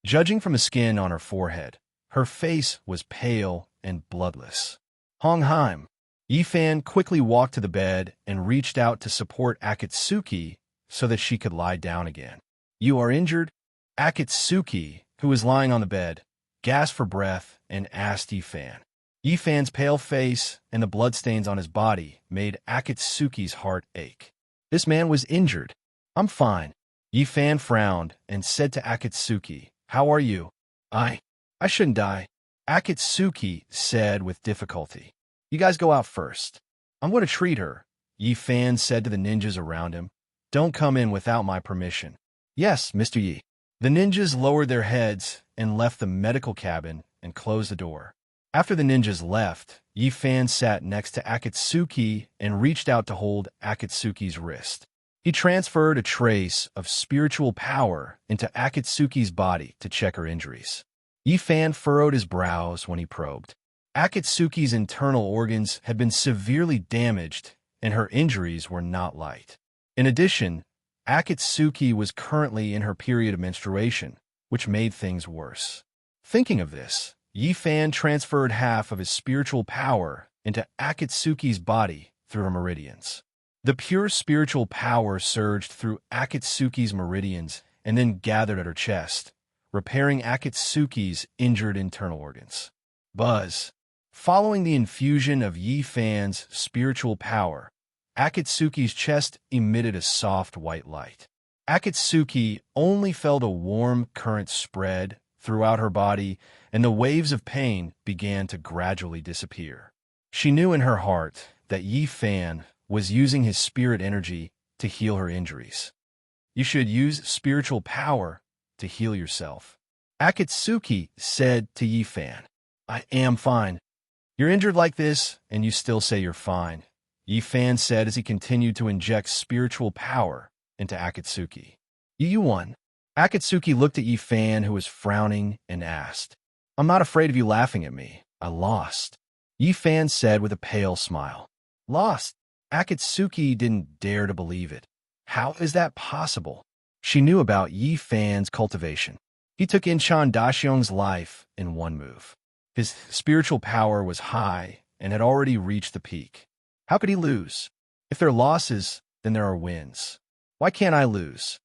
Judging from the skin on her forehead, her face was pale and bloodless. Hongheim. Yifan quickly walked to the bed and reached out to support Akatsuki so that she could lie down again. "You are injured?" Akatsuki, who was lying on the bed, gasped for breath and asked Yifan. Yifan's pale face and the bloodstains on his body made Akatsuki's heart ache. This man was injured. "I'm fine." Yifan frowned and said to Akatsuki, "How are you?" I shouldn't die," Akatsuki said with difficulty. "You guys go out first. I'm going to treat her," Yifan said to the ninjas around him. "Don't come in without my permission." "Yes, Mr. Yi." The ninjas lowered their heads and left the medical cabin and closed the door. After the ninjas left, Yifan sat next to Akatsuki and reached out to hold Akatsuki's wrist. He transferred a trace of spiritual power into Akatsuki's body to check her injuries. Yifan furrowed his brows when he probed. Akatsuki's internal organs had been severely damaged, and her injuries were not light. In addition, Akatsuki was currently in her period of menstruation, which made things worse. Thinking of this, Yifan transferred half of his spiritual power into Akatsuki's body through her meridians. The pure spiritual power surged through Akatsuki's meridians and then gathered at her chest, repairing Akatsuki's injured internal organs. Buzz. Following the infusion of Yifan's spiritual power, Akatsuki's chest emitted a soft white light. Akatsuki only felt a warm current spread throughout her body, and the waves of pain began to gradually disappear. She knew in her heart that Yifan was using his spirit energy to heal her injuries. "You should use spiritual power to heal yourself," Akatsuki said to Yifan. "I am fine." "You're injured like this, and you still say you're fine," Yifan said as he continued to inject spiritual power into Akatsuki. "You won." Akatsuki looked at Yifan, who was frowning, and asked, "I'm not afraid of you laughing at me. I lost," Yifan said with a pale smile. "Lost?" Akatsuki didn't dare to believe it. How is that possible? She knew about Yifan's cultivation. He took Inchan Daxiong's life in one move. His spiritual power was high and had already reached the peak. How could he lose? If there are losses, then there are wins. Why can't I lose?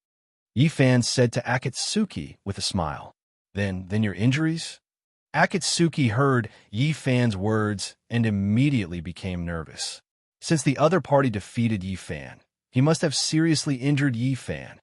Yifan said to Akatsuki with a smile. Then your injuries? Akatsuki heard Yifan's words and immediately became nervous. Since the other party defeated Yifan, he must have seriously injured Yifan.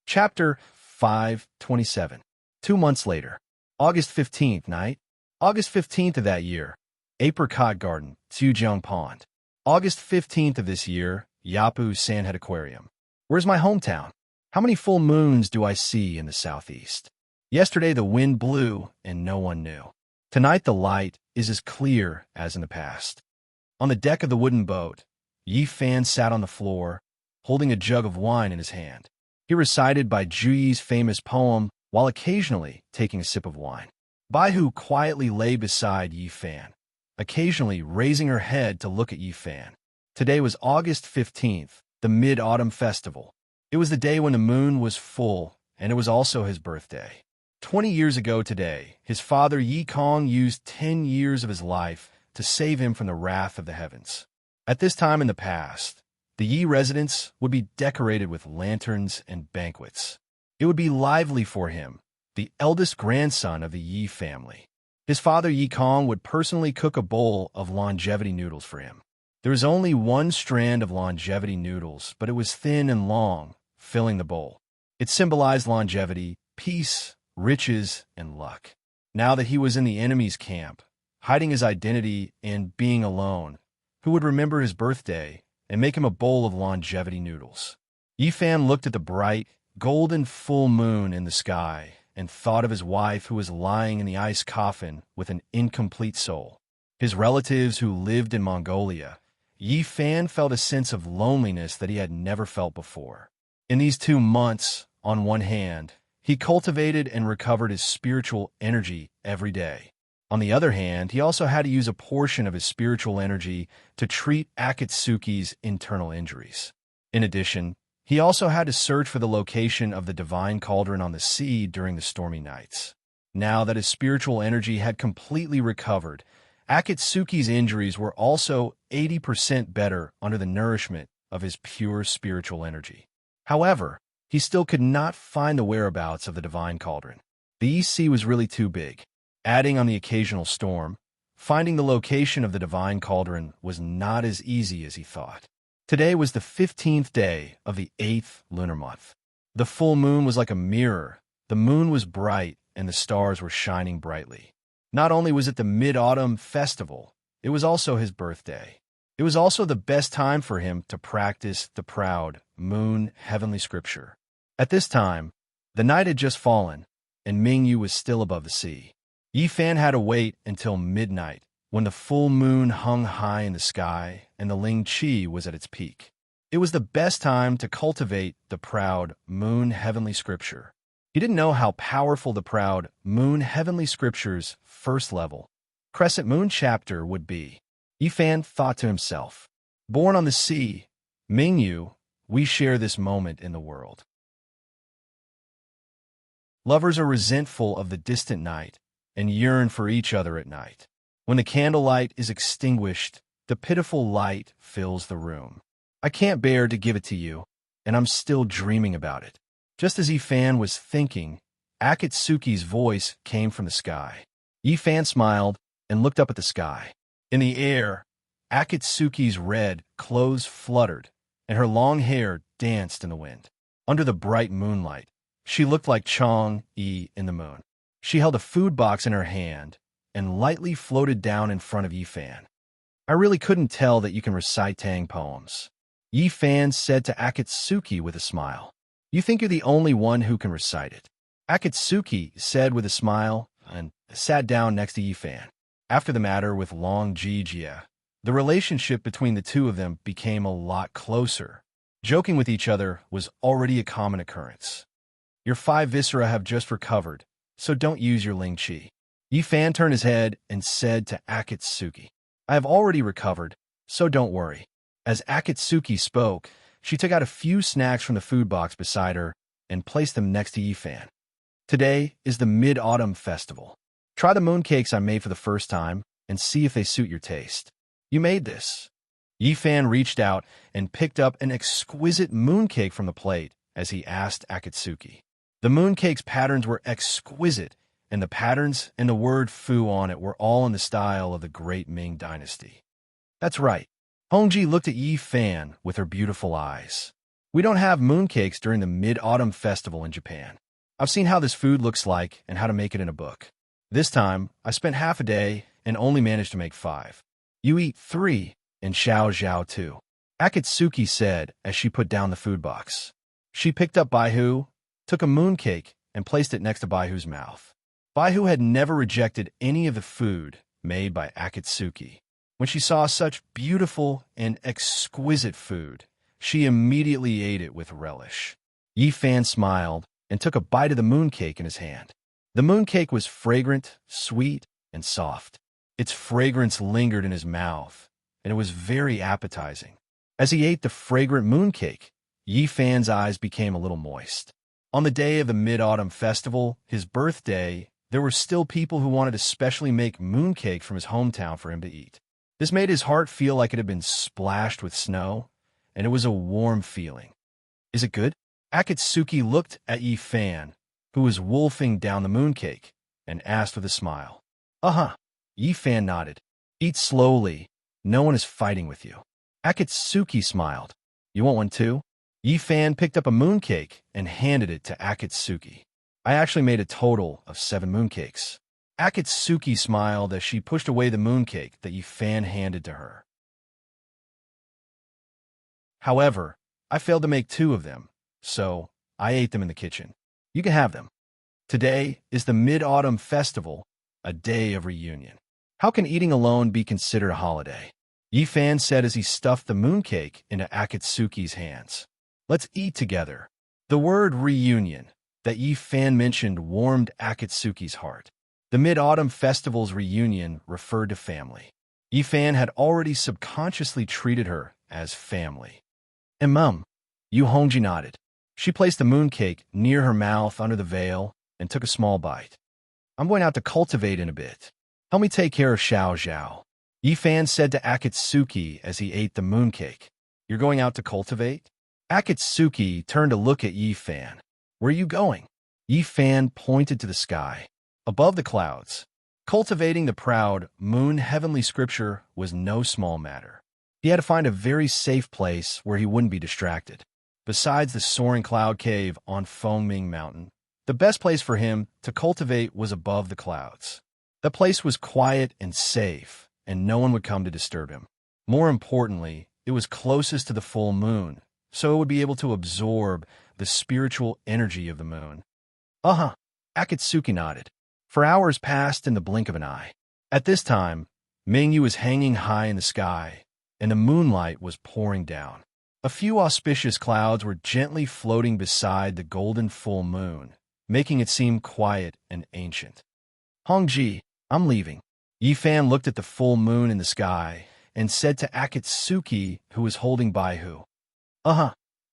Chapter 527. 2 months later. August 15th night. August 15th of that year. Apricot Garden, Tsujiang Pond. August 15th of this year, Yapu Sandhead Aquarium. Where's my hometown? How many full moons do I see in the southeast? Yesterday the wind blew and no one knew. Tonight the light is as clear as in the past. On the deck of the wooden boat, Yi Fan sat on the floor, holding a jug of wine in his hand. He recited Bai Juyi's famous poem while occasionally taking a sip of wine. Bai Hu quietly lay beside Yi Fan, occasionally raising her head to look at Yi Fan. Today was August 15th, the Mid-Autumn Festival. It was the day when the moon was full, and it was also his birthday. 20 years ago today, his father Yi Kong used 10 years of his life to save him from the wrath of the heavens. At this time in the past, the Yi residence would be decorated with lanterns and banquets. It would be lively for him, the eldest grandson of the Yi family. His father Yi Kong would personally cook a bowl of longevity noodles for him. There was only one strand of longevity noodles, but it was thin and long, filling the bowl. It symbolized longevity, peace, riches, and luck. Now that he was in the enemy's camp, hiding his identity and being alone, who would remember his birthday and make him a bowl of longevity noodles? Yi Fan looked at the bright, golden full moon in the sky and thought of his wife who was lying in the ice coffin with an incomplete soul. His relatives who lived in Mongolia. Yi Fan felt a sense of loneliness that he had never felt before. In these 2 months, on one hand, he cultivated and recovered his spiritual energy every day. On the other hand, he also had to use a portion of his spiritual energy to treat Akatsuki's internal injuries. In addition, he also had to search for the location of the divine cauldron on the sea during the stormy nights. Now that his spiritual energy had completely recovered, Akatsuki's injuries were also 80% better under the nourishment of his pure spiritual energy. However, he still could not find the whereabouts of the divine cauldron. The East Sea was really too big. Adding on the occasional storm, finding the location of the divine cauldron was not as easy as he thought. Today was the 15th day of the 8th lunar month. The full moon was like a mirror. The moon was bright and the stars were shining brightly. Not only was it the Mid-Autumn Festival, it was also his birthday. It was also the best time for him to practice the proud moon heavenly scripture. At this time, the night had just fallen, and Mingyu was still above the sea. Yi Fan had to wait until midnight, when the full moon hung high in the sky and the Ling Qi was at its peak. It was the best time to cultivate the proud moon heavenly scripture. He didn't know how powerful the proud moon heavenly scripture's first level, crescent moon chapter would be. Yi Fan thought to himself, born on the sea, Mingyu, we share this moment in the world. Lovers are resentful of the distant night and yearn for each other at night. When the candlelight is extinguished, the pitiful light fills the room. I can't bear to give it to you, and I'm still dreaming about it. Just as Yi Fan was thinking, Akatsuki's voice came from the sky. Yi Fan smiled and looked up at the sky. In the air, Akatsuki's red clothes fluttered, and her long hair danced in the wind. Under the bright moonlight, she looked like Chang-Yi in the moon. She held a food box in her hand and lightly floated down in front of Yi Fan. I really couldn't tell that you can recite Tang poems. Yi Fan said to Akatsuki with a smile. You think you're the only one who can recite it. Akatsuki said with a smile and sat down next to Yi Fan. After the matter with Long Jijia, the relationship between the two of them became a lot closer. Joking with each other was already a common occurrence. Your 5 viscera have just recovered, so don't use your Ling Qi. Yi Fan turned his head and said to Akatsuki, I have already recovered, so don't worry. As Akatsuki spoke, she took out a few snacks from the food box beside her and placed them next to Yi Fan. Today is the Mid-Autumn Festival. Try the mooncakes I made for the first time and see if they suit your taste. You made this. Yi Fan reached out and picked up an exquisite mooncake from the plate as he asked Akatsuki. The mooncake's patterns were exquisite, and the patterns and the word fu on it were all in the style of the great Ming dynasty. That's right. Hongji looked at Yi Fan with her beautiful eyes. We don't have mooncakes during the Mid-Autumn Festival in Japan. I've seen how this food looks like and how to make it in a book. This time, I spent half a day and only managed to make 5. You eat 3, and Xiao Zhao 2. Akatsuki said as she put down the food box. She picked up Baihu, took a mooncake, and placed it next to Baihu's mouth. Baihu had never rejected any of the food made by Akatsuki. When she saw such beautiful and exquisite food, she immediately ate it with relish. Yi Fan smiled and took a bite of the mooncake in his hand. The mooncake was fragrant, sweet, and soft. Its fragrance lingered in his mouth, and it was very appetizing. As he ate the fragrant mooncake, Yi Fan's eyes became a little moist. On the day of the Mid-Autumn Festival, his birthday, there were still people who wanted to specially make mooncake from his hometown for him to eat. This made his heart feel like it had been splashed with snow, and it was a warm feeling. Is it good? Akatsuki looked at Yi Fan, who was wolfing down the mooncake, and asked with a smile. Uh-huh. Yi Fan nodded. Eat slowly. No one is fighting with you. Akatsuki smiled. You want one too? Yi Fan picked up a mooncake and handed it to Akatsuki. I actually made a total of 7 mooncakes. Akatsuki smiled as she pushed away the mooncake that Yi Fan handed to her. However, I failed to make 2 of them, so I ate them in the kitchen. You can have them. Today is the Mid-Autumn Festival, a day of reunion. How can eating alone be considered a holiday? Yi Fan said as he stuffed the mooncake into Akatsuki's hands. Let's eat together. The word reunion that Yi Fan mentioned warmed Akatsuki's heart. The Mid-Autumn Festival's reunion referred to family. Yi Fan had already subconsciously treated her as family. And Mum, Yu Hongji nodded. She placed the mooncake near her mouth under the veil and took a small bite. I'm going out to cultivate in a bit. Help me take care of Xiao Zhao. Yi Fan said to Akatsuki as he ate the mooncake. You're going out to cultivate? Akatsuki turned to look at Yi Fan. Where are you going? Yi Fan pointed to the sky. Above the clouds. Cultivating the proud moon heavenly scripture was no small matter. He had to find a very safe place where he wouldn't be distracted. Besides the soaring cloud cave on Fengming Mountain, the best place for him to cultivate was above the clouds. The place was quiet and safe, and no one would come to disturb him. More importantly, it was closest to the full moon, so it would be able to absorb the spiritual energy of the moon. Uh-huh, Akatsuki nodded. For hours passed in the blink of an eye. At this time, Mingyu was hanging high in the sky, and the moonlight was pouring down. A few auspicious clouds were gently floating beside the golden full moon, making it seem quiet and ancient. Hongji, I'm leaving. Yi Fan looked at the full moon in the sky and said to Akatsuki, who was holding Baihu. Uh-huh,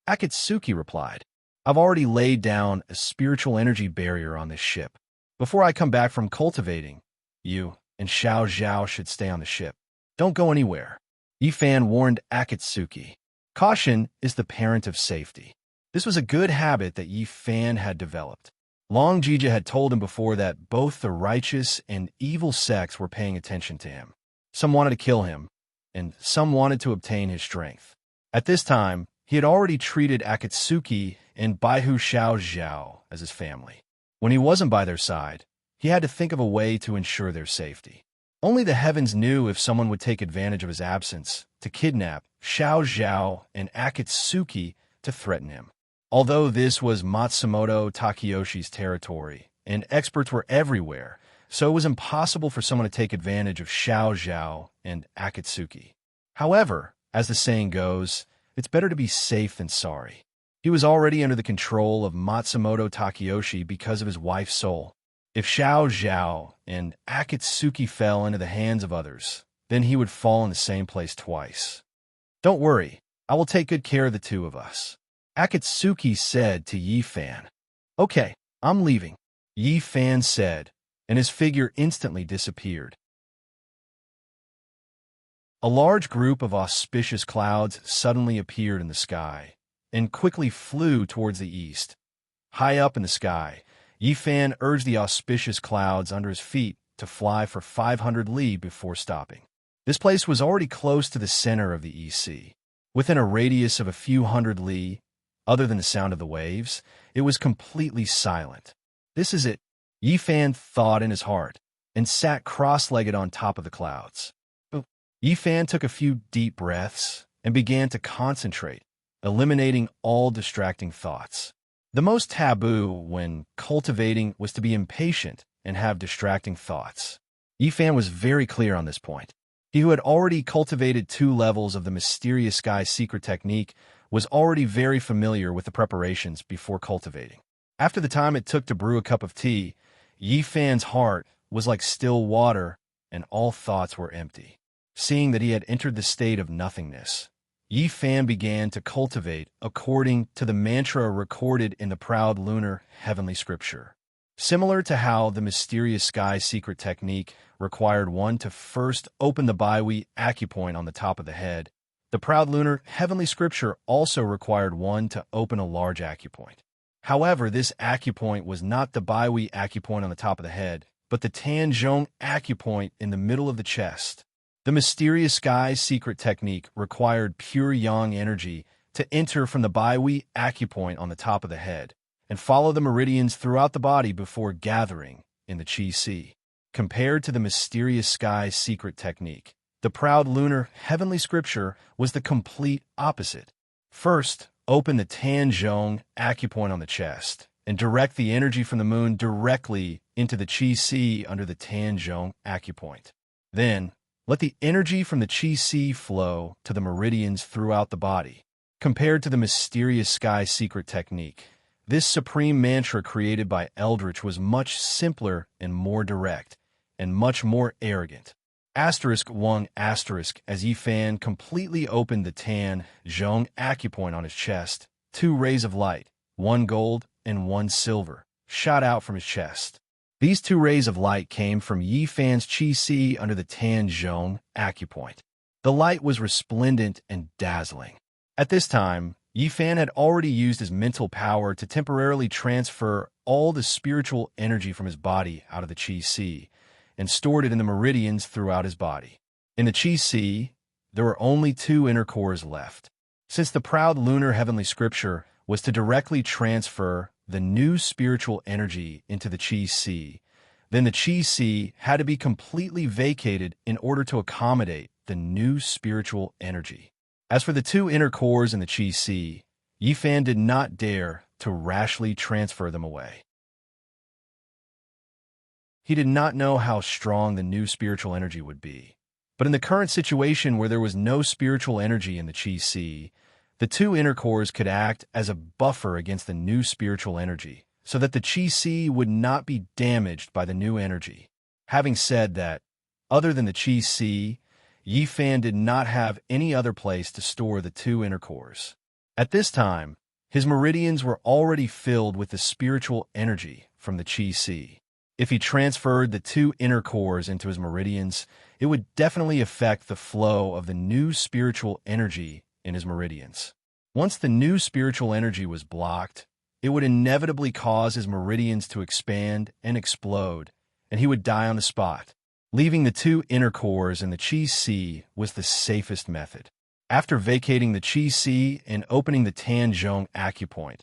Akatsuki replied. I've already laid down a spiritual energy barrier on this ship. Before I come back from cultivating, you and Xiao Zhao should stay on the ship. Don't go anywhere. Yi Fan warned Akatsuki. Caution is the parent of safety. This was a good habit that Yi Fan had developed. Long Jija had told him before that both the righteous and evil sects were paying attention to him. Some wanted to kill him, and some wanted to obtain his strength. At this time, he had already treated Akatsuki and Baihu Xiao Zhao as his family. When he wasn't by their side, he had to think of a way to ensure their safety. Only the heavens knew if someone would take advantage of his absence to kidnap Xiao Zhao and Akatsuki to threaten him. Although this was Matsumoto Takayoshi's territory, and experts were everywhere, so it was impossible for someone to take advantage of Xiao Zhao and Akatsuki. However, as the saying goes, it's better to be safe than sorry. He was already under the control of Matsumoto Takayoshi because of his wife's soul. If Xiao Zhao and Akatsuki fell into the hands of others, then he would fall in the same place twice. Don't worry, I will take good care of the 2 of us. Akatsuki said to Yi Fan. Okay, I'm leaving, Yi Fan said, and his figure instantly disappeared. A large group of auspicious clouds suddenly appeared in the sky and quickly flew towards the east. High up in the sky, Yi Fan urged the auspicious clouds under his feet to fly for 500 li before stopping. This place was already close to the center of the EC. Within a radius of a few hundred li, other than the sound of the waves, it was completely silent. This is it, Yi Fan thought in his heart, and sat cross-legged on top of the clouds. Yi Fan took a few deep breaths and began to concentrate, eliminating all distracting thoughts. The most taboo when cultivating was to be impatient and have distracting thoughts. Yifan was very clear on this point. He who had already cultivated 2 levels of the mysterious sky secret technique was already very familiar with the preparations before cultivating. After the time it took to brew a cup of tea, Yifan's heart was like still water and all thoughts were empty. Seeing that he had entered the state of nothingness, Yifan began to cultivate according to the mantra recorded in the proud lunar heavenly scripture. Similar to how the mysterious sky secret technique required one to first open the Baihui acupoint on the top of the head, the proud lunar heavenly scripture also required one to open a large acupoint. However, this acupoint was not the Baihui acupoint on the top of the head, but the Tanzhong acupoint in the middle of the chest. The mysterious sky secret technique required pure yang energy to enter from the Baihui acupoint on the top of the head and follow the meridians throughout the body before gathering in the Qi Si. Compared to the mysterious sky secret technique, the proud lunar heavenly scripture was the complete opposite. First, open the Tanzhong acupoint on the chest and direct the energy from the moon directly into the Qi Si under the Tanzhong acupoint. Then, let the energy from the Qi Si flow to the meridians throughout the body. Compared to the mysterious sky secret technique, this supreme mantra created by Eldritch was much simpler and more direct, and much more arrogant. *1** as Yifan completely opened the Tanzhong acupoint on his chest, 2 rays of light, 1 gold and 1 silver, shot out from his chest. These 2 rays of light came from Yifan's Qi Si under the Tanzhong acupoint. The light was resplendent and dazzling. At this time, Yifan had already used his mental power to temporarily transfer all the spiritual energy from his body out of the Qi Si and stored it in the meridians throughout his body. In the Qi Si, there were only 2 inner cores left. Since the proud lunar heavenly scripture was to directly transfer the new spiritual energy into the Qi Si, then the Qi Si had to be completely vacated in order to accommodate the new spiritual energy. As for the 2 inner cores in the Qi Si, Yifan did not dare to rashly transfer them away. He did not know how strong the new spiritual energy would be. But in the current situation where there was no spiritual energy in the Qi Si, the 2 inner cores could act as a buffer against the new spiritual energy, so that the Qi Si would not be damaged by the new energy. Having said that, other than the Qi Si, Yifan did not have any other place to store the 2 inner cores. At this time, his meridians were already filled with the spiritual energy from the Qi Si. If he transferred the 2 inner cores into his meridians, it would definitely affect the flow of the new spiritual energy in his meridians. Once the new spiritual energy was blocked, it would inevitably cause his meridians to expand and explode, and he would die on the spot. Leaving the 2 inner cores in the Qi Si was the safest method. After vacating the Qi Si and opening the Tanzhong acupoint,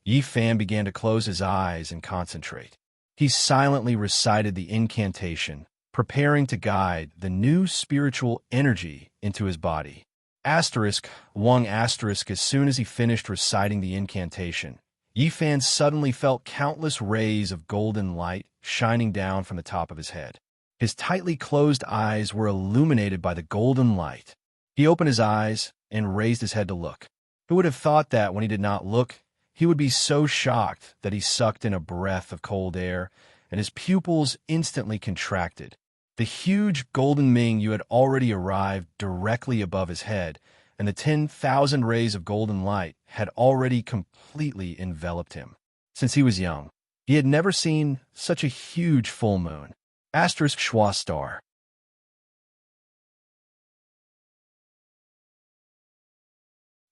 Yifan began to close his eyes and concentrate. He silently recited the incantation, preparing to guide the new spiritual energy into his body. *1** as soon as he finished reciting the incantation, Yifan suddenly felt countless rays of golden light shining down from the top of his head. His tightly closed eyes were illuminated by the golden light. He opened his eyes and raised his head to look. Who would have thought that when he did not look, he would be so shocked that he sucked in a breath of cold air, and his pupils instantly contracted. The huge golden Mingyu had already arrived directly above his head, and the 10,000 rays of golden light had already completely enveloped him. Since he was young, he had never seen such a huge full moon. *Schwa star.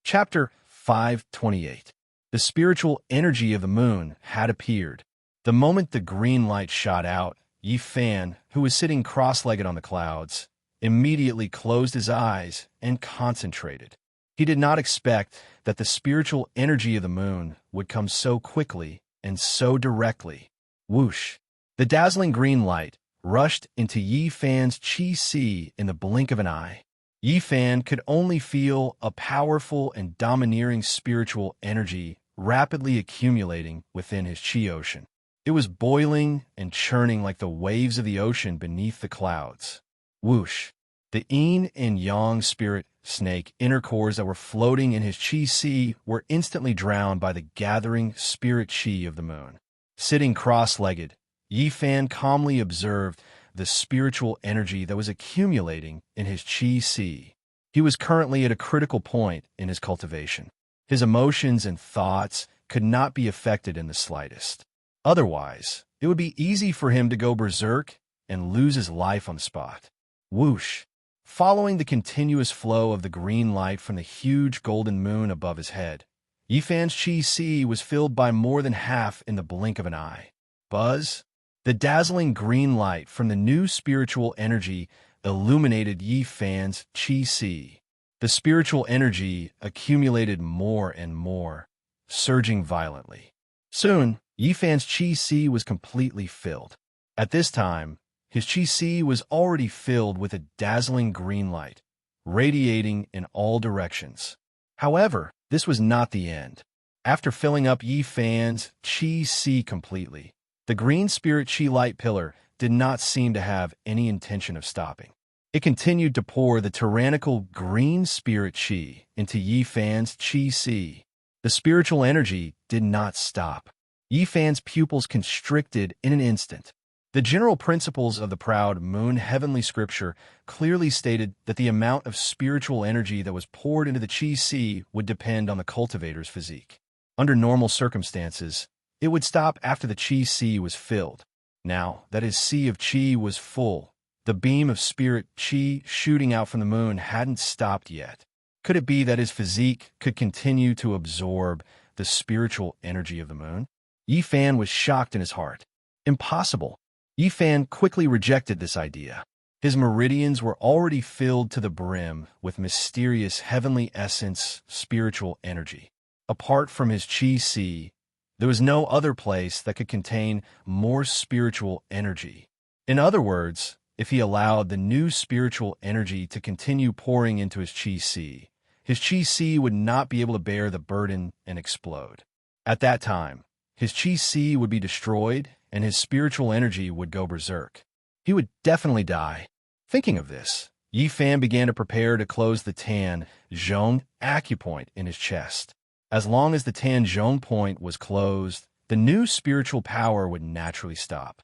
Chapter 528. The spiritual energy of the moon had appeared. The moment the green light shot out, Yifan, who was sitting cross-legged on the clouds, immediately closed his eyes and concentrated. He did not expect that the spiritual energy of the moon would come so quickly and so directly. Whoosh! The dazzling green light rushed into Yifan's Qi Si in the blink of an eye. Yifan could only feel a powerful and domineering spiritual energy rapidly accumulating within his chi ocean. It was boiling and churning like the waves of the ocean beneath the clouds. Whoosh! The yin and yang spirit snake inner cores that were floating in his chi sea were instantly drowned by the gathering spirit chi of the moon. Sitting cross-legged, Yi Fan calmly observed the spiritual energy that was accumulating in his chi sea. He was currently at a critical point in his cultivation. His emotions and thoughts could not be affected in the slightest. Otherwise, it would be easy for him to go berserk and lose his life on the spot. Whoosh! Following the continuous flow of the green light from the huge golden moon above his head, Yi Fan's chi sea was filled by more than half in the blink of an eye. Buzz! The dazzling green light from the new spiritual energy illuminated Yi Fan's chi sea. The spiritual energy accumulated more and more, surging violently. Soon, Yi Fan's chi sea was completely filled. At this time, his chi sea was already filled with a dazzling green light, radiating in all directions. However, this was not the end. After filling up Yi Fan's chi sea completely, the green spirit chi light pillar did not seem to have any intention of stopping. It continued to pour the tyrannical green spirit chi into Yi Fan's chi sea. The spiritual energy did not stop. Yi Fan's pupils constricted in an instant. The general principles of the proud moon heavenly scripture clearly stated that the amount of spiritual energy that was poured into the chi sea would depend on the cultivator's physique. Under normal circumstances, it would stop after the chi sea was filled. Now that his sea of chi was full, the beam of spirit chi shooting out from the moon hadn't stopped yet. Could it be that his physique could continue to absorb the spiritual energy of the moon? Yi Fan was shocked in his heart. Impossible. Yi Fan quickly rejected this idea. His meridians were already filled to the brim with mysterious heavenly essence, spiritual energy. Apart from his chi sea, there was no other place that could contain more spiritual energy. In other words, if he allowed the new spiritual energy to continue pouring into his chi sea would not be able to bear the burden and explode. At that time, his chi sea would be destroyed and his spiritual energy would go berserk. He would definitely die. Thinking of this, Yi Fan began to prepare to close the Tan Zhong acupoint in his chest. As long as the Tan Zhong point was closed, the new spiritual power would naturally stop.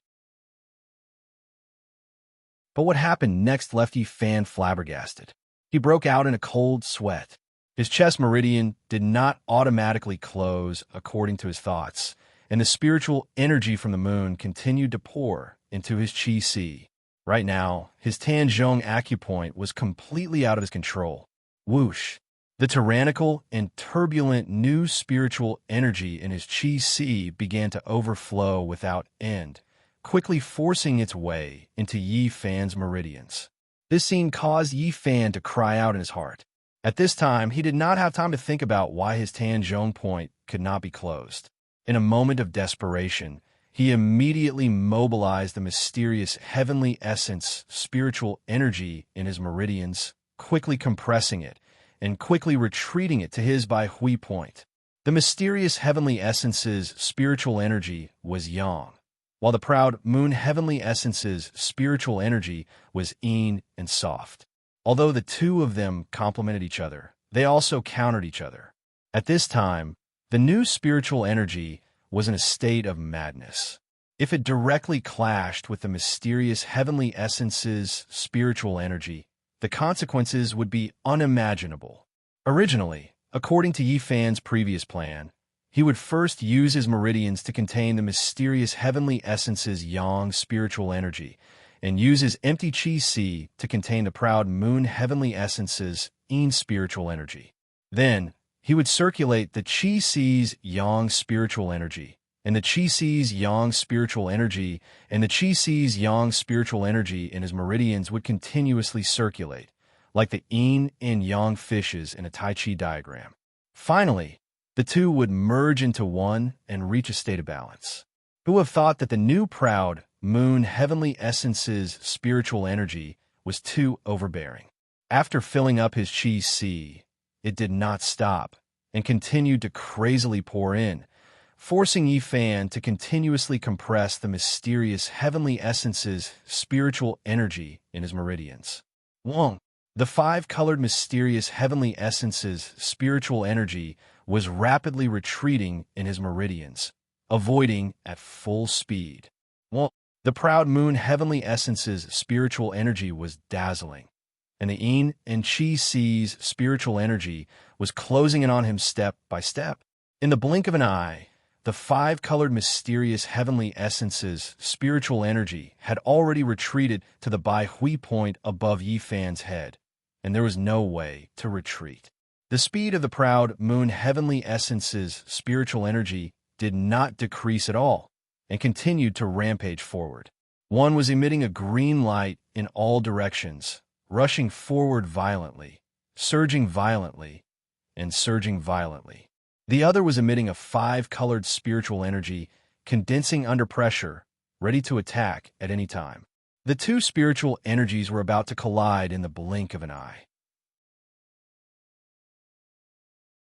But what happened next left Yi Fan flabbergasted. He broke out in a cold sweat. His chest meridian did not automatically close according to his thoughts, and the spiritual energy from the moon continued to pour into his chi sea. Right now, his Tan Zhong acupoint was completely out of his control. Whoosh! The tyrannical and turbulent new spiritual energy in his chi sea began to overflow without end, quickly forcing its way into Yi Fan's meridians. This scene caused Yi Fan to cry out in his heart. At this time, he did not have time to think about why his Tan Zhong point could not be closed. In a moment of desperation, he immediately mobilized the mysterious heavenly essence, spiritual energy in his meridians, quickly compressing it and quickly retreating it to his Bai Hui point. The mysterious heavenly essence's spiritual energy was yang, while the proud moon heavenly essence's spiritual energy was yin and soft. Although the two of them complemented each other, they also countered each other. At this time, the new spiritual energy was in a state of madness. If it directly clashed with the mysterious heavenly essence's spiritual energy, the consequences would be unimaginable. Originally, according to Yi Fan's previous plan, he would first use his meridians to contain the mysterious heavenly essence's yang spiritual energy, and use his empty chi sea to contain the proud moon heavenly essence's yin spiritual energy. Then, he would circulate the chi sea's yang spiritual energy, and the chi sea's yang spiritual energy, and the chi sea's yang spiritual energy in his meridians would continuously circulate, like the yin and yang fishes in a Tai Chi diagram. Finally, the two would merge into one and reach a state of balance. Who would have thought that the new proud moon heavenly essence's spiritual energy was too overbearing? After filling up his chi sea, it did not stop, and continued to crazily pour in, forcing Yifan to continuously compress the mysterious heavenly essence's spiritual energy in his meridians. 1. The five-colored mysterious heavenly essence's spiritual energy was rapidly retreating in his meridians, avoiding at full speed. 1. The proud moon heavenly essence's spiritual energy was dazzling, and the Yin and Qi Si's spiritual energy was closing in on him step by step. In the blink of an eye, the five-colored mysterious heavenly essence's spiritual energy had already retreated to the Bai Hui point above Yifan's head, and there was no way to retreat. The speed of the proud moon heavenly essence's spiritual energy did not decrease at all, and continued to rampage forward. One was emitting a green light in all directions, rushing forward violently, surging violently, and surging violently. The other was emitting a five-colored spiritual energy, condensing under pressure, ready to attack at any time. The two spiritual energies were about to collide in the blink of an eye.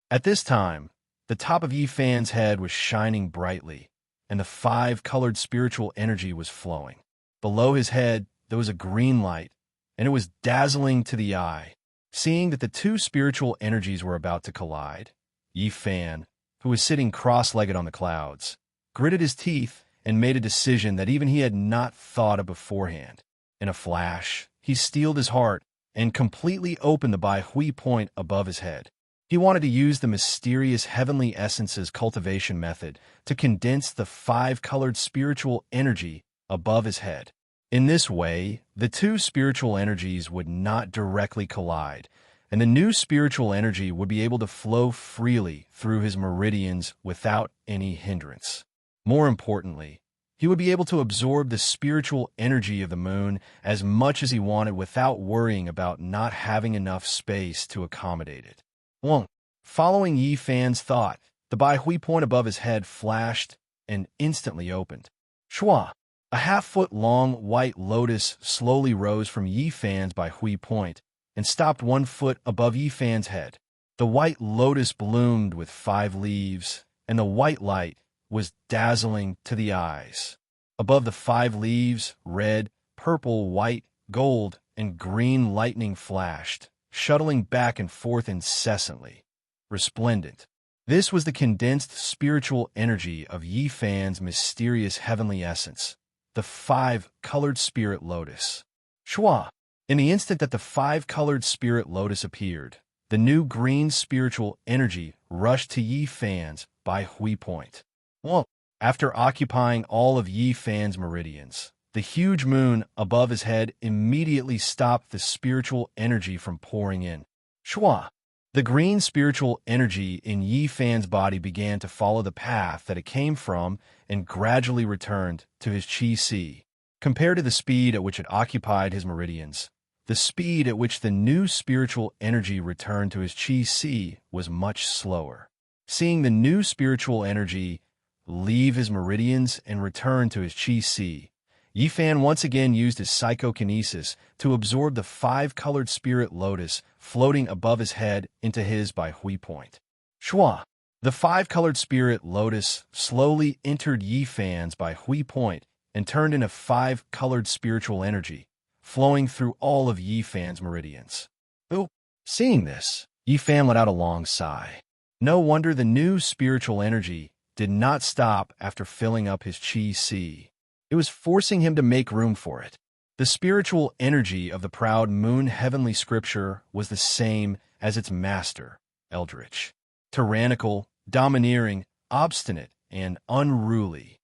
At this time, the top of Yifan's head was shining brightly, and the five-colored spiritual energy was flowing. Below his head, there was a green light, and it was dazzling to the eye. Seeing that the two spiritual energies were about to collide, Yifan, who was sitting cross-legged on the clouds, gritted his teeth and made a decision that even he had not thought of beforehand. In a flash, he steeled his heart and completely opened the Bai Hui point above his head. He wanted to use the mysterious heavenly essence's cultivation method to condense the five-colored spiritual energy above his head. In this way, the two spiritual energies would not directly collide, and the new spiritual energy would be able to flow freely through his meridians without any hindrance. More importantly, he would be able to absorb the spiritual energy of the moon as much as he wanted without worrying about not having enough space to accommodate it. 1. Following Yifan's thought, the Bai Hui point above his head flashed and instantly opened. Shua! A half-foot-long white lotus slowly rose from Yifan's Bai Hui point and stopped 1 foot above Yifan's head. The white lotus bloomed with 5 leaves, and the white light was dazzling to the eyes. Above the 5 leaves, red, purple, white, gold, and green lightning flashed, shuttling back and forth incessantly, resplendent. This was the condensed spiritual energy of Yifan's mysterious heavenly essence, the 5-colored spirit lotus. Shua! In the instant that the 5-colored spirit lotus appeared, the new green spiritual energy rushed to Yifan's Bai Hui point. Well, after occupying all of Yifan's meridians, the huge moon above his head immediately stopped the spiritual energy from pouring in. Shua! The green spiritual energy in Yifan's body began to follow the path that it came from and gradually returned to his Qi Si. Compared to the speed at which it occupied his meridians, the speed at which the new spiritual energy returned to his Qi Si was much slower. Seeing the new spiritual energy leave his meridians and return to his Qi Si, Yifan once again used his psychokinesis to absorb the 5-colored spirit lotus floating above his head into his Bai Hui point. Shua! The 5-colored spirit lotus slowly entered Yifan's Bai Hui point and turned into 5-colored spiritual energy, flowing through all of Yifan's meridians. Oh, seeing this, Yifan let out a long sigh. No wonder the new spiritual energy did not stop after filling up his Qi Si. It was forcing him to make room for it. The spiritual energy of the proud moon heavenly scripture was the same as its master, eldritch, tyrannical, domineering, obstinate, and unruly.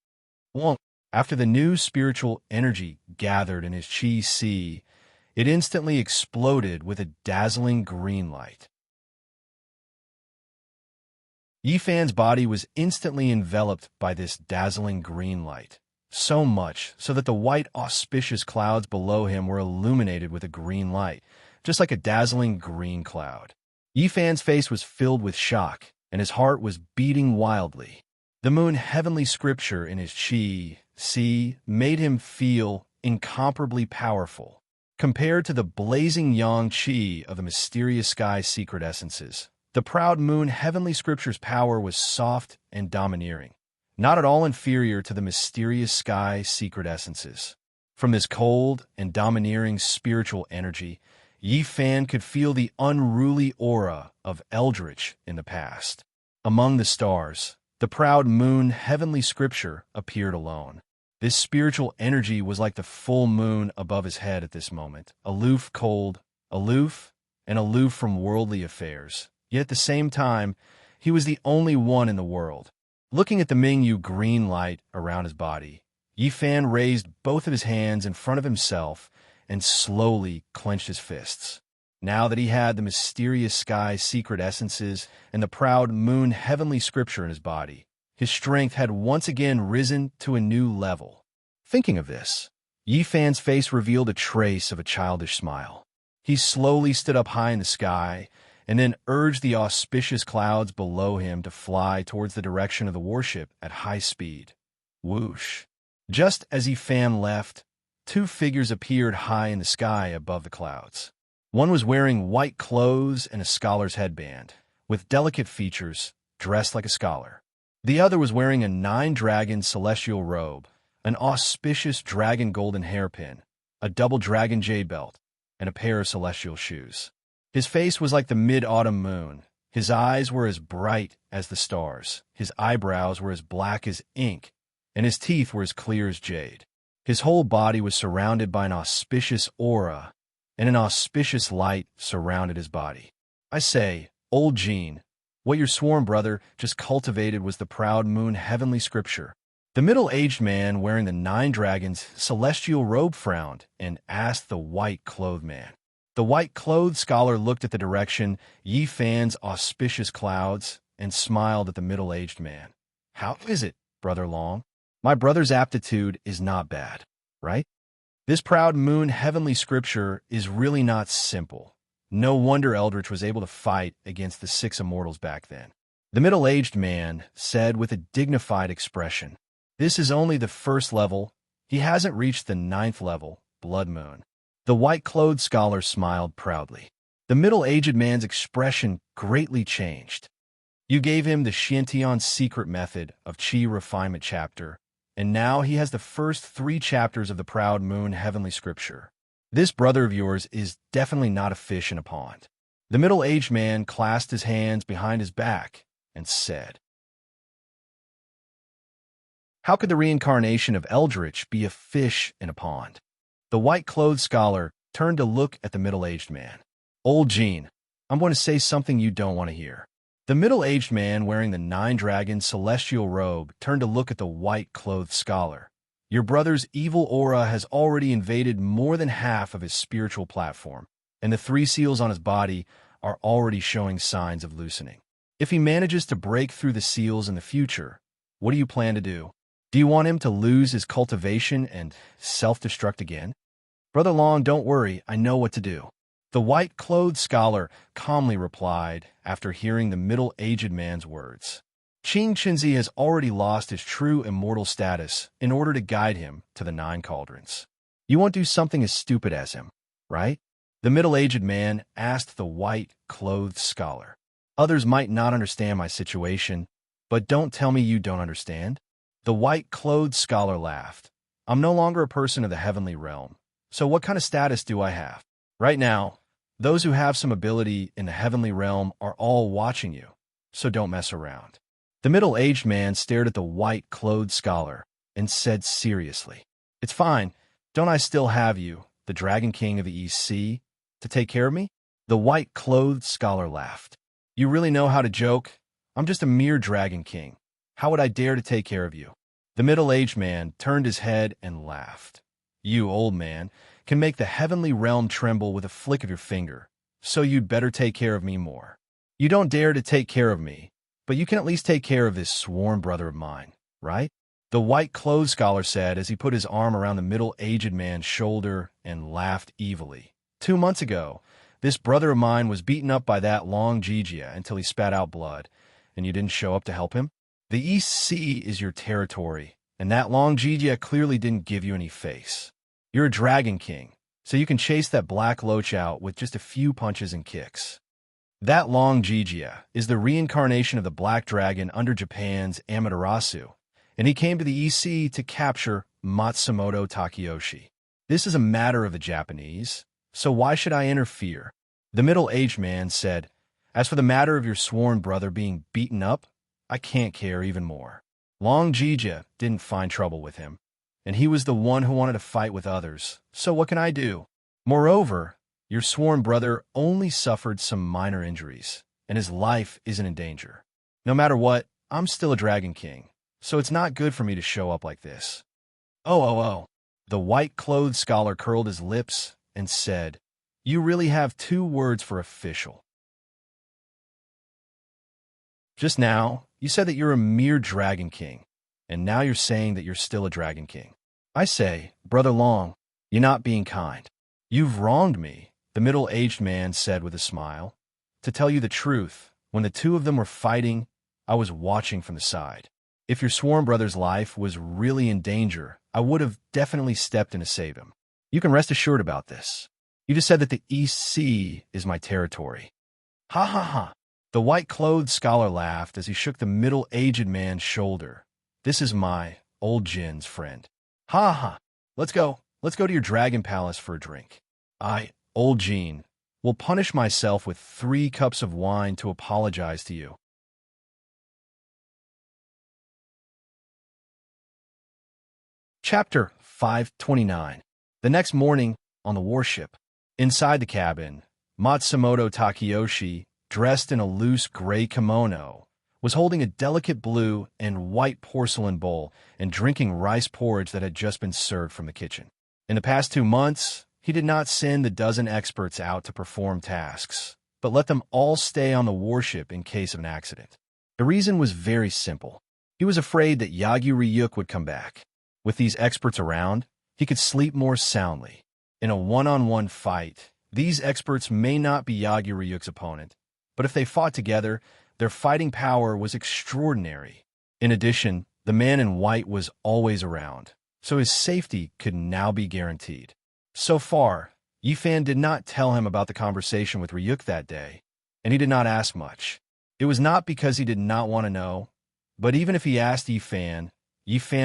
After the new spiritual energy gathered in his Qi Si, it instantly exploded with a dazzling green light. Yifan's body was instantly enveloped by this dazzling green light, so much so that the white auspicious clouds below him were illuminated with a green light, just like a dazzling green cloud. Yifan's face was filled with shock, and his heart was beating wildly. The moon heavenly scripture in his Qi Si made him feel incomparably powerful. Compared to the blazing yang Qi of the mysterious sky's secret essences, The proud moon heavenly scripture's power was soft and domineering, not at all inferior to the mysterious sky secret essences. From this cold and domineering spiritual energy, Yi Fan could feel the unruly aura of Eldritch in the past. Among the stars, the proud moon heavenly scripture appeared alone. This spiritual energy was like the full moon above his head at this moment, aloof, cold, aloof, and aloof from worldly affairs. Yet at the same time, he was the only one in the world. Looking at the Mingyu green light around his body, Yi Fan raised both of his hands in front of himself and slowly clenched his fists. Now that he had the mysterious sky secret essences and the proud moon heavenly scripture in his body, his strength had once again risen to a new level. Thinking of this, Yi Fan's face revealed a trace of a childish smile. He slowly stood up high in the sky and then urged the auspicious clouds below him to fly towards the direction of the warship at high speed. Whoosh! Just as Yi Fan left, two figures appeared high in the sky above the clouds. One was wearing white clothes and a scholar's headband, with delicate features, dressed like a scholar. The other was wearing a nine-dragon celestial robe, an auspicious dragon golden hairpin, a double dragon jade belt, and a pair of celestial shoes. His face was like the mid-autumn moon. His eyes were as bright as the stars. His eyebrows were as black as ink, and his teeth were as clear as jade. His whole body was surrounded by an auspicious aura, and an auspicious light surrounded his body. I say, old Jean, what your sworn brother just cultivated was the proud moon heavenly scripture. The middle-aged man wearing the nine dragons' celestial robe frowned and asked the white-clothed man. The white-clothed scholar looked at the direction Yi Fan's auspicious clouds and smiled at the middle-aged man. How is it, Brother Long? My brother's aptitude is not bad, right? This proud moon heavenly scripture is really not simple. No wonder Eldritch was able to fight against the six immortals back then. The middle-aged man said with a dignified expression, "This is only the first level. He hasn't reached the ninth level, Blood Moon." The white-clothed scholar smiled proudly. The middle-aged man's expression greatly changed. You gave him the Xiantian secret method of Qi refinement chapter, and now he has the first 3 chapters of the proud moon heavenly scripture. This brother of yours is definitely not a fish in a pond. The middle-aged man clasped his hands behind his back and said, "How could the reincarnation of Eldritch be a fish in a pond?" The white-clothed scholar turned to look at the middle-aged man. "Old Jean, I'm going to say something you don't want to hear." The middle-aged man wearing the nine-dragon celestial robe turned to look at the white-clothed scholar. Your brother's evil aura has already invaded more than half of his spiritual platform, and the 3 seals on his body are already showing signs of loosening. If he manages to break through the seals in the future, what do you plan to do? Do you want him to lose his cultivation and self-destruct again? Brother Long, don't worry, I know what to do. The white-clothed scholar calmly replied after hearing the middle-aged man's words. Qing Qinzi has already lost his true immortal status in order to guide him to the 9 cauldrons. You won't do something as stupid as him, right? The middle-aged man asked the white-clothed scholar. Others might not understand my situation, but don't tell me you don't understand. The white-clothed scholar laughed. I'm no longer a person of the heavenly realm, so what kind of status do I have? Right now, those who have some ability in the heavenly realm are all watching you, so don't mess around. The middle-aged man stared at the white-clothed scholar and said seriously, "It's fine. Don't I still have you, the Dragon King of the East Sea, to take care of me?" The white-clothed scholar laughed. "You really know how to joke? I'm just a mere Dragon King. How would I dare to take care of you?" The middle-aged man turned his head and laughed. "You, old man, can make the heavenly realm tremble with a flick of your finger, so you'd better take care of me more. You don't dare to take care of me, but you can at least take care of this sworn brother of mine, right?" The white-clothed scholar said as he put his arm around the middle-aged man's shoulder and laughed evilly. 2 months ago, this brother of mine was beaten up by that long Jijia until he spat out blood, and you didn't show up to help him? The East Sea is your territory, and that long Jijia clearly didn't give you any face. You're a Dragon King, so you can chase that black loach out with just a few punches and kicks. That long Jijia is the reincarnation of the Black Dragon under Japan's Amaterasu, and he came to the EC to capture Matsumoto Takeyoshi. This is a matter of the Japanese, so why should I interfere? The middle-aged man said, as for the matter of your sworn brother being beaten up, I can't care even more. Long Jijia didn't find trouble with him, and he was the one who wanted to fight with others, so what can I do? Moreover, your sworn brother only suffered some minor injuries, and his life isn't in danger. No matter what, I'm still a Dragon King, so it's not good for me to show up like this. Oh. The white-clothed scholar curled his lips and said, you really have two words for official. Just now, you said that you're a mere Dragon King, and now you're saying that you're still a Dragon King. I say, Brother Long, you're not being kind. You've wronged me, the middle-aged man said with a smile. To tell you the truth, when the two of them were fighting, I was watching from the side. If your sworn brother's life was really in danger, I would have definitely stepped in to save him. You can rest assured about this. You just said that the East Sea is my territory. Ha. The white-clothed scholar laughed as he shook the middle-aged man's shoulder. This is my old Jin's friend. Ha. Let's go to your dragon palace for a drink. I, old Jin, will punish myself with 3 cups of wine to apologize to you. Chapter 529. The next morning, on the warship, inside the cabin, Matsumoto Takeyoshi, dressed in a loose gray kimono, was holding a delicate blue and white porcelain bowl and drinking rice porridge that had just been served from the kitchen. In the past 2 months, he did not send the dozen experts out to perform tasks, but let them all stay on the warship in case of an accident. The reason was very simple. He was afraid that Yagyu Ryuk would come back. With these experts around, he could sleep more soundly. In a one-on-one fight, these experts may not be Yagyu Ryuk's opponent, but if they fought together, their fighting power was extraordinary. In addition, the man in white was always around, so his safety could now be guaranteed. So far, Yifan did not tell him about the conversation with Ryuk that day, and he did not ask much. It was not because he did not want to know, but even if he asked Yifan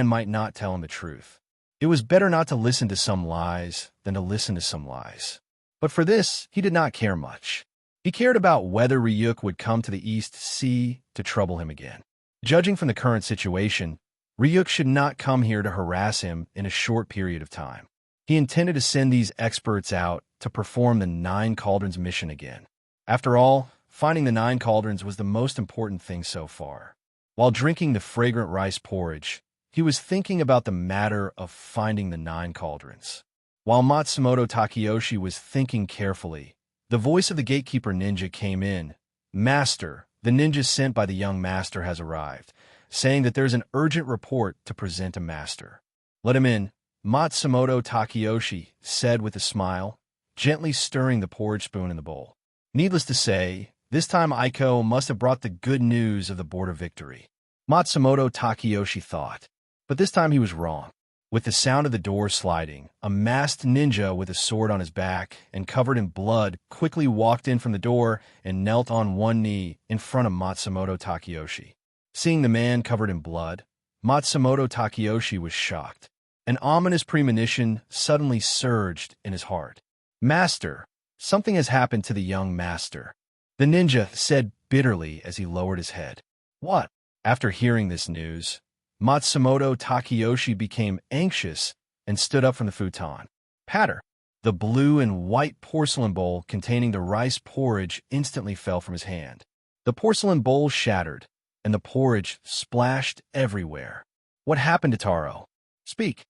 might not tell him the truth. It was better not to listen to some lies than to listen to some lies. But for this, he did not care much. He cared about whether Ryuk would come to the East Sea to trouble him again. Judging from the current situation, Ryuk should not come here to harass him in a short period of time. He intended to send these experts out to perform the 9 Cauldrons mission again. After all, finding the 9 Cauldrons was the most important thing so far. While drinking the fragrant rice porridge, he was thinking about the matter of finding the 9 Cauldrons. While Matsumoto Takeyoshi was thinking carefully, the voice of the gatekeeper ninja came in. Master, the ninja sent by the young master has arrived, saying that there's an urgent report to present to master. Let him in, Matsumoto Takeyoshi said with a smile, gently stirring the porridge spoon in the bowl. Needless to say, this time Aiko must have brought the good news of the border victory. Matsumoto Takeyoshi thought. But this time he was wrong. With the sound of the door sliding, a masked ninja with a sword on his back and covered in blood quickly walked in from the door and knelt on one knee in front of Matsumoto Takeyoshi. Seeing the man covered in blood, Matsumoto Takeyoshi was shocked. An ominous premonition suddenly surged in his heart. Master, something has happened to the young master, the ninja said bitterly as he lowered his head. What? After hearing this news, Matsumoto Takeyoshi became anxious and stood up from the futon. Patter! The blue and white porcelain bowl containing the rice porridge instantly fell from his hand. The porcelain bowl shattered, and the porridge splashed everywhere. What happened to Taro? Speak!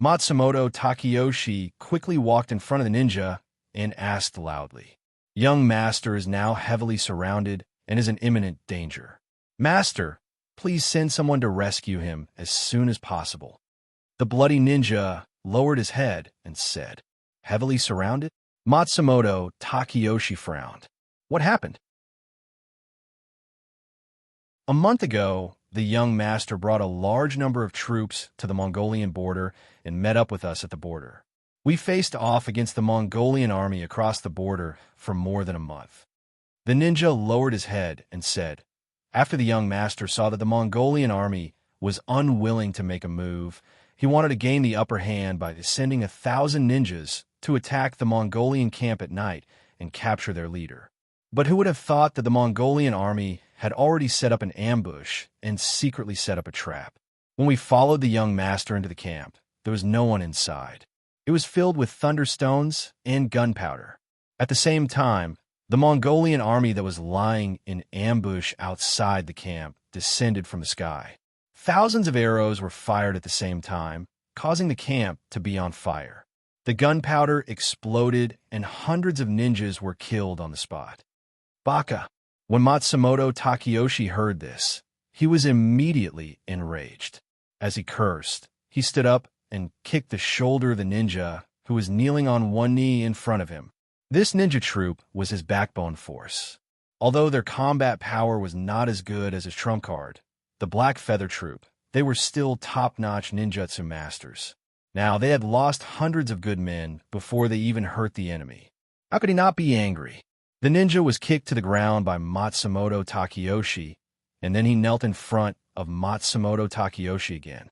Matsumoto Takeyoshi quickly walked in front of the ninja and asked loudly. Young master is now heavily surrounded and is in imminent danger. Master, please send someone to rescue him as soon as possible. The bloody ninja lowered his head and said, heavily surrounded? Matsumoto Takeyoshi frowned. What happened? A month ago, the young master brought a large number of troops to the Mongolian border and met up with us at the border. We faced off against the Mongolian army across the border for more than a month. The ninja lowered his head and said, after the young master saw that the Mongolian army was unwilling to make a move, he wanted to gain the upper hand by sending 1,000 ninjas to attack the Mongolian camp at night and capture their leader. But who would have thought that the Mongolian army had already set up an ambush and secretly set up a trap? When we followed the young master into the camp, there was no one inside. It was filled with thunderstones and gunpowder. At the same time, the Mongolian army that was lying in ambush outside the camp descended from the sky. Thousands of arrows were fired at the same time, causing the camp to be on fire. The gunpowder exploded and hundreds of ninjas were killed on the spot. Baka. When Matsumoto Takeyoshi heard this, he was immediately enraged. As he cursed, he stood up and kicked the shoulder of the ninja who was kneeling on one knee in front of him. This ninja troop was his backbone force. Although their combat power was not as good as his trump card, the Black Feather Troop, they were still top-notch ninjutsu masters. Now, they had lost hundreds of good men before they even hurt the enemy. How could he not be angry? The ninja was kicked to the ground by Matsumoto Takeyoshi, and then he knelt in front of Matsumoto Takeyoshi again.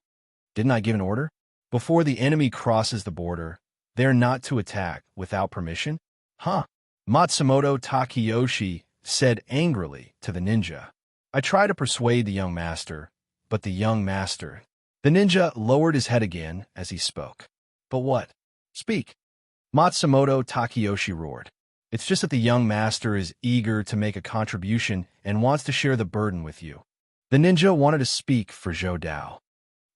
Didn't I give an order? Before the enemy crosses the border, they are not to attack without permission? Huh? Matsumoto Takeyoshi said angrily to the ninja. I tried to persuade the young master, but the young master... The ninja lowered his head again as he spoke. But what? Speak. Matsumoto Takeyoshi roared. It's just that the young master is eager to make a contribution and wants to share the burden with you. The ninja wanted to speak for Zhou Dao.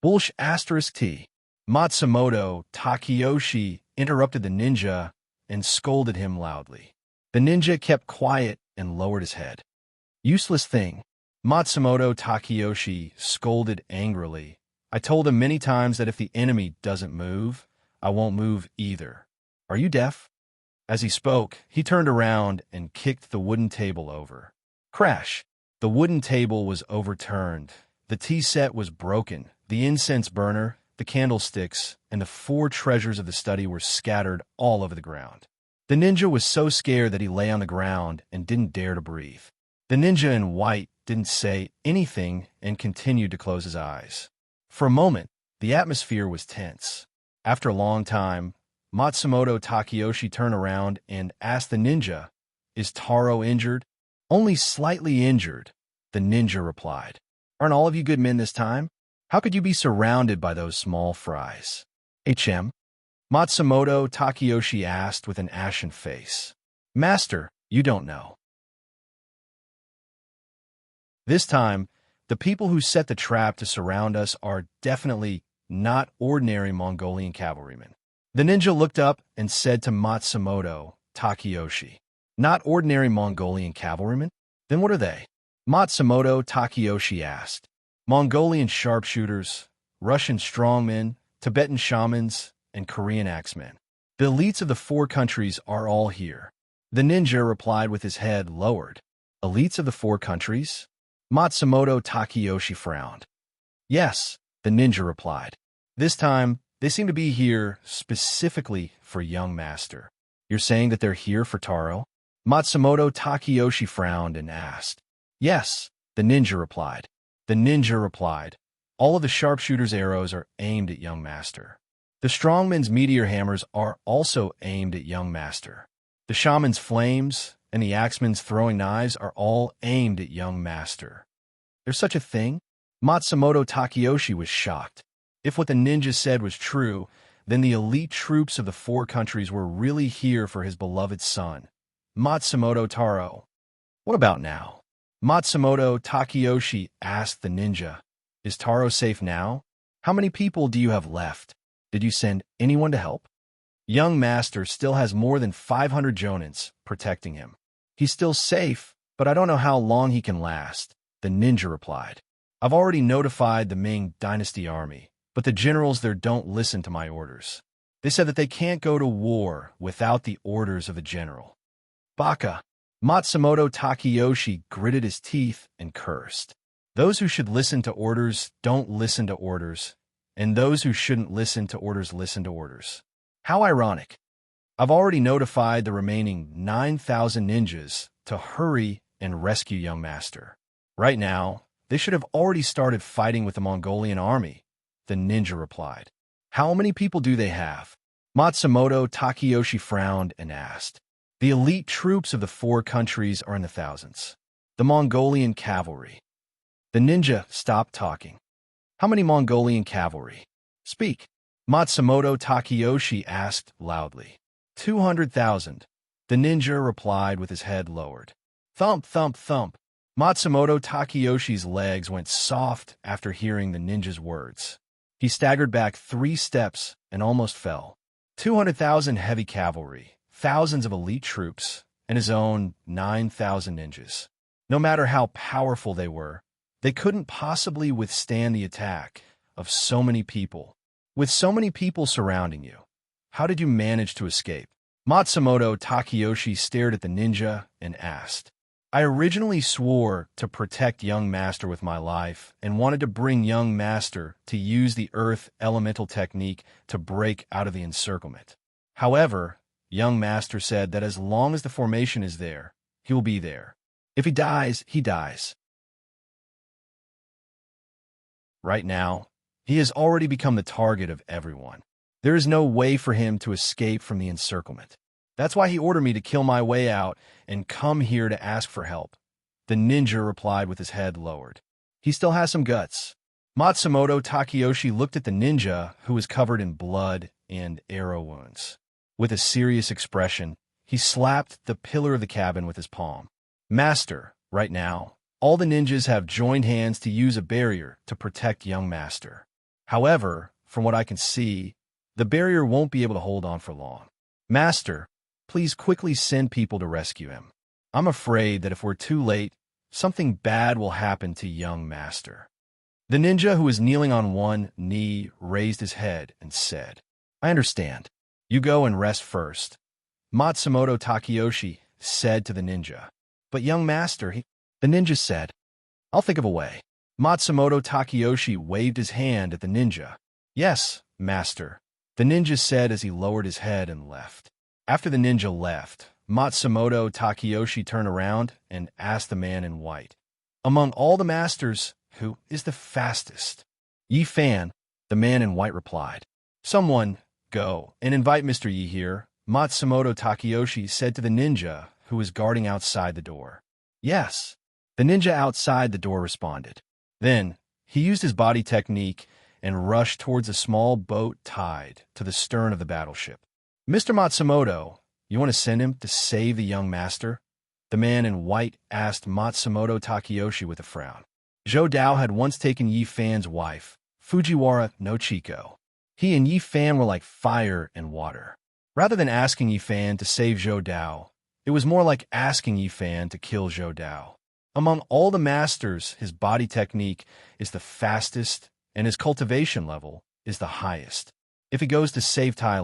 Bullsh ***. Matsumoto Takeyoshi interrupted the ninja and scolded him loudly. The ninja kept quiet and lowered his head. Useless thing. Matsumoto Takeyoshi scolded angrily. I told him many times that if the enemy doesn't move, I won't move either. Are you deaf? As he spoke, he turned around and kicked the wooden table over. Crash! The wooden table was overturned. The tea set was broken. The incense burner, the candlesticks, and the 4 treasures of the study were scattered all over the ground. The ninja was so scared that he lay on the ground and didn't dare to breathe. The ninja in white didn't say anything and continued to close his eyes. For a moment, the atmosphere was tense. After a long time, Matsumoto Takeyoshi turned around and asked the ninja, Is Taro injured? Only slightly injured, the ninja replied. Aren't all of you good men this time? How could you be surrounded by those small fries? HM? Matsumoto Takeyoshi asked with an ashen face. Master, you don't know. This time, the people who set the trap to surround us are definitely not ordinary Mongolian cavalrymen. The ninja looked up and said to Matsumoto Takeyoshi, Not ordinary Mongolian cavalrymen? Then what are they? Matsumoto Takeyoshi asked. Mongolian sharpshooters, Russian strongmen, Tibetan shamans, and Korean axemen. The elites of the 4 countries are all here. The ninja replied with his head lowered. Elites of the 4 countries? Matsumoto Takeyoshi frowned. Yes, the ninja replied. This time, they seem to be here specifically for young master. You're saying that they're here for Taro? Matsumoto Takeyoshi frowned and asked. Yes, the ninja replied. The ninja replied, all of the sharpshooter's arrows are aimed at young master. The strongman's meteor hammers are also aimed at young master. The shaman's flames and the axeman's throwing knives are all aimed at young master. There's such a thing? Matsumoto Takeyoshi was shocked. If what the ninja said was true, then the elite troops of the 4 countries were really here for his beloved son, Matsumoto Taro. What about now? Matsumoto Takeyoshi asked the ninja, Is Taro safe now? How many people do you have left? Did you send anyone to help? Young master still has more than 500 jonins protecting him. He's still safe, but I don't know how long he can last, the ninja replied. I've already notified the Ming Dynasty army, but the generals there don't listen to my orders. They said that they can't go to war without the orders of a general. Baka. Matsumoto Takeyoshi gritted his teeth and cursed. Those who should listen to orders don't listen to orders, and those who shouldn't listen to orders listen to orders. How ironic. I've already notified the remaining 9,000 ninjas to hurry and rescue young master. Right now, they should have already started fighting with the Mongolian army, the ninja replied. How many people do they have? Matsumoto Takeyoshi frowned and asked. The elite troops of the 4 countries are in the thousands. The Mongolian cavalry. The ninja stopped talking. How many Mongolian cavalry? Speak. Matsumoto Takeyoshi asked loudly. 200,000. The ninja replied with his head lowered. Thump, thump, thump. Matsumoto Takeyoshi's legs went soft after hearing the ninja's words. He staggered back 3 steps and almost fell. 200,000 heavy cavalry, thousands of elite troops, and his own 9,000 ninjas. No matter how powerful they were, they couldn't possibly withstand the attack of so many people. With so many people surrounding you, how did you manage to escape? Matsumoto Takeyoshi stared at the ninja and asked. I originally swore to protect young master with my life and wanted to bring young master to use the earth elemental technique to break out of the encirclement. However, young master said that as long as the formation is there, he will be there. If he dies, he dies. Right now, he has already become the target of everyone. There is no way for him to escape from the encirclement. That's why he ordered me to kill my way out and come here to ask for help. The ninja replied with his head lowered. He still has some guts. Matsumoto Takeyoshi looked at the ninja, who was covered in blood and arrow wounds. With a serious expression, he slapped the pillar of the cabin with his palm. Master, right now, all the ninjas have joined hands to use a barrier to protect young master. However, from what I can see, the barrier won't be able to hold on for long. Master, please quickly send people to rescue him. I'm afraid that if we're too late, something bad will happen to young master. The ninja, who was kneeling on one knee, raised his head and said, I understand. You go and rest first. Matsumoto Takeyoshi said to the ninja. But young master, the ninja said, I'll think of a way. Matsumoto Takeyoshi waved his hand at the ninja. Yes, master, the ninja said as he lowered his head and left. After the ninja left, Matsumoto Takeyoshi turned around and asked the man in white, among all the masters, who is the fastest? Yi Fan, the man in white replied. Someone, go and invite Mr. Yi here, Matsumoto Takeyoshi said to the ninja, who was guarding outside the door. Yes, the ninja outside the door responded. Then, he used his body technique and rushed towards a small boat tied to the stern of the battleship. Mr. Matsumoto, you want to send him to save the young master? The man in white asked Matsumoto Takeyoshi with a frown. Zhou Dao had once taken Yi Fan's wife, Fujiwara no Chiko. He and Yi Fan were like fire and water. Rather than asking Yi Fan to save Zhou Dao, it was more like asking Yi Fan to kill Zhou Dao. Among all the masters, his body technique is the fastest and his cultivation level is the highest. If he goes to save Tai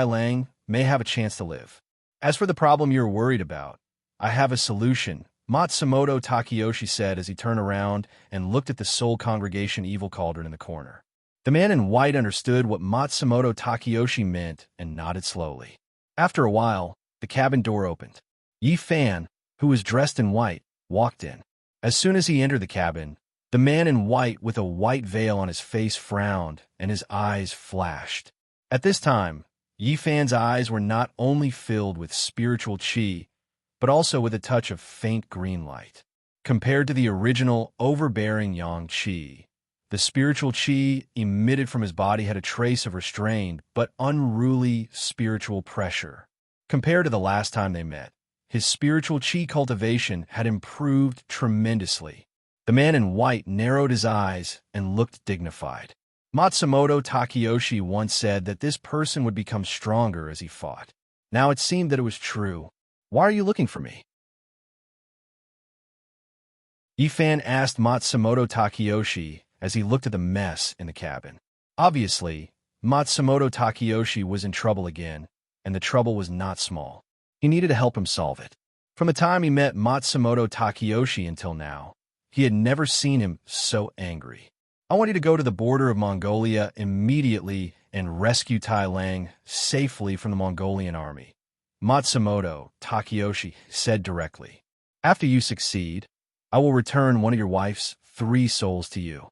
Lang may have a chance to live. As for the problem you're worried about, I have a solution, Matsumoto Takeyoshi said as he turned around and looked at the Soul Congregation evil cauldron in the corner. The man in white understood what Matsumoto Takeyoshi meant and nodded slowly. After a while, the cabin door opened. Yi Fan, who was dressed in white, walked in. As soon as he entered the cabin, the man in white with a white veil on his face frowned and his eyes flashed. At this time, Yi Fan's eyes were not only filled with spiritual chi, but also with a touch of faint green light. Compared to the original overbearing yang chi, the spiritual chi emitted from his body had a trace of restrained but unruly spiritual pressure. Compared to the last time they met, his spiritual chi cultivation had improved tremendously. The man in white narrowed his eyes and looked dignified. Matsumoto Takeyoshi once said that this person would become stronger as he fought. Now it seemed that it was true. Why are you looking for me? Yi Fan asked Matsumoto Takeyoshi as he looked at the mess in the cabin. Obviously, Matsumoto Takeyoshi was in trouble again, and the trouble was not small. He needed to help him solve it. From the time he met Matsumoto Takeyoshi until now, he had never seen him so angry. I want you to go to the border of Mongolia immediately and rescue Tai Lang safely from the Mongolian army. Matsumoto Takeyoshi said directly. After you succeed, I will return one of your wife's 3 souls to you.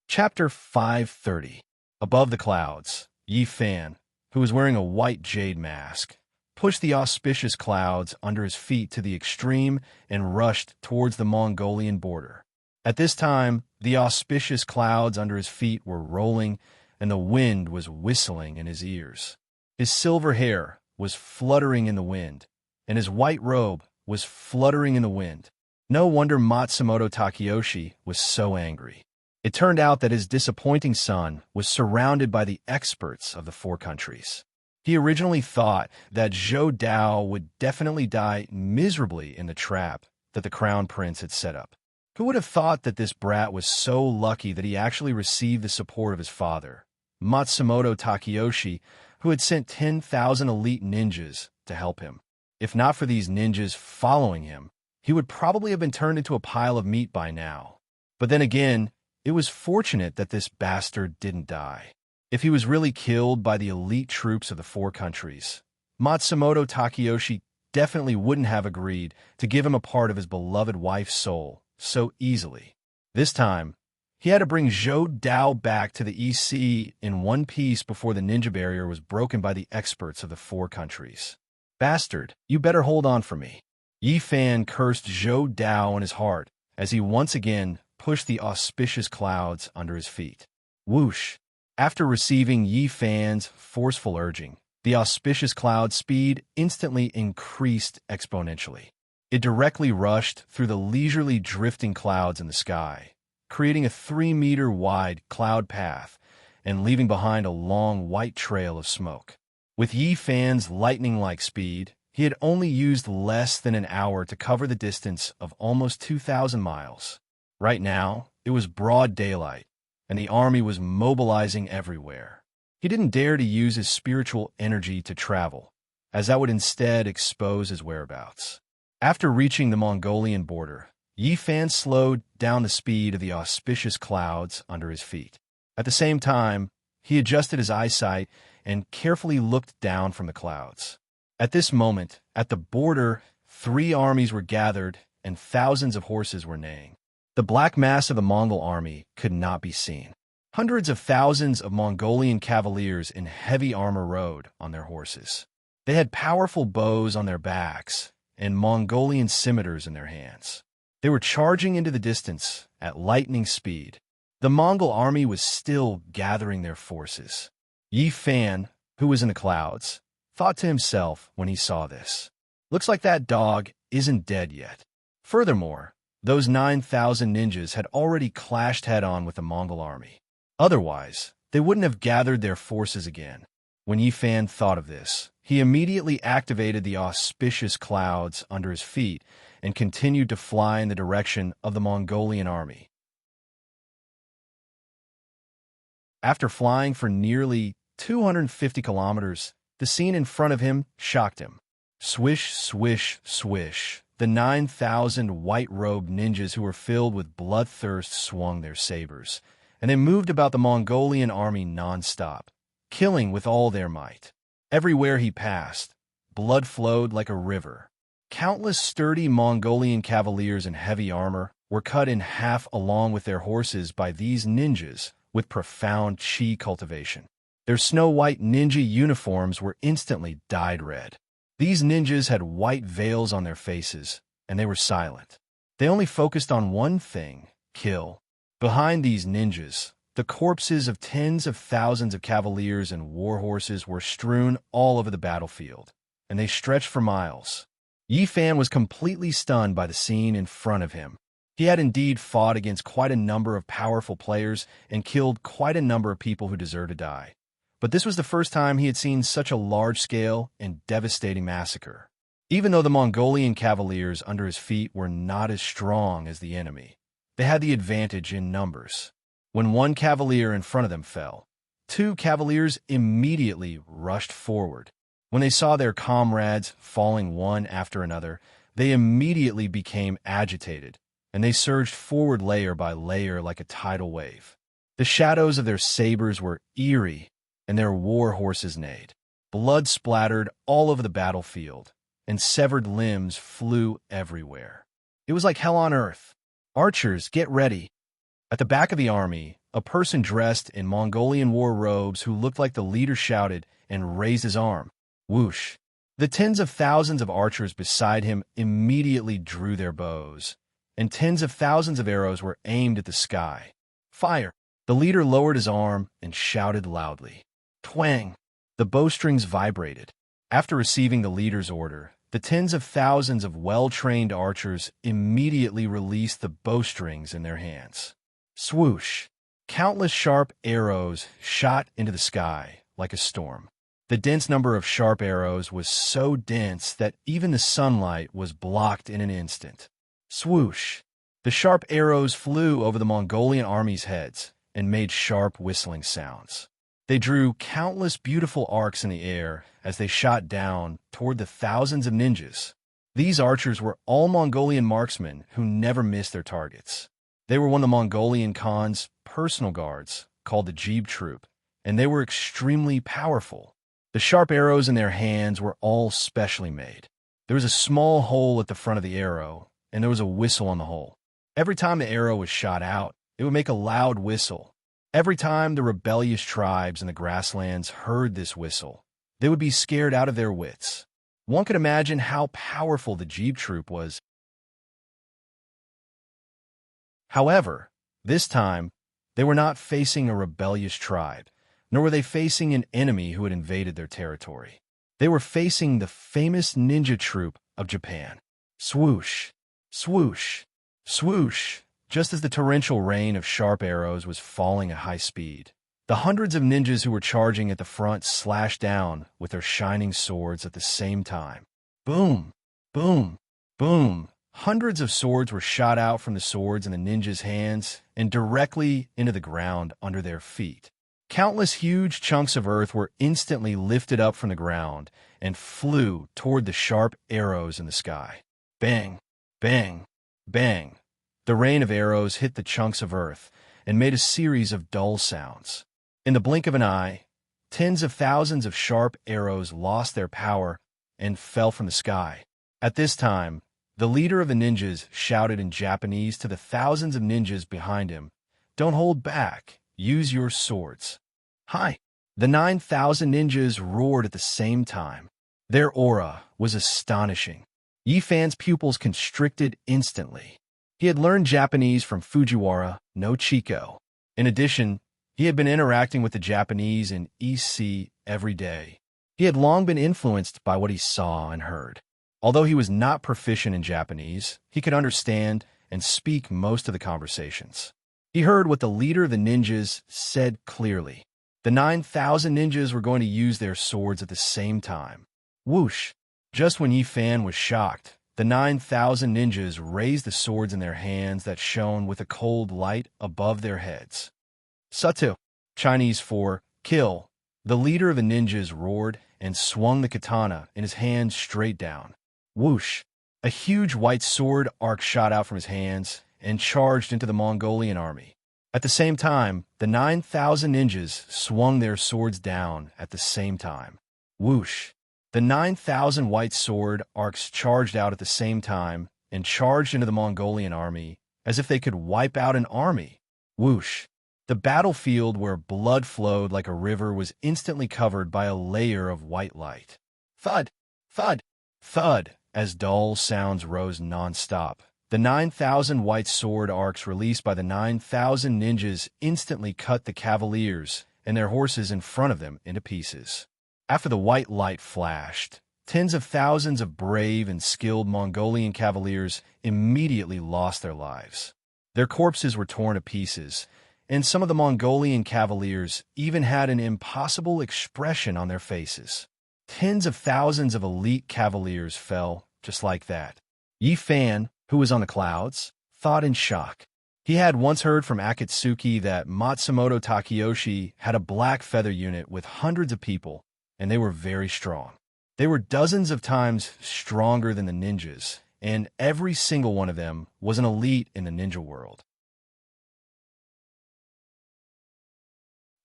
Chapter 530. Above the clouds, Yi Fan, who was wearing a white jade mask, pushed the auspicious clouds under his feet to the extreme and rushed towards the Mongolian border. At this time, the auspicious clouds under his feet were rolling, and the wind was whistling in his ears. His silver hair was fluttering in the wind, and his white robe was fluttering in the wind. No wonder Matsumoto Takeyoshi was so angry. It turned out that his disappointing son was surrounded by the experts of the 4 countries. He originally thought that Zhou Dao would definitely die miserably in the trap that the crown prince had set up. Who would have thought that this brat was so lucky that he actually received the support of his father, Matsumoto Takeyoshi, who had sent 10,000 elite ninjas to help him? If not for these ninjas following him, he would probably have been turned into a pile of meat by now. But then again, it was fortunate that this bastard didn't die. If he was really killed by the elite troops of the 4 countries, Matsumoto Takeyoshi definitely wouldn't have agreed to give him a part of his beloved wife's soul so easily. This time, he had to bring Zhou Dao back to the East Sea in one piece before the ninja barrier was broken by the experts of the 4 countries. Bastard, you better hold on for me. Yi Fan cursed Zhou Dao in his heart as he once again pushed the auspicious clouds under his feet. Whoosh! After receiving Yi Fan's forceful urging, the auspicious cloud speed instantly increased exponentially. It directly rushed through the leisurely drifting clouds in the sky, creating a 3-meter-wide cloud path and leaving behind a long white trail of smoke. With Yi Fan's lightning-like speed, he had only used less than an hour to cover the distance of almost 2,000 miles. Right now, it was broad daylight, and the army was mobilizing everywhere. He didn't dare to use his spiritual energy to travel, as that would instead expose his whereabouts. After reaching the Mongolian border, Yi Fan slowed down the speed of the auspicious clouds under his feet. At the same time, he adjusted his eyesight and carefully looked down from the clouds. At this moment, at the border, 3 armies were gathered and thousands of horses were neighing. The black mass of the Mongol army could not be seen. Hundreds of thousands of Mongolian cavaliers in heavy armor rode on their horses. They had powerful bows on their backs and Mongolian scimitars in their hands. They were charging into the distance at lightning speed. The Mongol army was still gathering their forces. Yi Fan, who was in the clouds, thought to himself when he saw this, "Looks like that dog isn't dead yet." Furthermore, those 9,000 ninjas had already clashed head-on with the Mongol army. Otherwise, they wouldn't have gathered their forces again. When Yi Fan thought of this, he immediately activated the auspicious clouds under his feet and continued to fly in the direction of the Mongolian army. After flying for nearly 250 kilometers, the scene in front of him shocked him. Swish, swish, swish. The 9,000 white-robed ninjas who were filled with bloodthirst swung their sabers, and they moved about the Mongolian army non-stop, killing with all their might. Everywhere he passed, blood flowed like a river. Countless sturdy Mongolian cavaliers in heavy armor were cut in half along with their horses by these ninjas with profound chi cultivation. Their snow-white ninja uniforms were instantly dyed red. These ninjas had white veils on their faces, and they were silent. They only focused on one thing: kill. Behind these ninjas, the corpses of tens of thousands of cavaliers and war horses were strewn all over the battlefield, and they stretched for miles. Yi Fan was completely stunned by the scene in front of him. He had indeed fought against quite a number of powerful players and killed quite a number of people who deserved to die. But this was the first time he had seen such a large-scale and devastating massacre. Even though the Mongolian cavaliers under his feet were not as strong as the enemy, they had the advantage in numbers. When one cavalier in front of them fell, 2 cavaliers immediately rushed forward. When they saw their comrades falling one after another, they immediately became agitated, and they surged forward layer by layer like a tidal wave. The shadows of their sabers were eerie, and their war horses neighed. Blood splattered all over the battlefield, and severed limbs flew everywhere. It was like hell on earth. Archers, get ready. At the back of the army, a person dressed in Mongolian war robes who looked like the leader shouted and raised his arm. Whoosh! The tens of thousands of archers beside him immediately drew their bows, and tens of thousands of arrows were aimed at the sky. Fire! The leader lowered his arm and shouted loudly. Twang! The bowstrings vibrated. After receiving the leader's order, the tens of thousands of well-trained archers immediately released the bowstrings in their hands. Swoosh! Countless sharp arrows shot into the sky like a storm. The dense number of sharp arrows was so dense that even the sunlight was blocked in an instant. Swoosh! The sharp arrows flew over the Mongolian army's heads and made sharp whistling sounds. They drew countless beautiful arcs in the air as they shot down toward the thousands of ninjas. These archers were all Mongolian marksmen who never missed their targets. They were one of the Mongolian Khan's personal guards, called the Jeeb Troop, and they were extremely powerful. The sharp arrows in their hands were all specially made. There was a small hole at the front of the arrow, and there was a whistle on the hole. Every time the arrow was shot out, it would make a loud whistle. Every time the rebellious tribes in the grasslands heard this whistle, they would be scared out of their wits. One could imagine how powerful the Jeeb Troop was. However, this time, they were not facing a rebellious tribe, nor were they facing an enemy who had invaded their territory. They were facing the famous ninja troop of Japan. Swoosh! Swoosh! Swoosh! Just as the torrential rain of sharp arrows was falling at high speed, the hundreds of ninjas who were charging at the front slashed down with their shining swords at the same time. Boom! Boom! Boom! Hundreds of swords were shot out from the swords in the ninjas' hands and directly into the ground under their feet. Countless huge chunks of earth were instantly lifted up from the ground and flew toward the sharp arrows in the sky. Bang! Bang! Bang! The rain of arrows hit the chunks of earth and made a series of dull sounds. In the blink of an eye, tens of thousands of sharp arrows lost their power and fell from the sky. At this time, the leader of the ninjas shouted in Japanese to the thousands of ninjas behind him, "Don't hold back. Use your swords." Hi! The 9,000 ninjas roared at the same time. Their aura was astonishing. Yi Fan's pupils constricted instantly. He had learned Japanese from Fujiwara no Chico. In addition, he had been interacting with the Japanese in East Sea every day. He had long been influenced by what he saw and heard. Although he was not proficient in Japanese, he could understand and speak most of the conversations. He heard what the leader of the ninjas said clearly. The 9,000 ninjas were going to use their swords at the same time. Whoosh! Just when Yi Fan was shocked, the 9,000 ninjas raised the swords in their hands that shone with a cold light above their heads. Satu, Chinese for kill. The leader of the ninjas roared and swung the katana in his hand straight down. Whoosh! A huge white sword arc shot out from his hands and charged into the Mongolian army. At the same time, the 9,000 ninjas swung their swords down at the same time. Whoosh! The 9,000 white sword arcs charged out at the same time and charged into the Mongolian army as if they could wipe out an army. Whoosh! The battlefield where blood flowed like a river was instantly covered by a layer of white light. Thud! Thud! Thud! As dull sounds rose non-stop. The 9,000 white sword arcs released by the 9,000 ninjas instantly cut the cavaliers and their horses in front of them into pieces. After the white light flashed, tens of thousands of brave and skilled Mongolian cavaliers immediately lost their lives. Their corpses were torn to pieces, and some of the Mongolian cavaliers even had an impossible expression on their faces. Tens of thousands of elite cavaliers fell just like that. Yi Fan, who was on the clouds, thought in shock. He had once heard from Akatsuki that Matsumoto Takeyoshi had a black feather unit with hundreds of people, and they were very strong. They were dozens of times stronger than the ninjas, and every single one of them was an elite in the ninja world.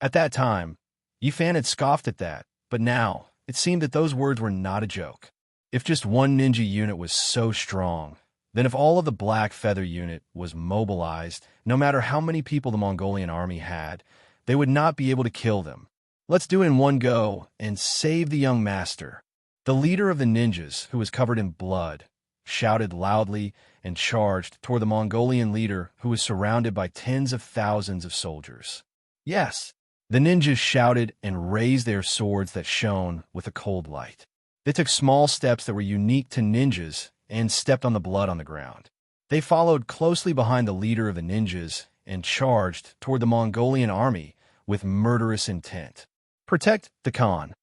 At that time, Yi Fan had scoffed at that, but now it seemed that those words were not a joke. If just one ninja unit was so strong, then if all of the Black Feather unit was mobilized, no matter how many people the Mongolian army had, they would not be able to kill them. Let's do it in one go and save the young master. The leader of the ninjas, who was covered in blood, shouted loudly and charged toward the Mongolian leader who was surrounded by tens of thousands of soldiers. Yes, the ninjas shouted and raised their swords that shone with a cold light. They took small steps that were unique to ninjas and stepped on the blood on the ground. They followed closely behind the leader of the ninjas and charged toward the Mongolian army with murderous intent. Protect the Khan.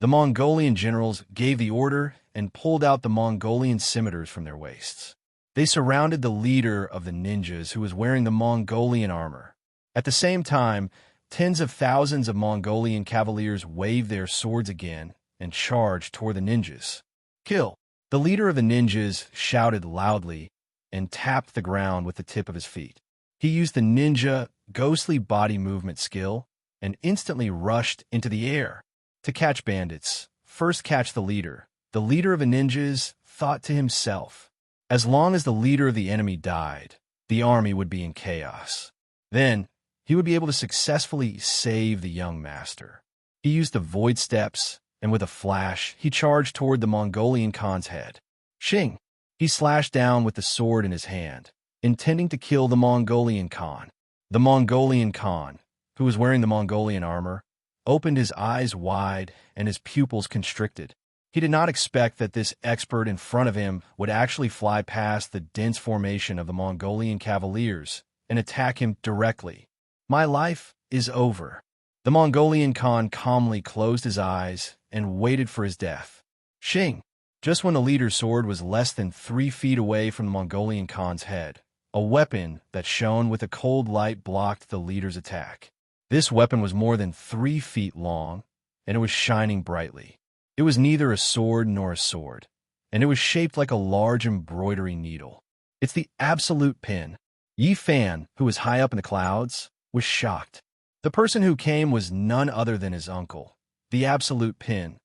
The Mongolian generals gave the order and pulled out the Mongolian scimitars from their waists. They surrounded the leader of the ninjas who was wearing the Mongolian armor. At the same time, tens of thousands of Mongolian cavaliers waved their swords again and charged toward the ninjas. Kill! The leader of the ninjas shouted loudly and tapped the ground with the tip of his feet. He used the ninja ghostly body movement skill and instantly rushed into the air. To catch bandits, first catch the leader. The leader of the ninjas thought to himself, as long as the leader of the enemy died, the army would be in chaos. Then, he would be able to successfully save the young master. He used the void steps, and with a flash, he charged toward the Mongolian Khan's head. Shing! He slashed down with the sword in his hand, intending to kill the Mongolian Khan. The Mongolian Khan, who was wearing the Mongolian armor, opened his eyes wide and his pupils constricted. He did not expect that this expert in front of him would actually fly past the dense formation of the Mongolian cavaliers and attack him directly. My life is over. The Mongolian Khan calmly closed his eyes and waited for his death. Shing! Just when the leader's sword was less than 3 feet away from the Mongolian Khan's head, a weapon that shone with a cold light blocked the leader's attack. This weapon was more than 3 feet long, and it was shining brightly. It was neither a sword nor a sword, and it was shaped like a large embroidery needle. It's the absolute pin. Yi Fan, who was high up in the clouds, was shocked. The person who came was none other than his uncle, the absolute pin,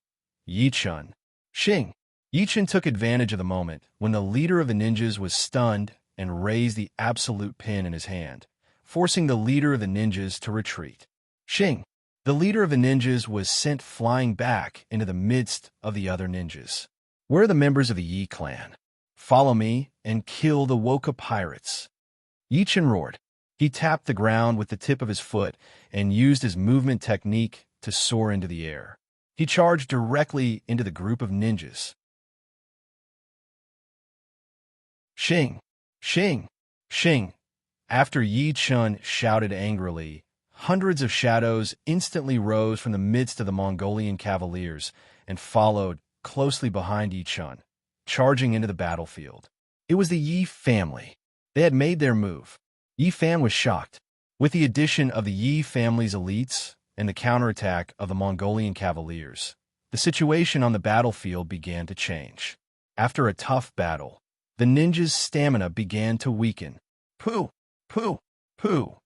Yi Chun. Shing! Yi Chun took advantage of the moment when the leader of the ninjas was stunned and raised the absolute pin in his hand, forcing the leader of the ninjas to retreat. Shing! The leader of the ninjas was sent flying back into the midst of the other ninjas. Where are the members of the Yi clan? Follow me and kill the Woka pirates. Yi Chun roared. He tapped the ground with the tip of his foot and used his movement technique to soar into the air. He charged directly into the group of ninjas. Shing! Shing! Shing! After Yi Chun shouted angrily, hundreds of shadows instantly rose from the midst of the Mongolian cavaliers and followed closely behind Yi Chun, charging into the battlefield. It was the Yi family. They had made their move. Yi Fan was shocked. With the addition of the Yi family's elites and the counterattack of the Mongolian cavaliers, the situation on the battlefield began to change. After a tough battle, the ninjas' stamina began to weaken. Pooh! Pooh! Pooh!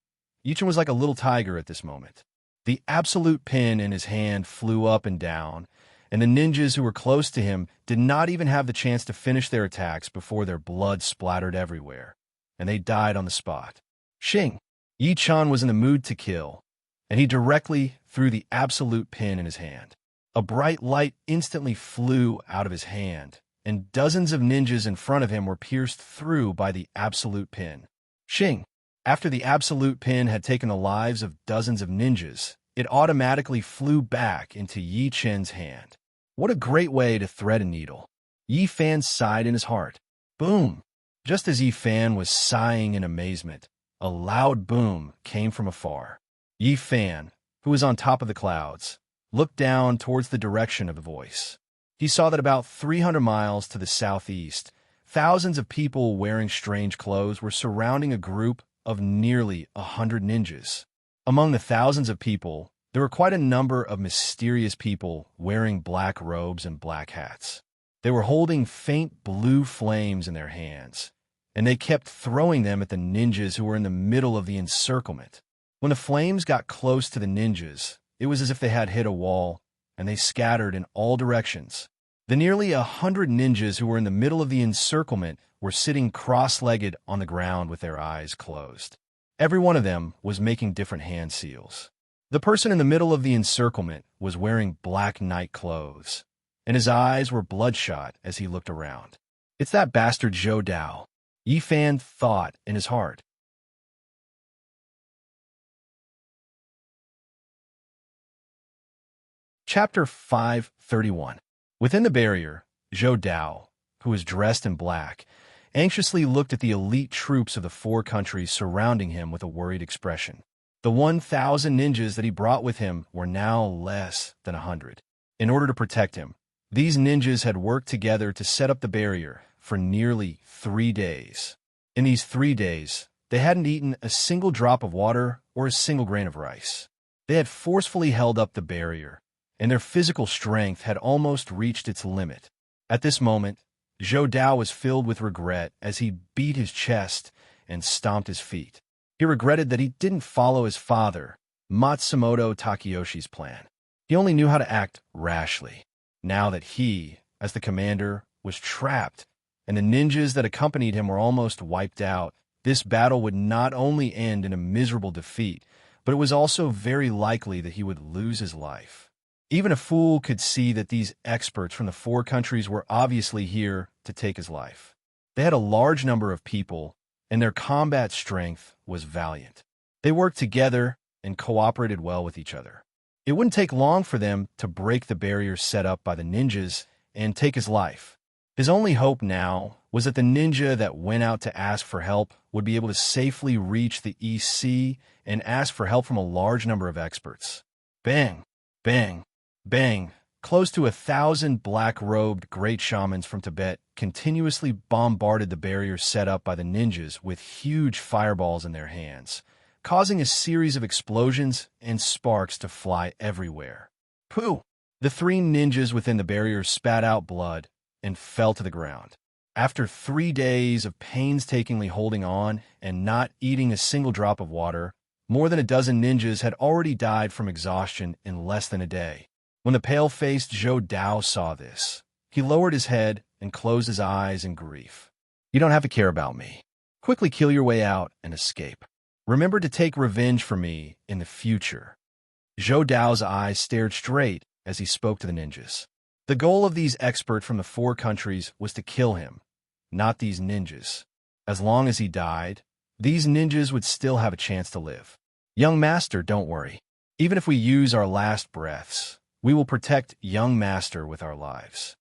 Yi Chun was like a little tiger at this moment. The absolute pin in his hand flew up and down, and the ninjas who were close to him did not even have the chance to finish their attacks before their blood splattered everywhere, and they died on the spot. Shing! Yi Chun was in the mood to kill, and he directly threw the absolute pin in his hand. A bright light instantly flew out of his hand, and dozens of ninjas in front of him were pierced through by the absolute pin. Shing! After the absolute pin had taken the lives of dozens of ninjas, it automatically flew back into Yi Chun's hand. What a great way to thread a needle. Yi Fan sighed in his heart. Boom! Just as Yi Fan was sighing in amazement, a loud boom came from afar. Yi Fan, who was on top of the clouds, looked down towards the direction of the voice. He saw that about 300 miles to the southeast, thousands of people wearing strange clothes were surrounding a group of nearly 100 ninjas. Among the thousands of people, there were quite a number of mysterious people wearing black robes and black hats. They were holding faint blue flames in their hands, and they kept throwing them at the ninjas who were in the middle of the encirclement. When the flames got close to the ninjas, it was as if they had hit a wall, and they scattered in all directions. The nearly 100 ninjas who were in the middle of the encirclement were sitting cross-legged on the ground with their eyes closed. Every one of them was making different hand seals. The person in the middle of the encirclement was wearing black night clothes, and his eyes were bloodshot as he looked around. "It's that bastard Zhou Dao," Yi Fan thought in his heart. Chapter 531. Within the barrier, Zhou Dao, who was dressed in black, anxiously looked at the elite troops of the 4 countries surrounding him with a worried expression. The 1,000 ninjas that he brought with him were now less than 100. In order to protect him, these ninjas had worked together to set up the barrier for nearly 3 days. In these 3 days, they hadn't eaten a single drop of water or a single grain of rice. They had forcefully held up the barrier, and their physical strength had almost reached its limit. At this moment, Zhou Dao was filled with regret as he beat his chest and stomped his feet. He regretted that he didn't follow his father, Matsumoto Takayoshi's plan. He only knew how to act rashly. Now that he, as the commander, was trapped, and the ninjas that accompanied him were almost wiped out, this battle would not only end in a miserable defeat, but it was also very likely that he would lose his life. Even a fool could see that these experts from the 4 countries were obviously here to take his life. They had a large number of people, and their combat strength was valiant. They worked together and cooperated well with each other. It wouldn't take long for them to break the barrier set up by the ninjas and take his life. His only hope now was that the ninja that went out to ask for help would be able to safely reach the East Sea and ask for help from a large number of experts. Bang! Bang! Bang! Close to 1,000 black-robed great shamans from Tibet continuously bombarded the barrier set up by the ninjas with huge fireballs in their hands, causing a series of explosions and sparks to fly everywhere. Pooh! The 3 ninjas within the barrier spat out blood and fell to the ground. After 3 days of painstakingly holding on and not eating a single drop of water, more than a dozen ninjas had already died from exhaustion in less than a day. When the pale-faced Zhou Dao saw this, he lowered his head and closed his eyes in grief. "You don't have to care about me. Quickly kill your way out and escape. Remember to take revenge for me in the future." Zhou Dao's eyes stared straight as he spoke to the ninjas. The goal of these experts from the 4 countries was to kill him, not these ninjas. As long as he died, these ninjas would still have a chance to live. "Young master, don't worry. Even if we use our last breaths, we will protect young master with our lives,"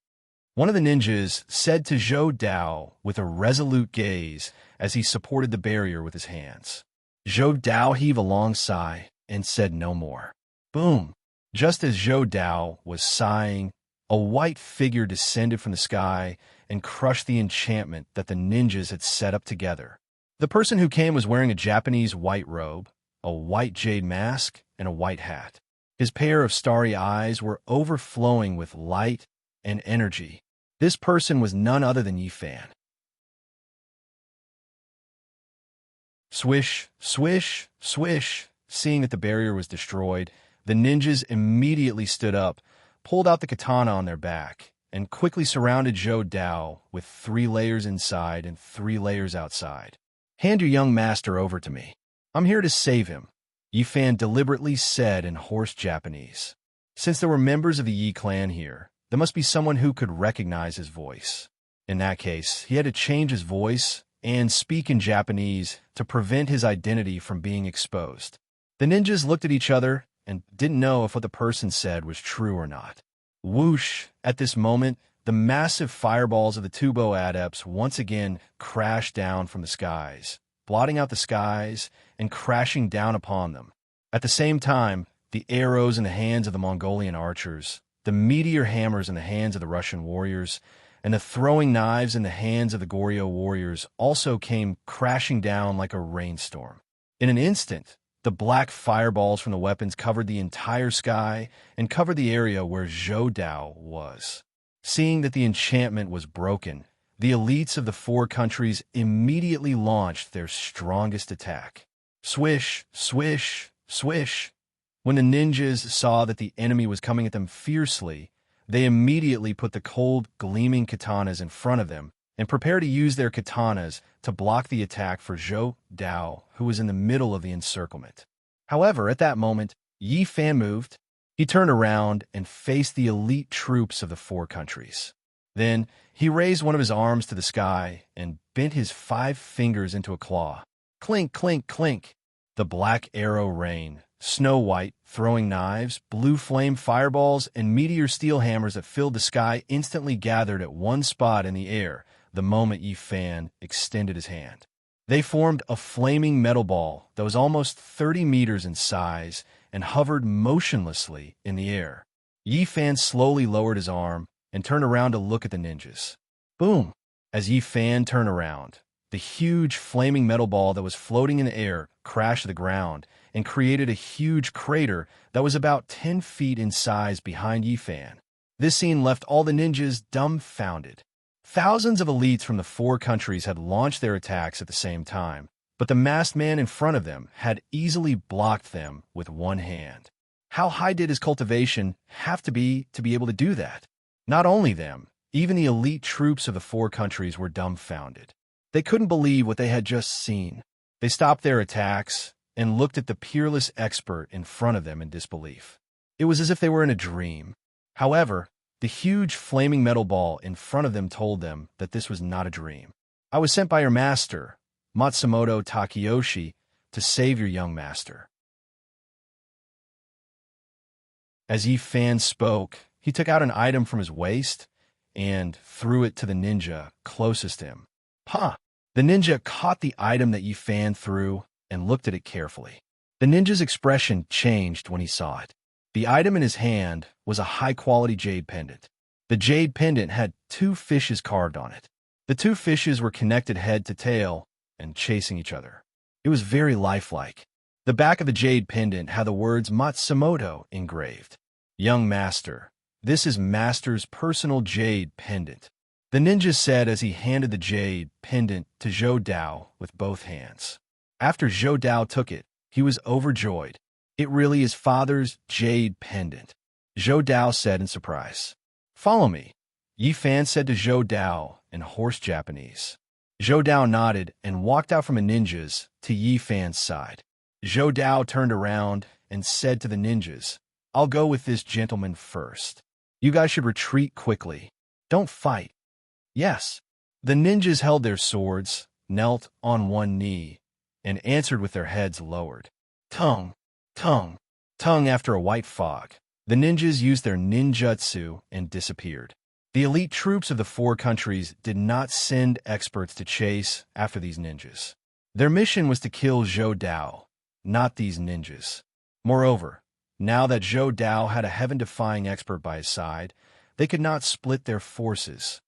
one of the ninjas said to Zhou Dao with a resolute gaze as he supported the barrier with his hands. Zhou Dao heaved a long sigh and said no more. Boom! Just as Zhou Dao was sighing, a white figure descended from the sky and crushed the enchantment that the ninjas had set up together. The person who came was wearing a Japanese white robe, a white jade mask, and a white hat. His pair of starry eyes were overflowing with light and energy. This person was none other than Yi Fan. Swish, swish, swish. Seeing that the barrier was destroyed, the ninjas immediately stood up, pulled out the katana on their back, and quickly surrounded Zhou Dao with 3 layers inside and 3 layers outside. "Hand your young master over to me. I'm here to save him," Yi Fan deliberately said in hoarse Japanese. Since there were members of the Yi clan here, there must be someone who could recognize his voice. In that case, he had to change his voice and speak in Japanese to prevent his identity from being exposed. The ninjas looked at each other and didn't know if what the person said was true or not. Whoosh! At this moment, the massive fireballs of the Tubo adepts once again crashed down from the skies, blotting out the skies and crashing down upon them. At the same time, the arrows in the hands of the Mongolian archers, the meteor hammers in the hands of the Russian warriors, and the throwing knives in the hands of the Goryeo warriors also came crashing down like a rainstorm. In an instant, the black fireballs from the weapons covered the entire sky and covered the area where Zhou Dao was. Seeing that the enchantment was broken, the elites of the 4 countries immediately launched their strongest attack. Swish, swish, Swish! When the ninjas saw that the enemy was coming at them fiercely, they immediately put the cold, gleaming katanas in front of them and prepared to use their katanas to block the attack for Zhou Dao, who was in the middle of the encirclement. However, at that moment, Yi Fan moved. He turned around and faced the elite troops of the four countries. Then, he raised one of his arms to the sky and bent his 5 fingers into a claw. Clink, clink, clink. The black arrow rained. Snow White, throwing knives, blue flame fireballs, and meteor steel hammers that filled the sky instantly gathered at one spot in the air the moment Yi Fan extended his hand. They formed a flaming metal ball that was almost 30 meters in size and hovered motionlessly in the air. Yi Fan slowly lowered his arm and turned around to look at the ninjas. Boom! As Yi Fan turned around, the huge flaming metal ball that was floating in the air crashed to the ground and created a huge crater that was about 10 feet in size behind Yi Fan. This scene left all the ninjas dumbfounded. Thousands of elites from the four countries had launched their attacks at the same time, but the masked man in front of them had easily blocked them with one hand. How high did his cultivation have to be able to do that? Not only them, even the elite troops of the four countries were dumbfounded. They couldn't believe what they had just seen. They stopped their attacks and looked at the peerless expert in front of them in disbelief. It was as if they were in a dream. However, the huge flaming metal ball in front of them told them that this was not a dream. I was sent by your master, Matsumoto Takeyoshi, to save your young master. As Yi Fan spoke, he took out an item from his waist and threw it to the ninja closest to him. Ha! The ninja caught the item that Yi Fan threw and looked at it carefully. The ninja's expression changed when he saw it. The item in his hand was a high-quality jade pendant. The jade pendant had 2 fishes carved on it. The 2 fishes were connected head to tail and chasing each other. It was very lifelike. The back of the jade pendant had the words Matsumoto engraved. Young Master, this is Master's personal jade pendant. The ninja said as he handed the jade pendant to Zhou Dao with both hands. After Zhou Dao took it, he was overjoyed. It really is Father's jade pendant, Zhou Dao said in surprise. Follow me, Yi Fan said to Zhou Dao in hoarse Japanese. Zhou Dao nodded and walked out from the ninjas to Yi Fan's side. Zhou Dao turned around and said to the ninjas, I'll go with this gentleman first. You guys should retreat quickly. Don't fight. Yes. The ninjas held their swords, knelt on one knee, and answered with their heads lowered. Tongue. Tongue. Tongue after a white fog. The ninjas used their ninjutsu and disappeared. The elite troops of the four countries did not send experts to chase after these ninjas. Their mission was to kill Zhou Dao, not these ninjas. Moreover, now that Zhou Dao had a heaven-defying expert by his side, they could not split their forces.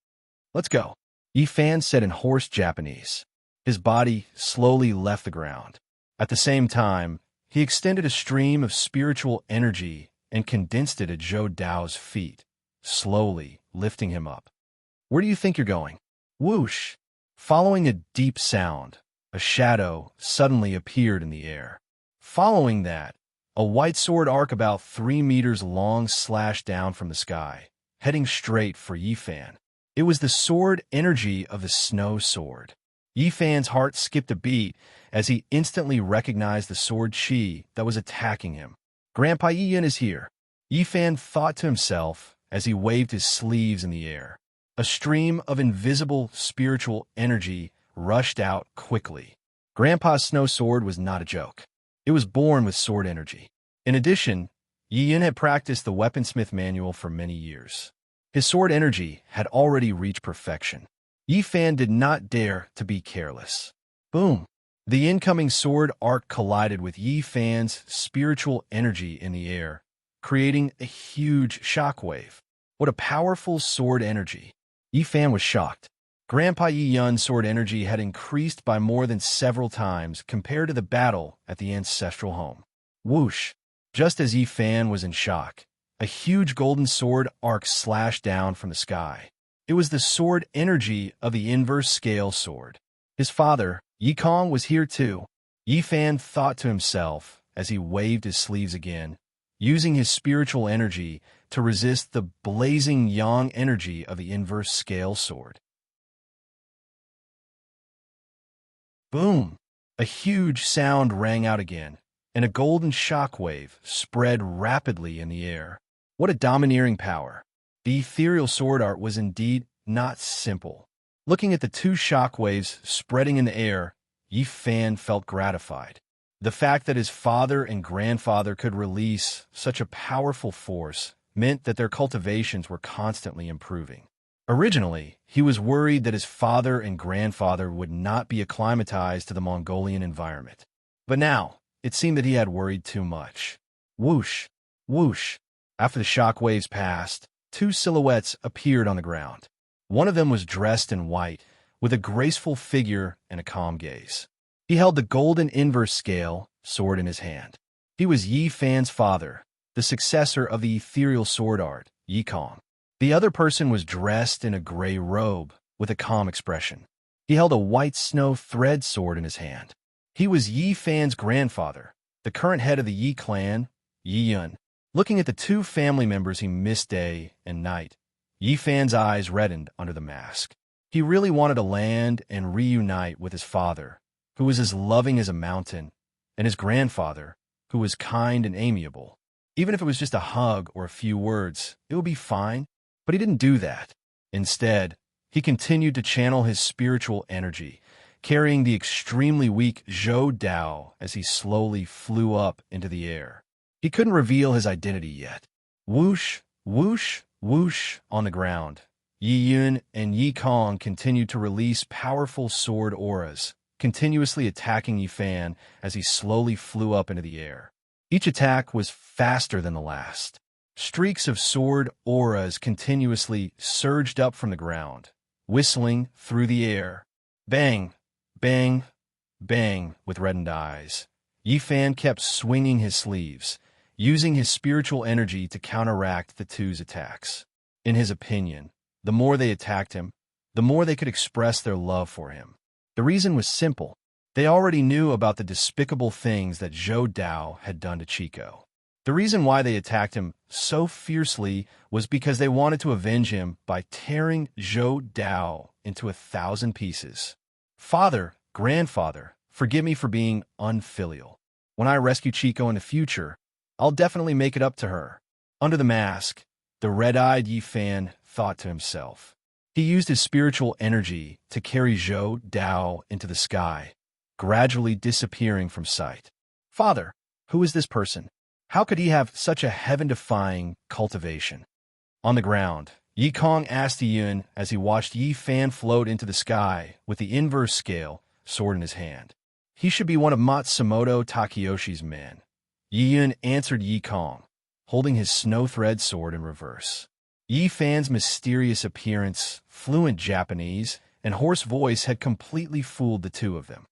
Let's go, Yi Fan said in hoarse Japanese. His body slowly left the ground. At the same time, he extended a stream of spiritual energy and condensed it at Zhou Dao's feet, slowly lifting him up. Where do you think you're going? Whoosh! Following a deep sound, a shadow suddenly appeared in the air. Following that, a white sword arc about 3 meters long slashed down from the sky, heading straight for Yi Fan. It was the sword energy of the snow sword. Yi Fan's heart skipped a beat as he instantly recognized the sword chi that was attacking him. Grandpa Yi Yin is here, Yi Fan thought to himself as he waved his sleeves in the air. A stream of invisible spiritual energy rushed out quickly. Grandpa's snow sword was not a joke. It was born with sword energy. In addition, Yi Yin had practiced the weaponsmith manual for many years. His sword energy had already reached perfection. Yi Fan did not dare to be careless. Boom! The incoming sword arc collided with Yi Fan's spiritual energy in the air, creating a huge shockwave. What a powerful sword energy! Yi Fan was shocked. Grandpa Yi Yun's sword energy had increased by more than several times compared to the battle at the ancestral home. Whoosh! Just as Yi Fan was in shock, a huge golden sword arc slashed down from the sky. It was the sword energy of the inverse scale sword. His father, Yi Kong, was here too. Yi Fan thought to himself as he waved his sleeves again, using his spiritual energy to resist the blazing yang energy of the inverse scale sword. Boom! A huge sound rang out again, and a golden shockwave spread rapidly in the air. What a domineering power! The ethereal sword art was indeed not simple. Looking at the two shockwaves spreading in the air, Yi Fan felt gratified. The fact that his father and grandfather could release such a powerful force meant that their cultivations were constantly improving. Originally, he was worried that his father and grandfather would not be acclimatized to the Mongolian environment. But now, it seemed that he had worried too much. Whoosh! Whoosh! After the shockwaves passed, two silhouettes appeared on the ground. One of them was dressed in white, with a graceful figure and a calm gaze. He held the golden inverse scale sword in his hand. He was Yi Fan's father, the successor of the ethereal sword art, Yi Kong. The other person was dressed in a gray robe, with a calm expression. He held a white snow thread sword in his hand. He was Yi Fan's grandfather, the current head of the Yi clan, Yi Yun. Looking at the two family members he missed day and night, Yi Fan's eyes reddened under the mask. He really wanted to land and reunite with his father, who was as loving as a mountain, and his grandfather, who was kind and amiable. Even if it was just a hug or a few words, it would be fine, but he didn't do that. Instead, he continued to channel his spiritual energy, carrying the extremely weak Zhou Dao as he slowly flew up into the air. He couldn't reveal his identity yet. Whoosh, whoosh, whoosh on the ground. Yi Yun and Yi Kong continued to release powerful sword auras, continuously attacking Yi Fan as he slowly flew up into the air. Each attack was faster than the last. Streaks of sword auras continuously surged up from the ground, whistling through the air. Bang, bang, bang with reddened eyes. Yi Fan kept swinging his sleeves, using his spiritual energy to counteract the two's attacks. In his opinion, the more they attacked him, the more they could express their love for him. The reason was simple. They already knew about the despicable things that Zhou Dao had done to Chico. The reason why they attacked him so fiercely was because they wanted to avenge him by tearing Zhou Dao into 1,000 pieces. Father, grandfather, forgive me for being unfilial. When I rescue Chico in the future, I'll definitely make it up to her. Under the mask, the red-eyed Yi Fan thought to himself. He used his spiritual energy to carry Zhou Dao into the sky, gradually disappearing from sight. Father, who is this person? How could he have such a heaven-defying cultivation? On the ground, Yi Kong asked Yi Yun as he watched Yi Fan float into the sky with the inverse scale sword in his hand. He should be one of Matsumoto Takayoshi's men. Yi Yun answered Yi Kong, holding his snow thread sword in reverse. Yi Fan's mysterious appearance, fluent Japanese, and hoarse voice had completely fooled the two of them.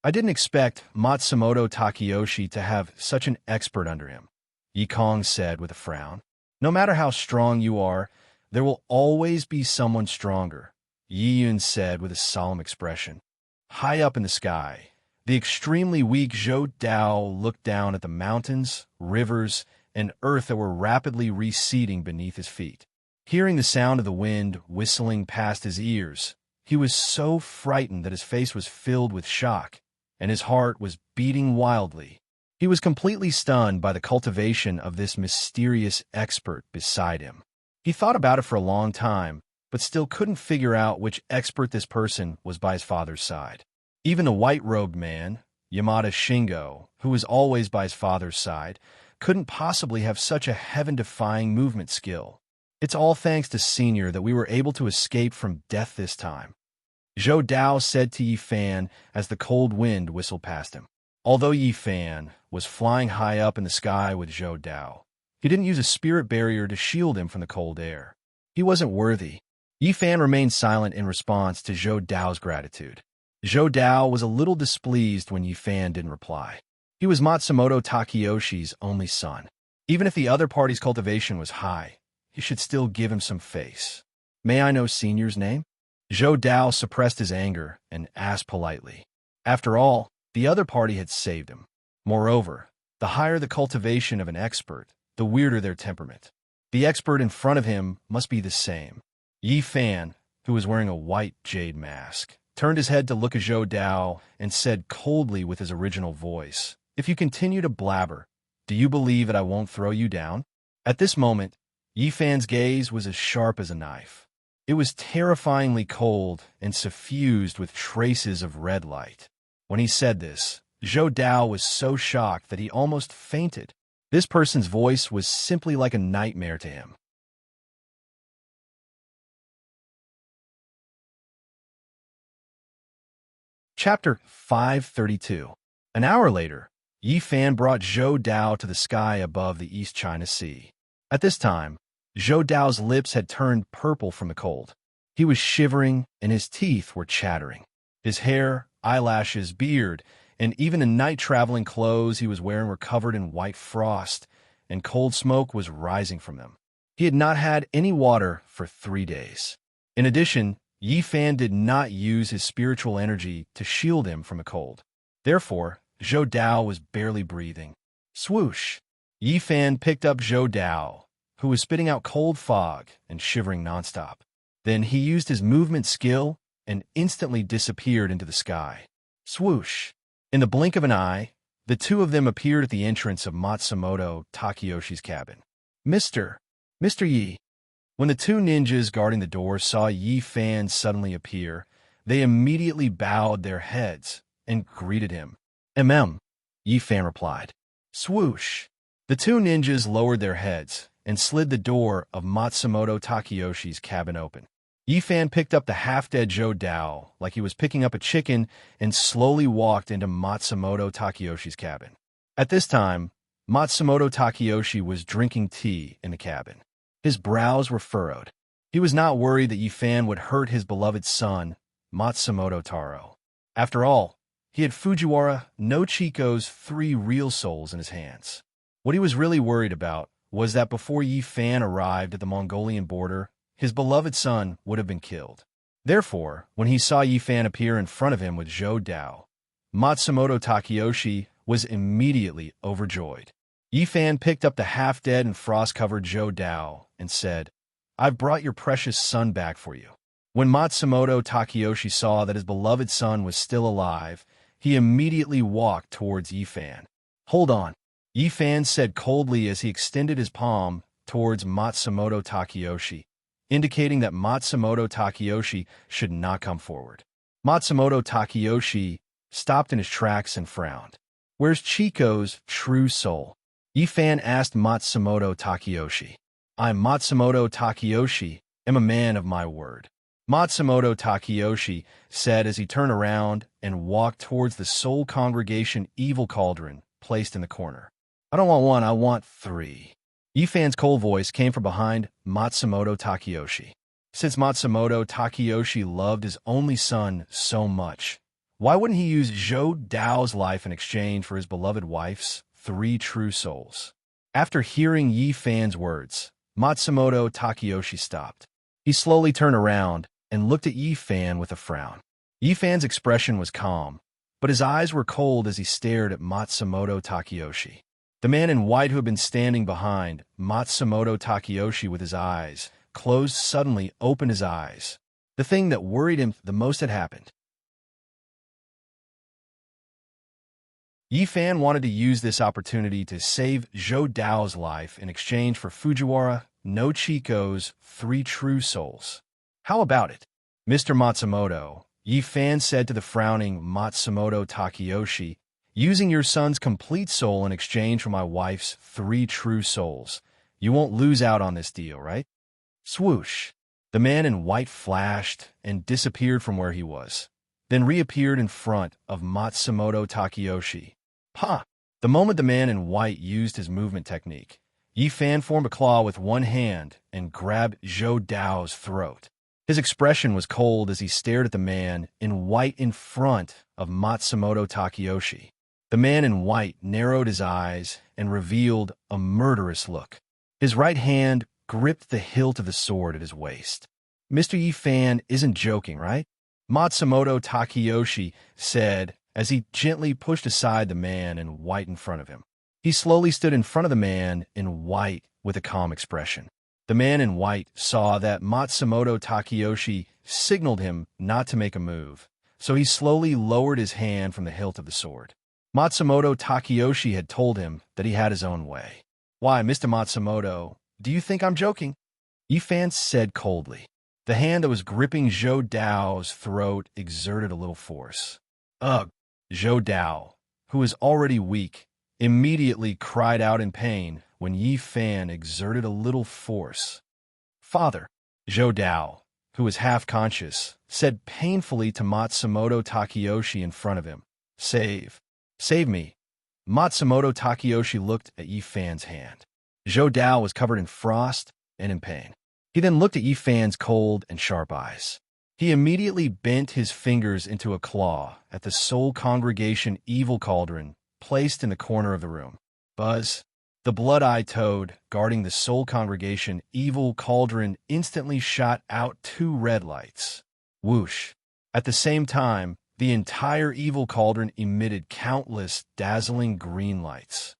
I didn't expect Matsumoto Takayoshi to have such an expert under him, Yi Kong said with a frown. No matter how strong you are, there will always be someone stronger, Yi Yun said with a solemn expression. High up in the sky, the extremely weak Zhou Dao looked down at the mountains, rivers, and earth that were rapidly receding beneath his feet. Hearing the sound of the wind whistling past his ears, he was so frightened that his face was filled with shock, and his heart was beating wildly. He was completely stunned by the cultivation of this mysterious expert beside him. He thought about it for a long time, but still couldn't figure out which expert this person was by his father's side. Even the white-robed man, Yamada Shingo, who was always by his father's side, couldn't possibly have such a heaven-defying movement skill. It's all thanks to Senior that we were able to escape from death this time, Zhou Dao said to Yi Fan as the cold wind whistled past him. Although Yi Fan was flying high up in the sky with Zhou Dao, he didn't use a spirit barrier to shield him from the cold air. He wasn't worthy. Yi Fan remained silent in response to Zhou Dao's gratitude. Zhou Dao was a little displeased when Yi Fan didn't reply. He was Matsumoto Takayoshi's only son. Even if the other party's cultivation was high, he should still give him some face. May I know Senior's name? Zhou Dao suppressed his anger and asked politely. After all, The other party had saved him. Moreover, the higher the cultivation of an expert, the weirder their temperament. The expert in front of him must be the same. Yi Fan, who was wearing a white jade mask, turned his head to look at Zhou Dao and said coldly with his original voice, "If you continue to blabber, do you believe that I won't throw you down?" At this moment, Yi Fan's gaze was as sharp as a knife. It was terrifyingly cold and suffused with traces of red light. When he said this, Zhou Dao was so shocked that he almost fainted. This person's voice was simply like a nightmare to him. Chapter 532. An hour later, Yi Fan brought Zhou Dao to the sky above the East China Sea. At this time, Zhou Dao's lips had turned purple from the cold. He was shivering and his teeth were chattering. His hair, eyelashes, beard, and even the night-traveling clothes he was wearing were covered in white frost, and cold smoke was rising from them. He had not had any water for 3 days. In addition, Yi Fan did not use his spiritual energy to shield him from a cold. Therefore, Zhou Dao was barely breathing. Swoosh! Yi Fan picked up Zhou Dao, who was spitting out cold fog and shivering nonstop. Then he used his movement skill and instantly disappeared into the sky. Swoosh! In the blink of an eye, the two of them appeared at the entrance of Matsumoto Takayoshi's cabin. Mr. Yi. When the two ninjas guarding the door saw Yi Fan suddenly appear, they immediately bowed their heads and greeted him. Yi Fan replied. Swoosh! The two ninjas lowered their heads and slid the door of Matsumoto Takayoshi's cabin open. Yi Fan picked up the half-dead Zhou Dao like he was picking up a chicken and slowly walked into Matsumoto Takayoshi's cabin. At this time, Matsumoto Takayoshi was drinking tea in the cabin. His brows were furrowed. He was not worried that Yi Fan would hurt his beloved son, Matsumoto Taro. After all, he had Fujiwara no Chico's 3 real souls in his hands. What he was really worried about was that before Yi Fan arrived at the Mongolian border, his beloved son would have been killed. Therefore, when he saw Yi Fan appear in front of him with Zhou Dao, Matsumoto Takayoshi was immediately overjoyed. Yi Fan picked up the half-dead and frost-covered Zhou Dao and said, "I've brought your precious son back for you." When Matsumoto Takayoshi saw that his beloved son was still alive, he immediately walked towards Yi Fan. "Hold on," Yi Fan said coldly as he extended his palm towards Matsumoto Takayoshi, indicating that Matsumoto Takayoshi should not come forward. Matsumoto Takayoshi stopped in his tracks and frowned. "Where's Chico's true soul?" Yi Fan asked Matsumoto Takayoshi. "I'm Matsumoto Takayoshi, am a man of my word," Matsumoto Takayoshi said as he turned around and walked towards the Soul Congregation evil cauldron placed in the corner. "I don't want 1, I want 3. Yi Fan's cold voice came from behind Matsumoto Takayoshi. Since Matsumoto Takayoshi loved his only son so much, why wouldn't he use Zhou Dao's life in exchange for his beloved wife's 3 true souls? After hearing Yi Fan's words, Matsumoto Takayoshi stopped. He slowly turned around and looked at Yi Fan with a frown. Yi Fan's expression was calm, but his eyes were cold as he stared at Matsumoto Takayoshi. The man in white who had been standing behind Matsumoto Takayoshi with his eyes closed suddenly opened his eyes. The thing that worried him the most had happened. Yi Fan wanted to use this opportunity to save Zhou Dao's life in exchange for Fujiwara no Chico's 3 true souls. "How about it, Mr. Matsumoto?" Yi Fan said to the frowning Matsumoto Takayoshi. "Using your son's complete soul in exchange for my wife's 3 true souls. You won't lose out on this deal, right?" Swoosh! The man in white flashed and disappeared from where he was, then reappeared in front of Matsumoto Takayoshi. Ha! The moment the man in white used his movement technique, Yi Fan formed a claw with one hand and grabbed Zhou Dao's throat. His expression was cold as he stared at the man in white in front of Matsumoto Takayoshi. The man in white narrowed his eyes and revealed a murderous look. His right hand gripped the hilt of the sword at his waist. "Mr. Yi Fan isn't joking, right?" Matsumoto Takayoshi said as he gently pushed aside the man in white in front of him. He slowly stood in front of the man in white with a calm expression. The man in white saw that Matsumoto Takeyoshi signaled him not to make a move, so he slowly lowered his hand from the hilt of the sword. Matsumoto Takeyoshi had told him that he had his own way. "Why, Mr. Matsumoto, do you think I'm joking?" Yifan said coldly. The hand that was gripping Zhou Dao's throat exerted a little force. "Ugh!" Zhou Dao, who was already weak, immediately cried out in pain when Yifan exerted a little force. "Father," Zhou Dao, who was half-conscious, said painfully to Matsumoto Takeyoshi in front of him. Save me." Matsumoto Takeyoshi looked at Yifan's hand. Zhou Dao was covered in frost and in pain. He then looked at Yifan's cold and sharp eyes. He immediately bent his fingers into a claw at the Soul Congregation evil cauldron placed in the corner of the room. Buzz! The blood-eyed toad guarding the Soul Congregation evil cauldron instantly shot out 2 red lights. Whoosh! At the same time, the entire evil cauldron emitted countless dazzling green lights.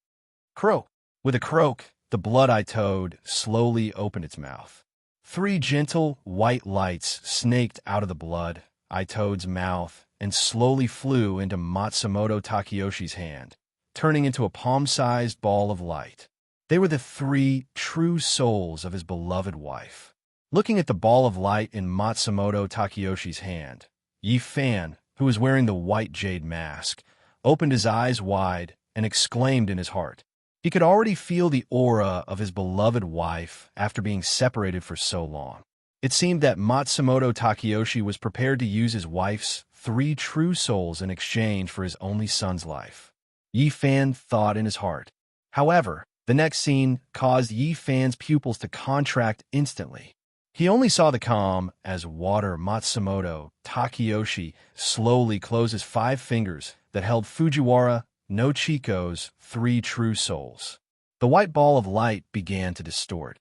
Croak! With a croak, the blood-eyed toad slowly opened its mouth. 3 gentle white lights snaked out of the blood-eyed toad's mouth and slowly flew into Matsumoto Takeyoshi's hand, turning into a palm-sized ball of light. They were the 3 true souls of his beloved wife. Looking at the ball of light in Matsumoto Takeyoshi's hand, Yifan, who was wearing the white jade mask, opened his eyes wide and exclaimed in his heart. He could already feel the aura of his beloved wife after being separated for so long. It seemed that Matsumoto Takeyoshi was prepared to use his wife's 3 true souls in exchange for his only son's life. Yifan thought in his heart. However, the next scene caused Yifan's pupils to contract instantly. He only saw the calm as water Matsumoto Takeyoshi slowly closed his 5 fingers that held Fujiwara no Chico's 3 true souls. The white ball of light began to distort.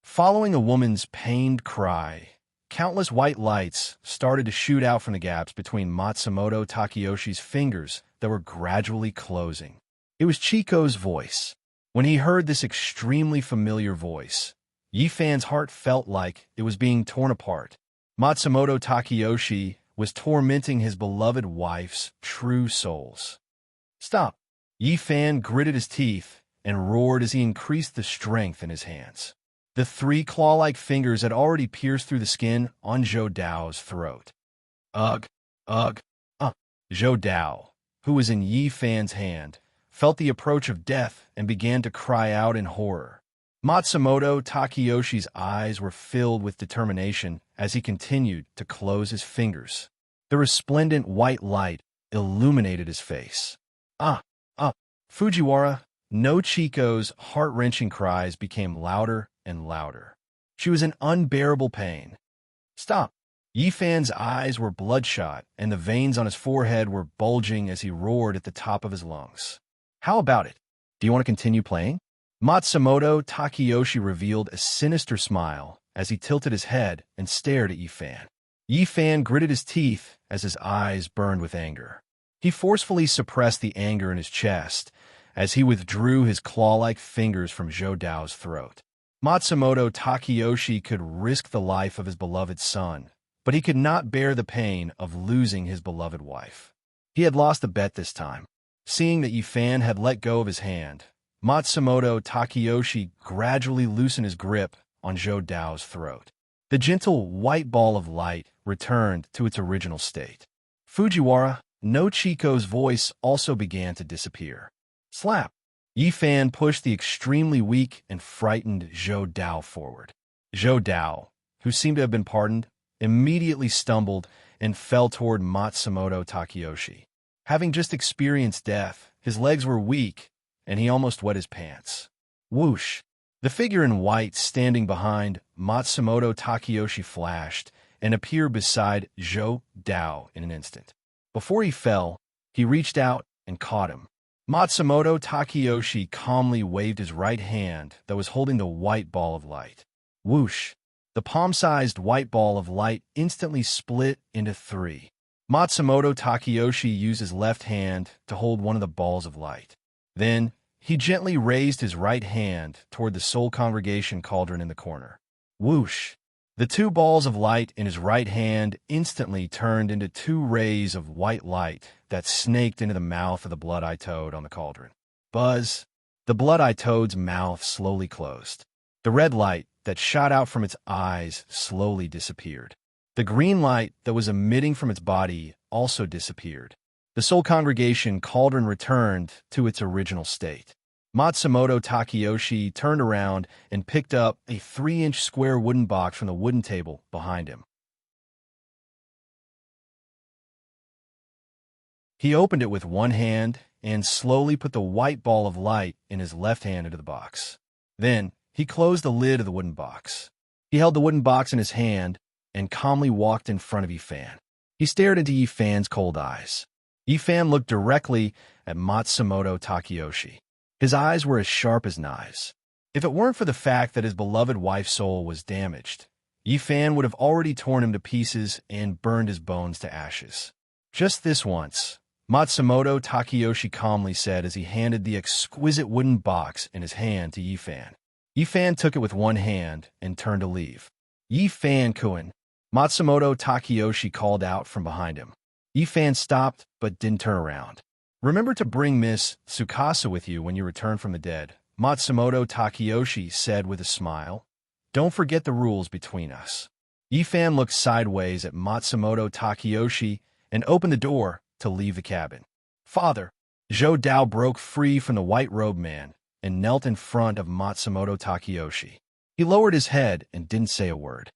Following a woman's pained cry, countless white lights started to shoot out from the gaps between Matsumoto Takeyoshi's fingers that were gradually closing. It was Chico's voice. When he heard this extremely familiar voice, Yifan's heart felt like it was being torn apart. Matsumoto Takeyoshi was tormenting his beloved wife's true souls. "Stop!" Yifan gritted his teeth and roared as he increased the strength in his hands. The 3 claw-like fingers had already pierced through the skin on Zhou Dao's throat. Ugh! Ugh! Zhou Dao, who was in Yifan's hand, felt the approach of death and began to cry out in horror. Matsumoto Takeyoshi's eyes were filled with determination as he continued to close his fingers. The resplendent white light illuminated his face. Fujiwara no Chico's heart-wrenching cries became louder and louder. She was in unbearable pain. "Stop!" Yifan's eyes were bloodshot, and the veins on his forehead were bulging as he roared at the top of his lungs. "How about it? Do you want to continue playing?" Matsumoto Takeyoshi revealed a sinister smile as he tilted his head and stared at Yifan. Yifan gritted his teeth as his eyes burned with anger. He forcefully suppressed the anger in his chest as he withdrew his claw-like fingers from Zhou Dao's throat. Matsumoto Takeyoshi could risk the life of his beloved son, but he could not bear the pain of losing his beloved wife. He had lost a bet this time. Seeing that Yifan had let go of his hand, Matsumoto Takeyoshi gradually loosened his grip on Zhou Dao's throat. The gentle white ball of light returned to its original state. Fujiwara no Chico's voice also began to disappear. Slap! Yifan pushed the extremely weak and frightened Zhou Dao forward. Zhou Dao, who seemed to have been pardoned, immediately stumbled and fell toward Matsumoto Takeyoshi. Having just experienced death, his legs were weak, and he almost wet his pants. Whoosh! The figure in white standing behind Matsumoto Takeyoshi flashed and appeared beside Zhou Dao in an instant. Before he fell, he reached out and caught him. Matsumoto Takeyoshi calmly waved his right hand that was holding the white ball of light. Whoosh! The palm-sized white ball of light instantly split into three. Matsumoto Takeyoshi used his left hand to hold one of the balls of light. Then, he gently raised his right hand toward the Soul Congregation cauldron in the corner. Whoosh! The two balls of light in his right hand instantly turned into two rays of white light that snaked into the mouth of the blood-eye toad on the cauldron. Buzz! The blood-eye toad's mouth slowly closed. The red light that shot out from its eyes slowly disappeared. The green light that was emitting from its body also disappeared. The Soul Congregation cauldron returned to its original state. Matsumoto Takeyoshi turned around and picked up a 3-inch square wooden box from the wooden table behind him. He opened it with one hand and slowly put the white ball of light in his left hand into the box. Then, he closed the lid of the wooden box. He held the wooden box in his hand and calmly walked in front of Yifan. He stared into Yifan's cold eyes. Yifan looked directly at Matsumoto Takeyoshi. His eyes were as sharp as knives. If it weren't for the fact that his beloved wife's soul was damaged, Yifan would have already torn him to pieces and burned his bones to ashes. Just this once, Matsumoto Takeyoshi calmly said as he handed the exquisite wooden box in his hand to Yifan. Yifan took it with one hand and turned to leave. Yifan-kun, Matsumoto Takeyoshi called out from behind him. Yifan stopped but didn't turn around. Remember to bring Miss Tsukasa with you when you return from the dead, Matsumoto Takeyoshi said with a smile. Don't forget the rules between us. Yifan looked sideways at Matsumoto Takeyoshi and opened the door to leave the cabin. Father, Zhou Dao broke free from the white-robed man and knelt in front of Matsumoto Takeyoshi. He lowered his head and didn't say a word.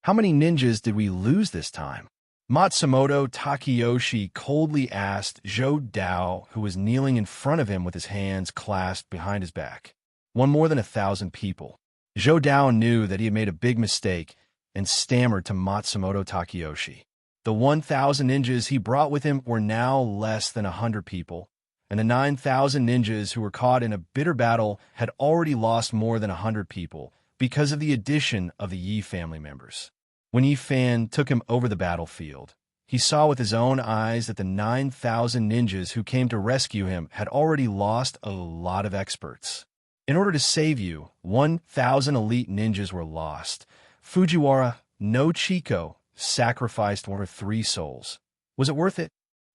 How many ninjas did we lose this time? Matsumoto Takeyoshi coldly asked Zhou Dao, who was kneeling in front of him with his hands clasped behind his back. One more than 1,000 people. Zhou Dao knew that he had made a big mistake and stammered to Matsumoto Takeyoshi. The 1,000 ninjas he brought with him were now less than 100 people, and the 9,000 ninjas who were caught in a bitter battle had already lost more than 100 people because of the addition of the Yi family members. When Yifan took him over the battlefield, he saw with his own eyes that the 9,000 ninjas who came to rescue him had already lost a lot of experts. In order to save you, 1,000 elite ninjas were lost. Fujiwara no Chiko sacrificed one of 3 souls. Was it worth it?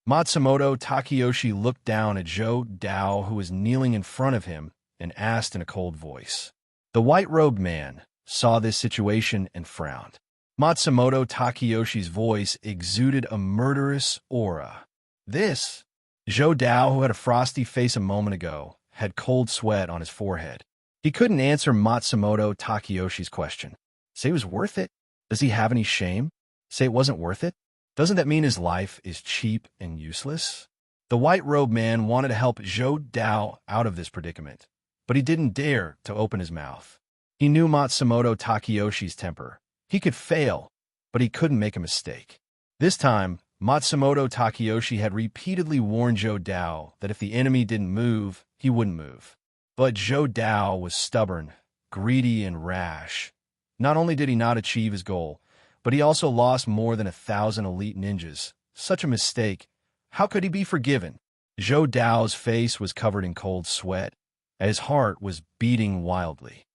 Matsumoto Takeyoshi looked down at Zhou Dao, who was kneeling in front of him, and asked in a cold voice. The white-robed man saw this situation and frowned. Matsumoto Takeyoshi's voice exuded a murderous aura. This, Zhou Dao, who had a frosty face a moment ago, had cold sweat on his forehead. He couldn't answer Matsumoto Takeyoshi's question. Say it was worth it? Does he have any shame? Say it wasn't worth it? Doesn't that mean his life is cheap and useless? The white-robed man wanted to help Zhou Dao out of this predicament, but he didn't dare to open his mouth. He knew Matsumoto Takeyoshi's temper. He could fail, but he couldn't make a mistake. This time, Matsumoto Takeyoshi had repeatedly warned Zhou Dao that if the enemy didn't move, he wouldn't move. But Zhou Dao was stubborn, greedy, and rash. Not only did he not achieve his goal, but he also lost more than 1,000 elite ninjas. Such a mistake. How could he be forgiven? Zhou Dao's face was covered in cold sweat, and his heart was beating wildly.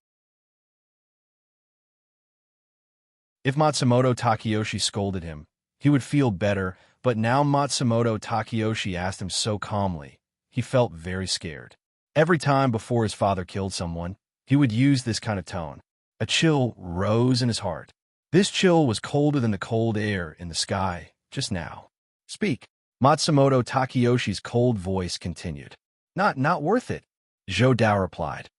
If Matsumoto Takeyoshi scolded him, he would feel better, but now Matsumoto Takeyoshi asked him so calmly, he felt very scared. Every time before his father killed someone, he would use this kind of tone. A chill rose in his heart. This chill was colder than the cold air in the sky just now. Speak. Matsumoto Takeyoshi's cold voice continued. Not worth it, Zhou Dao replied.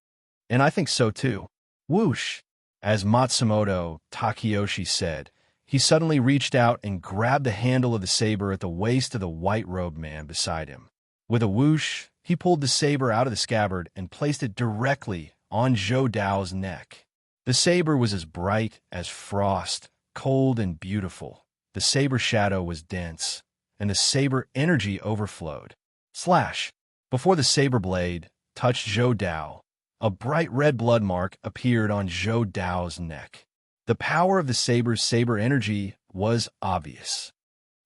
And I think so too. Whoosh. As Matsumoto Takeyoshi said, he suddenly reached out and grabbed the handle of the saber at the waist of the white-robed man beside him. With a whoosh, he pulled the saber out of the scabbard and placed it directly on Zhou Dao's neck. The saber was as bright as frost, cold and beautiful. The saber shadow was dense, and the saber energy overflowed. Slash! Before the saber blade touched Zhou Dao, a bright red blood mark appeared on Zhou Dao's neck. The power of the saber's saber energy was obvious.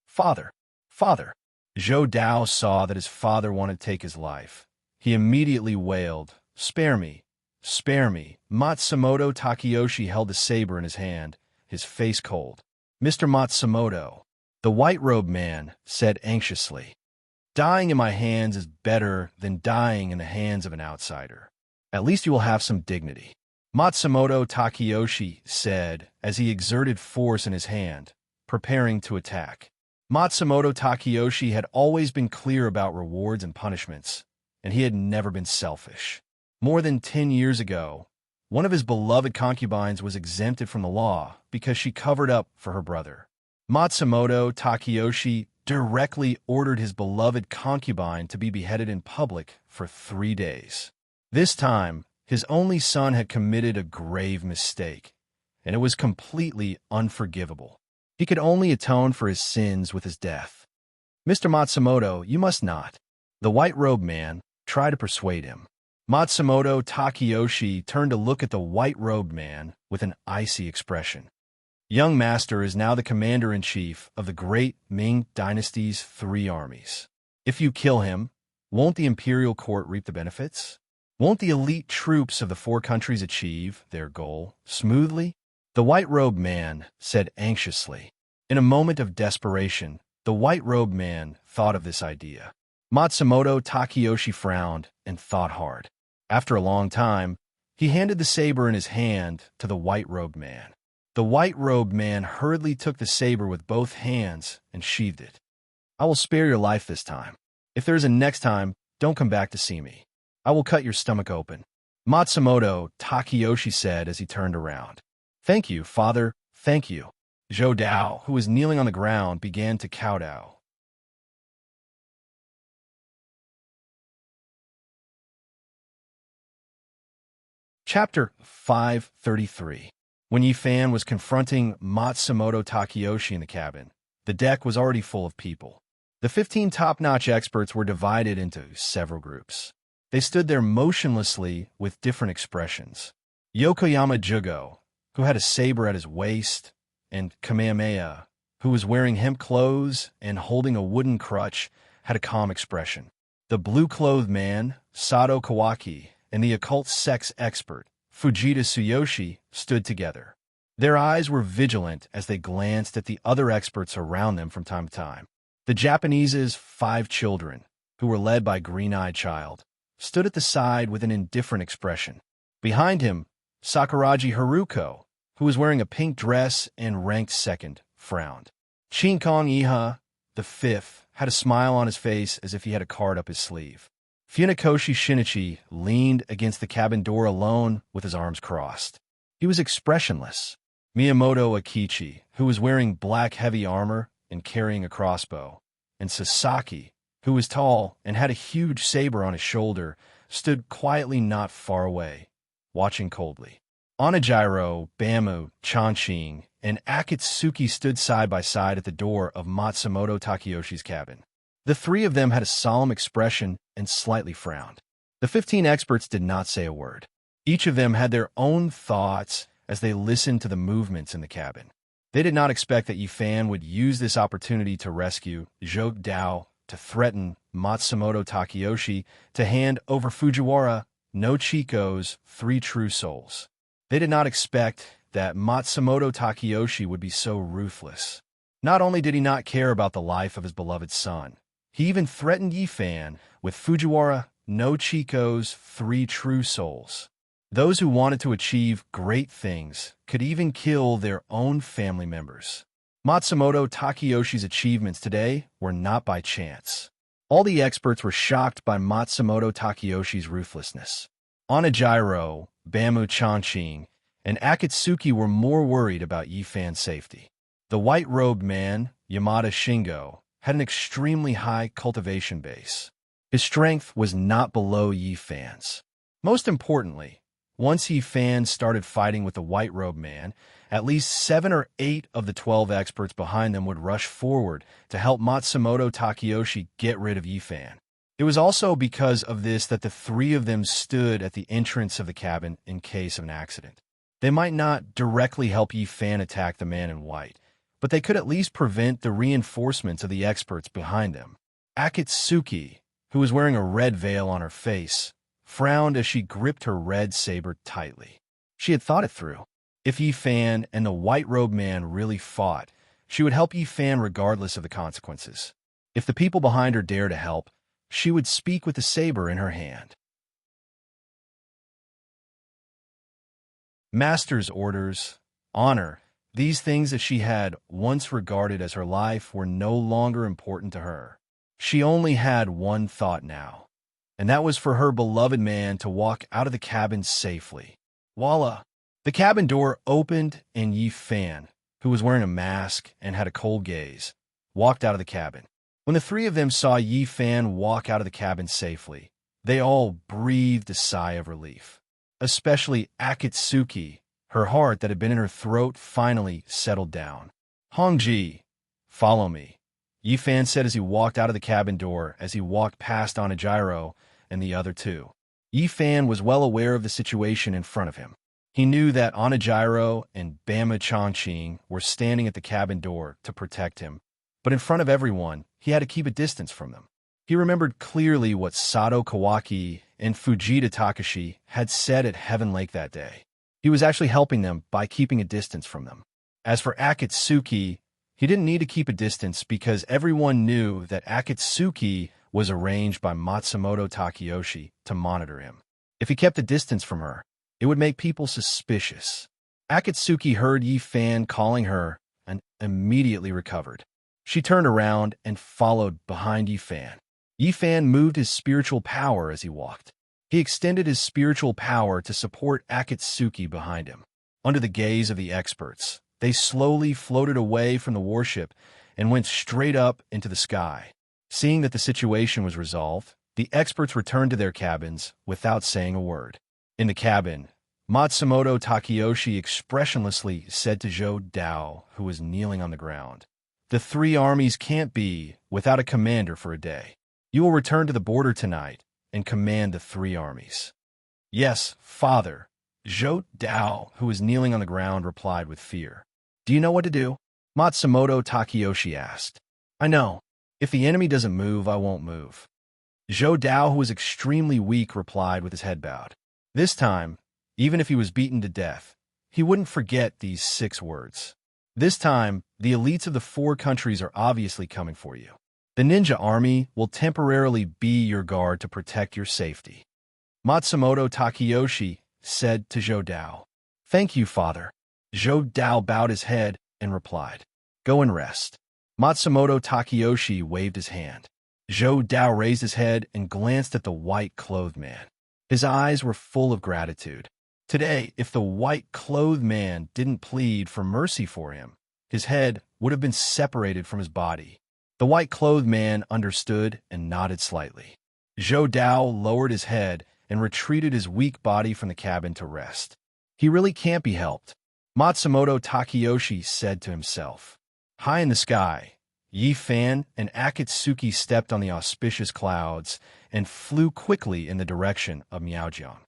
Father! Father! Zhou Dao saw that his father wanted to take his life. He immediately wailed, "Spare me! Spare me!" Matsumoto Takeyoshi held the saber in his hand, his face cold. "Mr. Matsumoto," the white-robed man said anxiously, "dying in my hands is better than dying in the hands of an outsider. At least you will have some dignity." Matsumoto Takeyoshi said as he exerted force in his hand, preparing to attack. Matsumoto Takeyoshi had always been clear about rewards and punishments, and he had never been selfish. More than 10 years ago, one of his beloved concubines was exempted from the law because she covered up for her brother. Matsumoto Takeyoshi directly ordered his beloved concubine to be beheaded in public for 3 days. This time, his only son had committed a grave mistake, and it was completely unforgivable. He could only atone for his sins with his death. "Mr. Matsumoto, you must not." The white-robed man tried to persuade him. Matsumoto Takeyoshi turned to look at the white-robed man with an icy expression. "Young master is now the commander-in-chief of the great Ming dynasty's 3 armies. If you kill him, won't the imperial court reap the benefits? Won't the elite troops of the 4 countries achieve their goal smoothly?" The white-robed man said anxiously. In a moment of desperation, the white-robed man thought of this idea. Matsumoto Takeyoshi frowned and thought hard. After a long time, he handed the saber in his hand to the white-robed man. The white-robed man hurriedly took the saber with both hands and sheathed it. "I will spare your life this time. If there is a next time, don't come back to see me. I will cut your stomach open," Matsumoto Takeyoshi said as he turned around. "Thank you, father, thank you." Zhou Dao, who was kneeling on the ground, began to kowtow. Chapter 533. When Yi Fan was confronting Matsumoto Takeyoshi in the cabin, the deck was already full of people. The 15 top-notch experts were divided into several groups. They stood there motionlessly with different expressions. Yokoyama Jugo, who had a saber at his waist, and Kamehameha, who was wearing hemp clothes and holding a wooden crutch, had a calm expression. The blue-clothed man, Sato Kawaki, and the occult sex expert, Fujita Tsuyoshi, stood together. Their eyes were vigilant as they glanced at the other experts around them from time to time. The Japanese's 5 children, who were led by Green-Eyed Child, stood at the side with an indifferent expression. Behind him, Sakuraji Haruko, who was wearing a pink dress and ranked second, frowned. Chinkong Iha, the 5th, had a smile on his face as if he had a card up his sleeve. Funakoshi Shinichi leaned against the cabin door alone with his arms crossed. He was expressionless. Miyamoto Akichi, who was wearing black heavy armor and carrying a crossbow, and Sasaki, who was tall and had a huge saber on his shoulder, stood quietly not far away, watching coldly. Onijiro, Bamu, Chanqing, and Akatsuki stood side by side at the door of Matsumoto Takeyoshi's cabin. The 3 of them had a solemn expression and slightly frowned. The 15 experts did not say a word. Each of them had their own thoughts as they listened to the movements in the cabin. They did not expect that Yi Fan would use this opportunity to rescue Zhou Dao, to threaten Matsumoto Takeyoshi, to hand over Fujiwara no Chico's 3 true souls. They did not expect that Matsumoto Takeyoshi would be so ruthless. Not only did he not care about the life of his beloved son, he even threatened Yi Fan with Fujiwara no Chico's 3 true souls. Those who wanted to achieve great things could even kill their own family members. Matsumoto Takeyoshi's achievements today were not by chance. All the experts were shocked by Matsumoto Takeyoshi's ruthlessness. Onijiro, Bamu Chanqing, and Akatsuki were more worried about Yi Fan's safety. The white-robed man, Yamada Shingo, had an extremely high cultivation base. His strength was not below Yi Fan's. Most importantly, once Yi Fan started fighting with the white-robed man, at least 7 or 8 of the 12 experts behind them would rush forward to help Matsumoto Takeyoshi get rid of Yi Fan. It was also because of this that the 3 of them stood at the entrance of the cabin in case of an accident. They might not directly help Yi Fan attack the man in white, but they could at least prevent the reinforcements of the experts behind them. Akatsuki, who was wearing a red veil on her face, frowned as she gripped her red saber tightly. She had thought it through. If Yi Fan and the white-robed man really fought, she would help Yi Fan regardless of the consequences. If the people behind her dared to help, she would speak with the saber in her hand. Master's orders, honor, these things that she had once regarded as her life were no longer important to her. She only had one thought now, and that was for her beloved man to walk out of the cabin safely. Voila! The cabin door opened and Yi Fan, who was wearing a mask and had a cold gaze, walked out of the cabin. When the three of them saw Yi Fan walk out of the cabin safely, they all breathed a sigh of relief. Especially Akatsuki, her heart that had been in her throat finally settled down. Hongji, follow me, Yi Fan said as he walked out of the cabin door as he walked past Onijiro and the other two. Yi Fan was well aware of the situation in front of him. He knew that Onijiro and Bama Chongqing were standing at the cabin door to protect him, but in front of everyone, he had to keep a distance from them. He remembered clearly what Sato Kawaki and Fujita Takashi had said at Heaven Lake that day. He was actually helping them by keeping a distance from them. As for Akatsuki, he didn't need to keep a distance because everyone knew that Akatsuki was arranged by Matsumoto Takeyoshi to monitor him. If he kept a distance from her, it would make people suspicious. Akatsuki heard Yi Fan calling her and immediately recovered. She turned around and followed behind Yi Fan. Yi Fan moved his spiritual power as he walked. He extended his spiritual power to support Akatsuki behind him. Under the gaze of the experts, they slowly floated away from the warship and went straight up into the sky. Seeing that the situation was resolved, the experts returned to their cabins without saying a word. In the cabin, Matsumoto Takeyoshi expressionlessly said to Zhou Dao, who was kneeling on the ground, "The three armies can't be without a commander for a day. You will return to the border tonight and command the three armies." "Yes, father," Zhou Dao, who was kneeling on the ground, replied with fear. "Do you know what to do?" Matsumoto Takeyoshi asked. "I know. If the enemy doesn't move, I won't move." Zhou Dao, who was extremely weak, replied with his head bowed. This time, even if he was beaten to death, he wouldn't forget these 6 words. This time, the elites of the 4 countries are obviously coming for you. The ninja army will temporarily be your guard to protect your safety. Matsumoto Takeyoshi said to Zhou Dao. "Thank you, father." Zhou Dao bowed his head and replied, "Go and rest." Matsumoto Takeyoshi waved his hand. Zhou Dao raised his head and glanced at the white-clothed man. His eyes were full of gratitude. Today, if the white-clothed man didn't plead for mercy for him, his head would have been separated from his body. The white-clothed man understood and nodded slightly. Zhou Dao lowered his head and retreated his weak body from the cabin to rest. He really can't be helped, Matsumoto Takeyoshi said to himself. High in the sky, Yi Fan and Akatsuki stepped on the auspicious clouds and flew quickly in the direction of Miaojiang.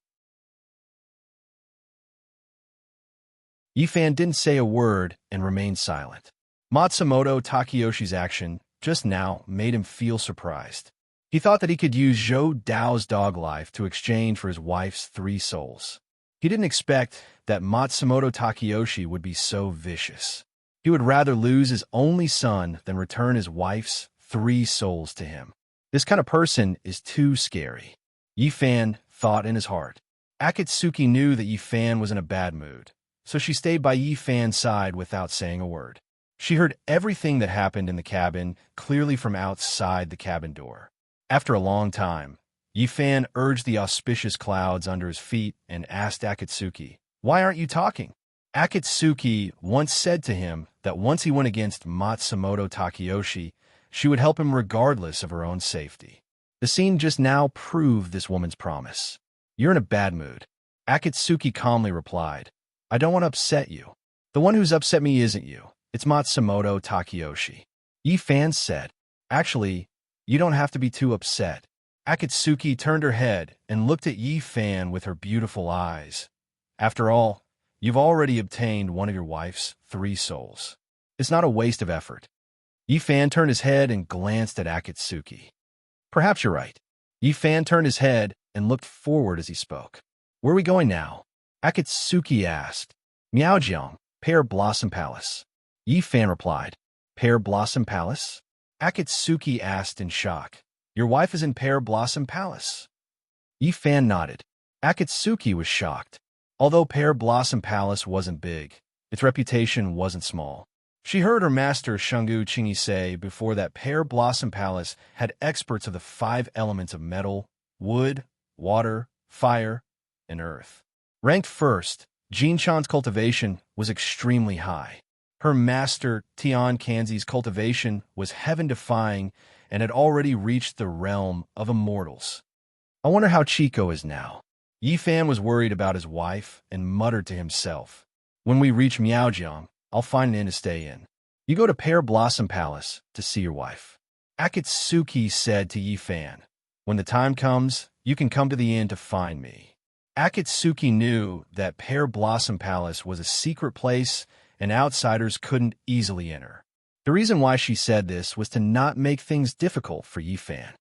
Yi Fan didn't say a word and remained silent. Matsumoto Takeyoshi's action just now made him feel surprised. He thought that he could use Zhou Dao's dog life to exchange for his wife's 3 souls. He didn't expect that Matsumoto Takeyoshi would be so vicious. He would rather lose his only son than return his wife's 3 souls to him. This kind of person is too scary, Yi Fan thought in his heart. Akatsuki knew that Yi Fan was in a bad mood, so she stayed by Yi Fan's side without saying a word. She heard everything that happened in the cabin clearly from outside the cabin door. After a long time, Yi Fan urged the auspicious clouds under his feet and asked Akatsuki, "Why aren't you talking?" Akatsuki once said to him that once he went against Matsumoto Takeyoshi, she would help him regardless of her own safety. The scene just now proved this woman's promise. "You're in a bad mood," Akatsuki calmly replied. "I don't want to upset you. The one who's upset me isn't you. It's Matsumoto Takeyoshi." Yi Fan said, "Actually, you don't have to be too upset." Akatsuki turned her head and looked at Yi Fan with her beautiful eyes. After all, You've already obtained one of your wife's 3 souls. It's not a waste of effort. Yi Fan turned his head and glanced at Akatsuki. Perhaps you're right. Yi Fan turned his head and looked forward as he spoke. Where are we going now? Akatsuki asked. Miaojiang, Pear Blossom Palace. Yi Fan replied. Pear Blossom Palace? Akatsuki asked in shock. Your wife is in Pear Blossom Palace? Yi Fan nodded. Akatsuki was shocked. Although Pear Blossom Palace wasn't big, its reputation wasn't small. She heard her master Shungu Chingi say before that Pear Blossom Palace had experts of the 5 elements of metal, wood, water, fire, and earth. Ranked first, Jinchan's cultivation was extremely high. Her master Tian Kanzi's cultivation was heaven-defying and had already reached the realm of immortals. I wonder how Chico is now. Yi Fan was worried about his wife and muttered to himself. When we reach Miaojiang, I'll find an inn to stay in. You go to Pear Blossom Palace to see your wife. Akatsuki said to Yi Fan. When the time comes, you can come to the inn to find me. Akatsuki knew that Pear Blossom Palace was a secret place and outsiders couldn't easily enter. The reason why she said this was to not make things difficult for Yi Fan.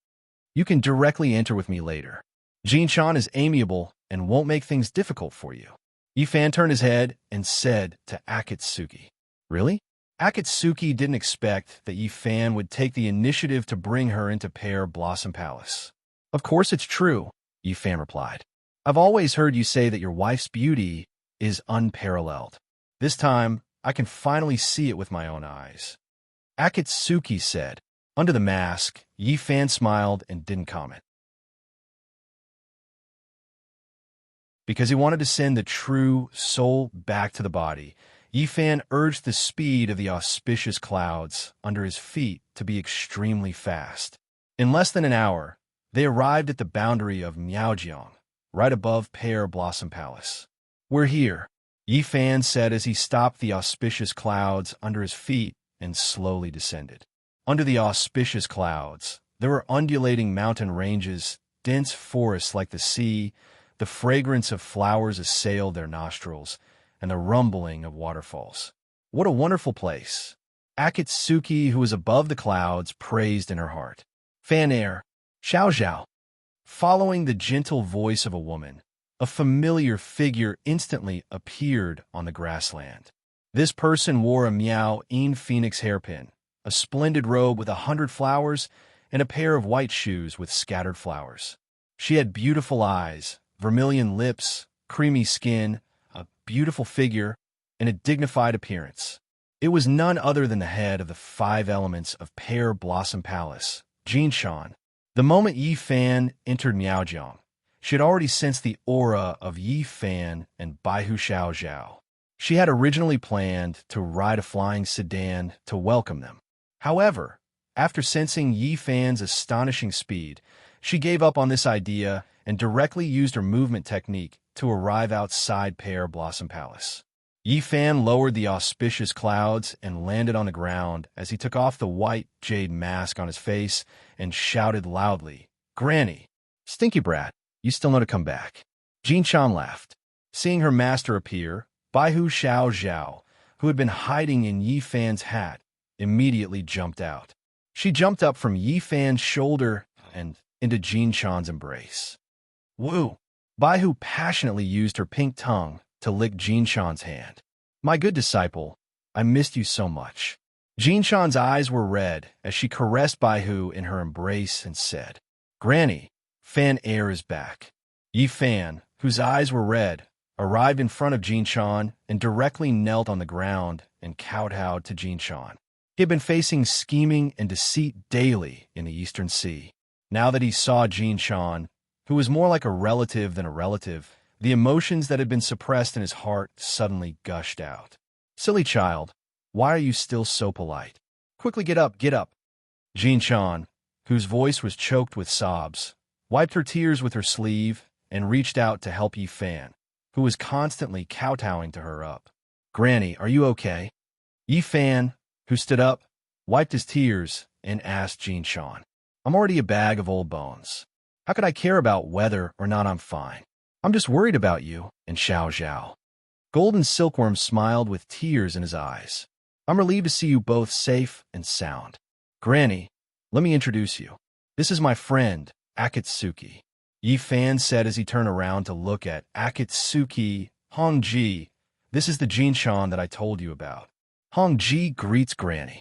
You can directly enter with me later. Jinchan is amiable and won't make things difficult for you. Yi Fan turned his head and said to Akatsuki. Really? Akatsuki didn't expect that Yi Fan would take the initiative to bring her into Pear Blossom Palace. Of course it's true, Yi Fan replied. I've always heard you say that your wife's beauty is unparalleled. This time, I can finally see it with my own eyes. Akatsuki said. Under the mask, Yi Fan smiled and didn't comment. Because he wanted to send the true soul back to the body, Yi Fan urged the speed of the auspicious clouds under his feet to be extremely fast. In less than an hour, they arrived at the boundary of Miaojiang, right above Pear Blossom Palace. We're here, Yi Fan said as he stopped the auspicious clouds under his feet and slowly descended. Under the auspicious clouds, there were undulating mountain ranges, dense forests like the sea, the fragrance of flowers assailed their nostrils, and the rumbling of waterfalls. What a wonderful place! Akatsuki, who was above the clouds, praised in her heart. Fan air, Xiao Xiao. Following the gentle voice of a woman, a familiar figure instantly appeared on the grassland. This person wore a Miao-yin phoenix hairpin, a splendid robe with 100 flowers, and a pair of white shoes with scattered flowers. She had beautiful eyes, vermilion lips, creamy skin, a beautiful figure, and a dignified appearance. It was none other than the head of the 5 elements of Pear Blossom Palace, Jinshan. The moment Yi Fan entered Miaojiang, she had already sensed the aura of Yi Fan and Baihu Xiao Zhao. She had originally planned to ride a flying sedan to welcome them. However, after sensing Yi Fan's astonishing speed, she gave up on this idea and directly used her movement technique to arrive outside Pear Blossom Palace. Yi Fan lowered the auspicious clouds and landed on the ground as he took off the white jade mask on his face and shouted loudly, "Granny, stinky brat, you still know to come back." Jinshan laughed. Seeing her master appear, Baihu Xiao Zhao, who had been hiding in Yi Fan's hat, immediately jumped out. She jumped up from Yi Fan's shoulder and into Jinshan's embrace. Woo! Baihu passionately used her pink tongue to lick Jinshan's hand. My good disciple, I missed you so much. Jinshan's eyes were red as she caressed Baihu in her embrace and said, Granny, Fan air is back. Yi Fan, whose eyes were red, arrived in front of Jinshan and directly knelt on the ground and kowtowed to Jinshan. He had been facing scheming and deceit daily in the Eastern Sea. Now that he saw Jinshan, who was more like a relative than a relative, the emotions that had been suppressed in his heart suddenly gushed out. Silly child, why are you still so polite? Quickly get up, get up. Jinshan, whose voice was choked with sobs, wiped her tears with her sleeve and reached out to help Yi Fan, who was constantly kowtowing to her up. Granny, are you okay? Yi Fan, who stood up, wiped his tears and asked Jinshan, I'm already a bag of old bones. How could I care about whether or not I'm fine? I'm just worried about you and Xiao Zhao. Golden Silkworm smiled with tears in his eyes. I'm relieved to see you both safe and sound. Granny, let me introduce you. This is my friend, Akatsuki. Yi Fan said as he turned around to look at Akatsuki. Hongji, this is the Jinshan that I told you about. Hongji greets Granny.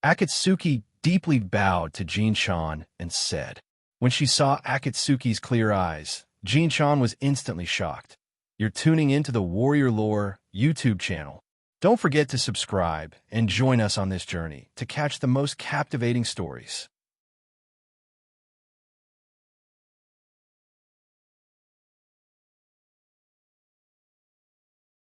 Akatsuki deeply bowed to Jinshan and said. When she saw Akatsuki's clear eyes, Jinshan was instantly shocked. You're tuning into the Warrior Lore YouTube channel. Don't forget to subscribe and join us on this journey to catch the most captivating stories.